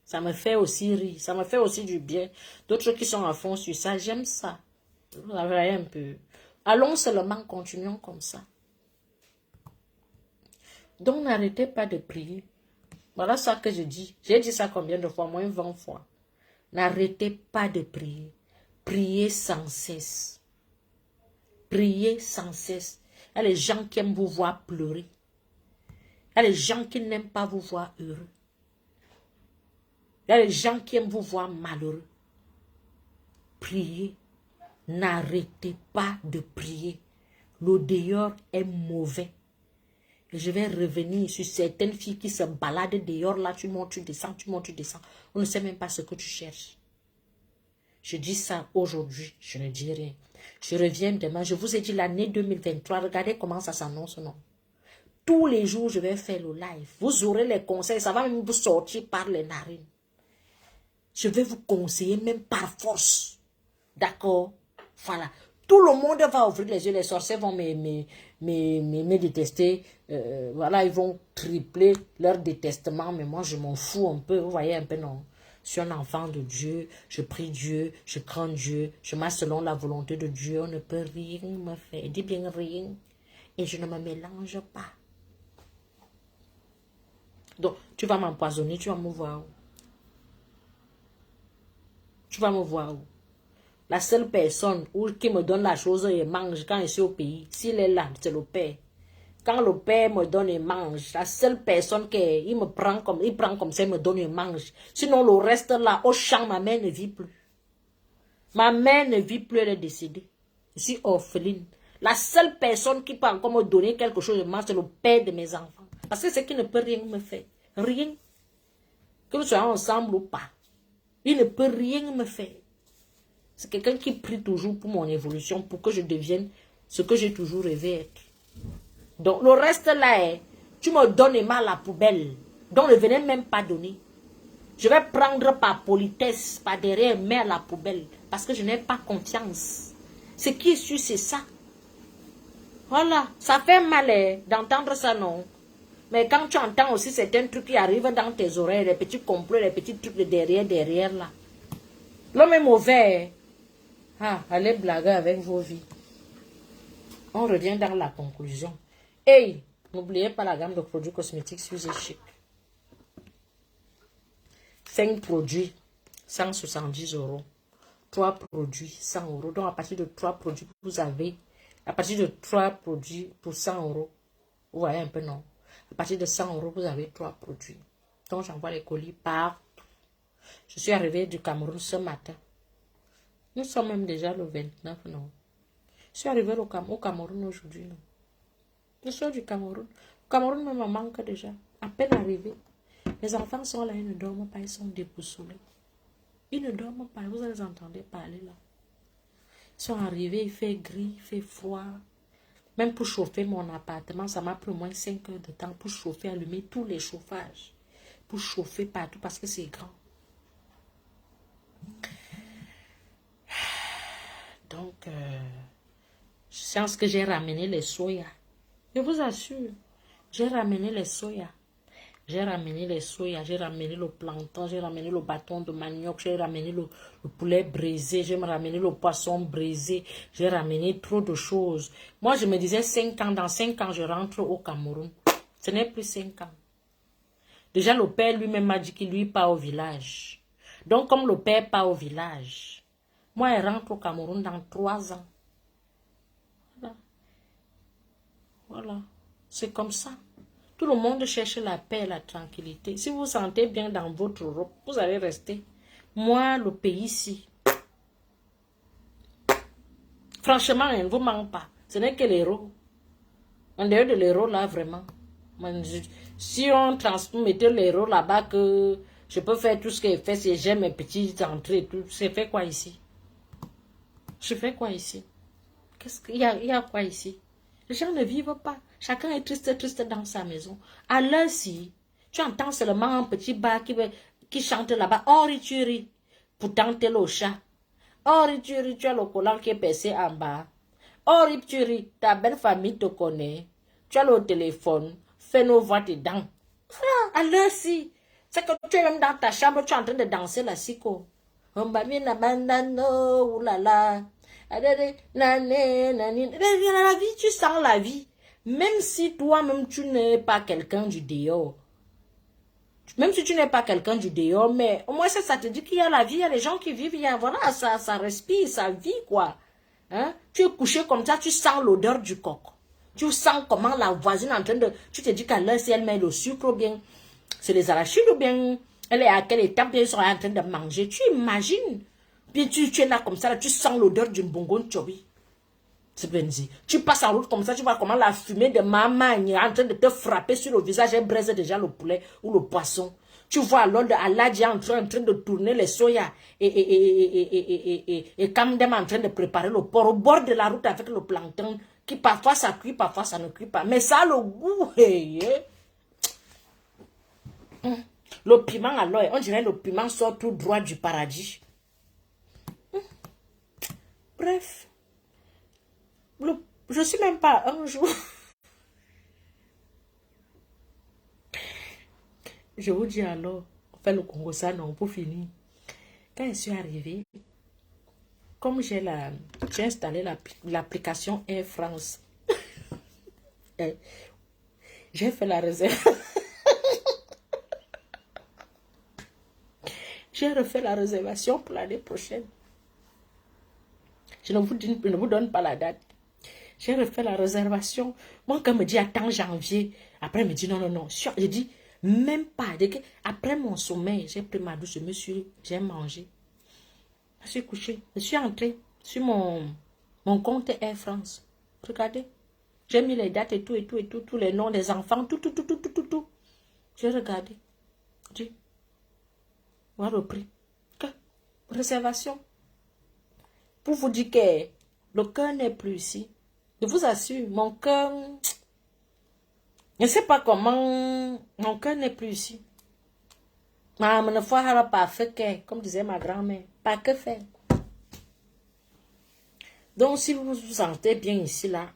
Ça me fait aussi rire. Ça me fait aussi du bien. D'autres qui sont à fond sur ça, j'aime ça. Vous avez un peu. Allons seulement, continuons comme ça. Donc, n'arrêtez pas de prier. Voilà ça que je dis. J'ai dit ça combien de fois? Moins 20 fois. N'arrêtez pas de prier. Priez sans cesse. Priez sans cesse. Il y a les gens qui aiment vous voir pleurer. Il y a les gens qui n'aiment pas vous voir heureux. Il y a les gens qui aiment vous voir malheureux. Priez. N'arrêtez pas de prier. Le dehors est mauvais. Et je vais revenir sur certaines filles qui se baladent dehors. Là, tu montes, tu descends, tu montes, tu descends. On ne sait même pas ce que tu cherches. Je dis ça aujourd'hui. Je ne dis rien. Je reviens demain. Je vous ai dit l'année 2023. Regardez comment ça s'annonce, non? Tous les jours, je vais faire le live. Vous aurez les conseils. Ça va même vous sortir par les narines. Je vais vous conseiller même par force. D'accord? Voilà. Tout le monde va ouvrir les yeux. Les sorciers vont me détester. Voilà, ils vont tripler leur détestement. Mais moi, je m'en fous un peu. Vous voyez un peu, non? Je suis un enfant de Dieu. Je prie Dieu. Je crains Dieu. Je marche selon la volonté de Dieu. On ne peut rien me faire. Dis bien rien. Et je ne me mélange pas. Donc, tu vas m'empoisonner. Tu vas me voir où? Tu vas me voir où? La seule personne qui me donne la chose et mange quand je suis au pays, s'il est là, c'est le père. Quand le père me donne et mange, la seule personne il prend comme ça, il me donne et mange. Sinon, le reste là, au champ, ma mère ne vit plus. Ma mère ne vit plus, elle est décédée. Je suis orpheline. La seule personne qui peut encore me donner quelque chose de mange, c'est le père de mes enfants. Parce que c'est qu'il ne peut rien me faire. Rien. Que nous soyons ensemble ou pas. Il ne peut rien me faire. C'est quelqu'un qui prie toujours pour mon évolution, pour que je devienne ce que j'ai toujours rêvé être. Donc, le reste là, tu me donnes mal à la poubelle. Donc, ne venez même pas donner. Je vais prendre par politesse, par derrière, mais à la poubelle. Parce que je n'ai pas confiance. Ce qui est sûr, c'est ça. Voilà. Ça fait mal d'entendre ça, non? Mais quand tu entends aussi certains trucs qui arrivent dans tes oreilles, les petits complots, les petits trucs de derrière, là. L'homme est mauvais. Ah, allez blaguer avec vos vies. On revient dans la conclusion. Hey, n'oubliez pas la gamme de produits cosmétiques Suzy Chic. 5 produits. 170 euros. 3 produits, 100 euros. Donc, à partir de 3 produits, vous avez, à partir de 3 produits pour 100 euros, vous voyez un peu, non? À partir de 100 euros, vous avez 3 produits. Donc, j'envoie les colis partout. Je suis arrivée du Cameroun ce matin. Nous sommes même déjà le 29, non? Je suis arrivée au Cameroun aujourd'hui, non? Je suis du Cameroun. Le Cameroun me manque déjà. À peine arrivé. Les enfants sont là, ils ne dorment pas, ils sont déboussolés. Ils ne dorment pas, vous les entendez parler là. Ils sont arrivés, il fait gris, il fait froid. Même pour chauffer mon appartement, ça m'a pris au moins 5 heures de temps pour chauffer, allumer tous les chauffages. Pour chauffer partout parce que c'est grand. Donc, je pense que j'ai ramené les soya. Je vous assure, j'ai ramené les soya. J'ai ramené les soya, j'ai ramené le plantain, j'ai ramené le bâton de manioc, j'ai ramené le poulet brisé, j'ai ramené le poisson brisé, j'ai ramené trop de choses. Moi, je me disais 5 ans, dans 5 ans, je rentre au Cameroun. Ce n'est plus 5 ans. Déjà, le père lui-même m'a dit qu'il lui part au village. Donc, comme le père part au village, moi, je rentre au Cameroun dans 3 ans. Voilà. Voilà. C'est comme ça. Tout le monde cherche la paix et la tranquillité. Si vous vous sentez bien dans votre Europe, vous allez rester. Moi, le pays ici, franchement, il ne vous manque pas. Ce n'est que l'euro. En dehors de l'euro, là, vraiment. Si on mettait l'euro là-bas, que je peux faire tout ce qu'il fait, si j'ai mes petites entrées, tout, c'est fait quoi ici? Je fais quoi ici? Qu'est-ce qu'il y a quoi ici? Les gens ne vivent pas. Chacun est triste, triste dans sa maison. À l'heure-ci, tu entends seulement un petit bar qui chante là-bas. Oh, tu ris. Pourtant, t'es le chat. Oh, tu ris, tu as le collant qui est percé en bas. Oh, tu ris, ta belle famille te connaît. Tu as le téléphone. Fais-nous voir tes dents. À l'heure-ci, c'est que tu es même dans ta chambre, tu es en train de danser la siko. La vie, tu sens la vie. Même si toi-même, tu n'es pas quelqu'un du dehors. Même si tu n'es pas quelqu'un du dehors, mais au moins ça te dit qu'il y a la vie, il y a les gens qui vivent, il y a, voilà, ça respire, ça vit, quoi. Hein? Tu es couché comme ça, tu sens l'odeur du coq. Tu sens comment la voisine est en train de... Tu te dis qu'à l'heure, si elle met le sucre ou bien c'est les arachides ou bien elle est à quelle étape ils sont en train de manger. Tu imagines. Puis tu es là comme ça, là, tu sens l'odeur d'une bonbonne chobi. C'est bien dit. Tu passes en route comme ça, tu vois comment la fumée de maman est en train de te frapper sur le visage. Elle braise déjà le poulet ou le poisson. Tu vois alors Aladji en train de tourner les soya et Kamdem en train de préparer le porc au bord de la route avec le plancton qui parfois ça cuit, parfois ça ne cuit pas. Mais ça a le goût. Le piment alors, on dirait le piment sort tout droit du paradis. Bref. Je suis même pas un jour. Je vous dis alors, on fait le Congo ça non pour finir. Quand je suis arrivée, comme j'ai installé l'application Air France, j'ai fait la réserve. J'ai refait la réservation pour l'année prochaine. Je ne vous donne pas la date. J'ai refait la réservation. Moi, quand on me dit attends janvier, après, me dit non, non, non. Je dis même pas. Après mon sommeil, j'ai pris ma douche, j'ai mangé. Je suis couchée. Je suis entrée sur mon compte Air France. Regardez. J'ai mis les dates et tout, tous les noms des enfants, tout. J'ai regardé. J'ai voilà le prix. Réservation. Pour vous dire que le cœur n'est plus ici. Je vous assure, mon cœur... Je ne sais pas comment... Mon cœur n'est plus ici. Mais pas fait comme disait ma grand-mère. Pas que faire. Donc, si vous vous sentez bien ici, là,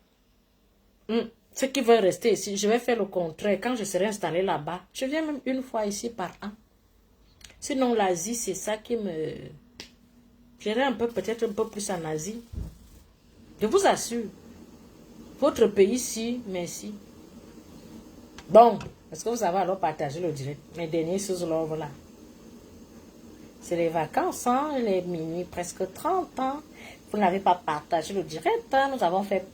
ceux qui veulent rester ici, je vais faire le contraire. Quand je serai installé là-bas, je viens même une fois ici par an. Sinon, l'Asie, c'est ça qui me... J'irai peut-être un peu plus en Asie. Je vous assure. Votre pays, si, merci. Bon, est-ce que vous avez alors partagé le direct? Mes derniers choses là, voilà. C'est les vacances, hein, il est minuit presque 30 ans. Vous n'avez pas partagé le direct, hein, nous avons fait...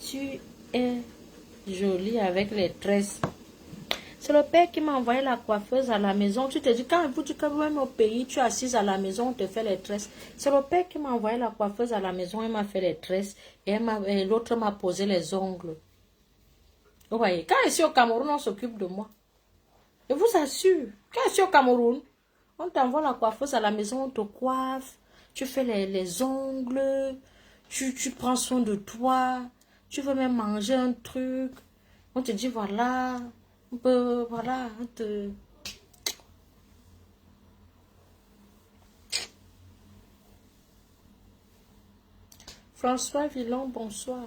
Tu es jolie avec les tresses. C'est le père qui m'a envoyé la coiffeuse à la maison. Tu te dis, quand vous dites que vous même au pays, tu es assise à la maison, on te fait les tresses. C'est le père qui m'a envoyé la coiffeuse à la maison, elle m'a fait les tresses. Et l'autre m'a posé les ongles. Vous voyez, quand je suis au Cameroun, on s'occupe de moi. Je vous assure, quand je suis au Cameroun, on t'envoie la coiffeuse à la maison, on te coiffe, tu fais les ongles, tu prends soin de toi, tu veux même manger un truc, on te dit voilà, voilà, on te... François Villon, bonsoir.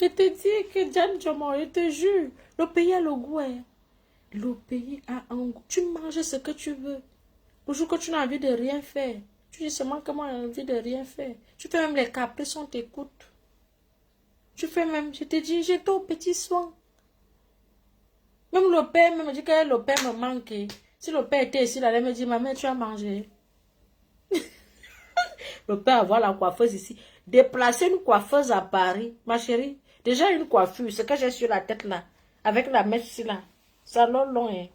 Je te dis que Diane Jomo, je te jure, le pays a le goût, hein. Le pays a un goût. Tu manges ce que tu veux. Le jour que tu n'as envie de rien faire, tu dis seulement que moi j'ai envie de rien faire. Tu fais même les caprices, on t'écoute. Tu fais même, je te dis, j'étais au petit soin. Même le père me dit que le père me manque. Si le père était ici, il allait me dire, maman, tu as mangé. Le père avoir la coiffeuse ici. Déplacer une coiffeuse à Paris, ma chérie. Déjà une coiffure, ce que j'ai sur la tête là, avec la mèche ici là. Ça long,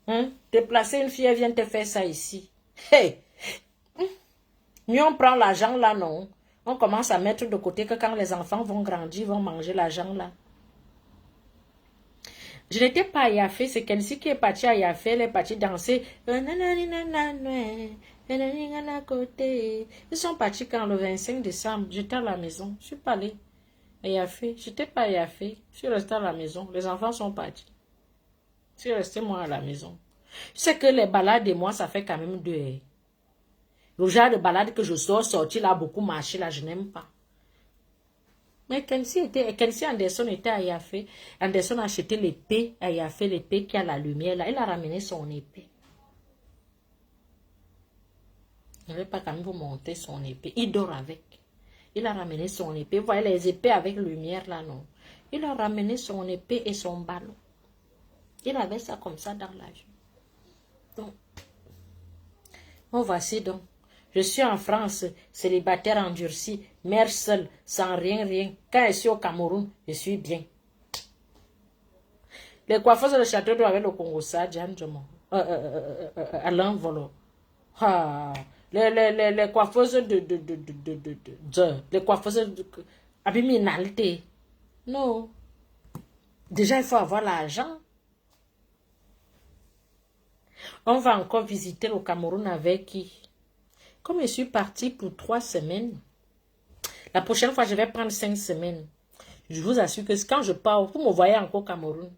hein. Déplacer une fille, elle vient te faire ça ici. Hey! Mieux on prend l'argent là, non? On commence à mettre de côté que quand les enfants vont grandir, vont manger l'argent là. Je n'étais pas à Yafé, c'est Kenzie qui est partie à Yafé, elle est partie danser. Ils sont partis quand le 25 décembre, j'étais à la maison, je suis pas allée à Yafé, j'étais pas à Yafé, je suis restée à la maison, les enfants sont partis. Je suis restée moi à la maison. Je sais que les balades de moi, ça fait quand même 2 heures. Le genre de balade que je sors, sorti là, beaucoup marché là, je n'aime pas. Mais Kenzie Anderson était à Yafé. Anderson a acheté l'épée à Yafé, l'épée qui a la lumière là. Il a ramené son épée. Il n'avait pas quand même vous monter son épée. Il dort avec. Il a ramené son épée. Vous voyez les épées avec lumière là, non? Il a ramené son épée et son ballon. Il avait ça comme ça dans la vie. Donc, bon, voici donc. Je suis en France, célibataire endurci, mère seule, sans rien. Quand je suis au Cameroun, je suis bien. Les coiffeurs de château d'eau avec le Congo, ça, Diane Jomo. Alain Volo. Ah, les coiffeuses les coiffeuses de Abiminalité. Non. Déjà, il faut avoir l'argent. On va encore visiter le Cameroun avec qui? Comme je suis partie pour 3 semaines, la prochaine fois, je vais prendre 5 semaines. Je vous assure que quand je pars, vous me voyez encore au Cameroun.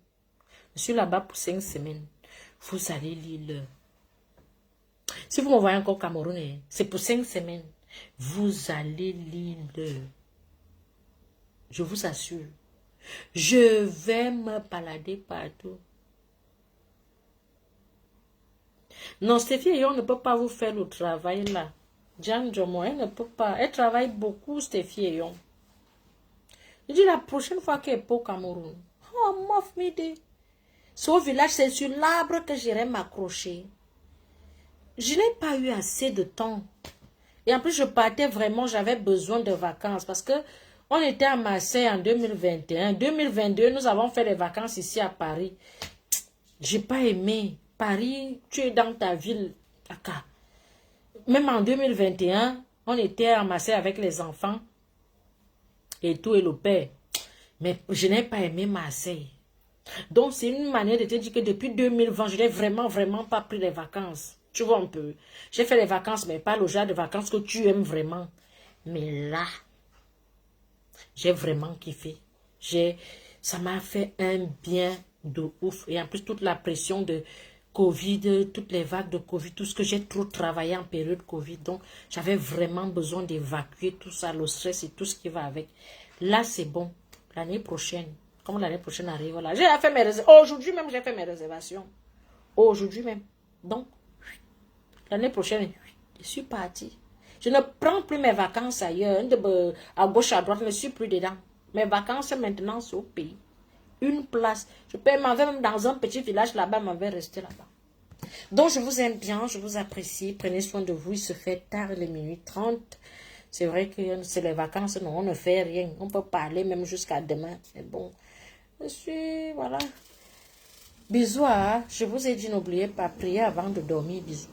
Je suis là-bas pour 5 semaines. Vous allez lire l'heure. Si vous me voyez encore au Cameroun, c'est pour 5 semaines. Vous allez lire l'heure. Je vous assure. Je vais me balader partout. Non, Stéphie Ayon ne peut pas vous faire le travail là. Diane Jomo, elle ne peut pas. Elle travaille beaucoup, Stéphie Ayon. Je dis la prochaine fois qu'elle est au Cameroun. Oh, mof m'aider. C'est au village, c'est sur l'arbre que j'irai m'accrocher. Je n'ai pas eu assez de temps. Et en plus, je partais vraiment, j'avais besoin de vacances. Parce que on était à Marseille en 2021. En 2022, nous avons fait les vacances ici à Paris. J'ai pas aimé. Paris, tu es dans ta ville. Même en 2021, on était à Marseille avec les enfants. Et tout, et le père. Mais je n'ai pas aimé Marseille. Donc, c'est une manière de te dire que depuis 2020, je n'ai vraiment pas pris les vacances. Tu vois un peu. J'ai fait les vacances, mais pas le genre de vacances que tu aimes vraiment. Mais là, j'ai vraiment kiffé. Ça m'a fait un bien de ouf. Et en plus, toute la pression de Covid, toutes les vagues de Covid, tout ce que j'ai trop travaillé en période Covid. Donc, j'avais vraiment besoin d'évacuer tout ça, le stress et tout ce qui va avec. Là, c'est bon. L'année prochaine, comme l'année prochaine arrive, là, j'ai fait mes réservations. Aujourd'hui même, j'ai fait mes réservations. Aujourd'hui même. Donc, l'année prochaine, je suis partie. Je ne prends plus mes vacances ailleurs. À gauche, à droite, je ne suis plus dedans. Mes vacances, maintenant, c'est au pays. Une place. Je m'en vais même dans un petit village là-bas, je m'en vais rester là-bas. Donc, je vous aime bien, je vous apprécie. Prenez soin de vous. Il se fait tard, il est minuit 30. C'est vrai que c'est les vacances, non, on ne fait rien. On peut parler même jusqu'à demain. Mais bon, voilà. Bisous, hein. Je vous ai dit, n'oubliez pas, prier avant de dormir. Bisous.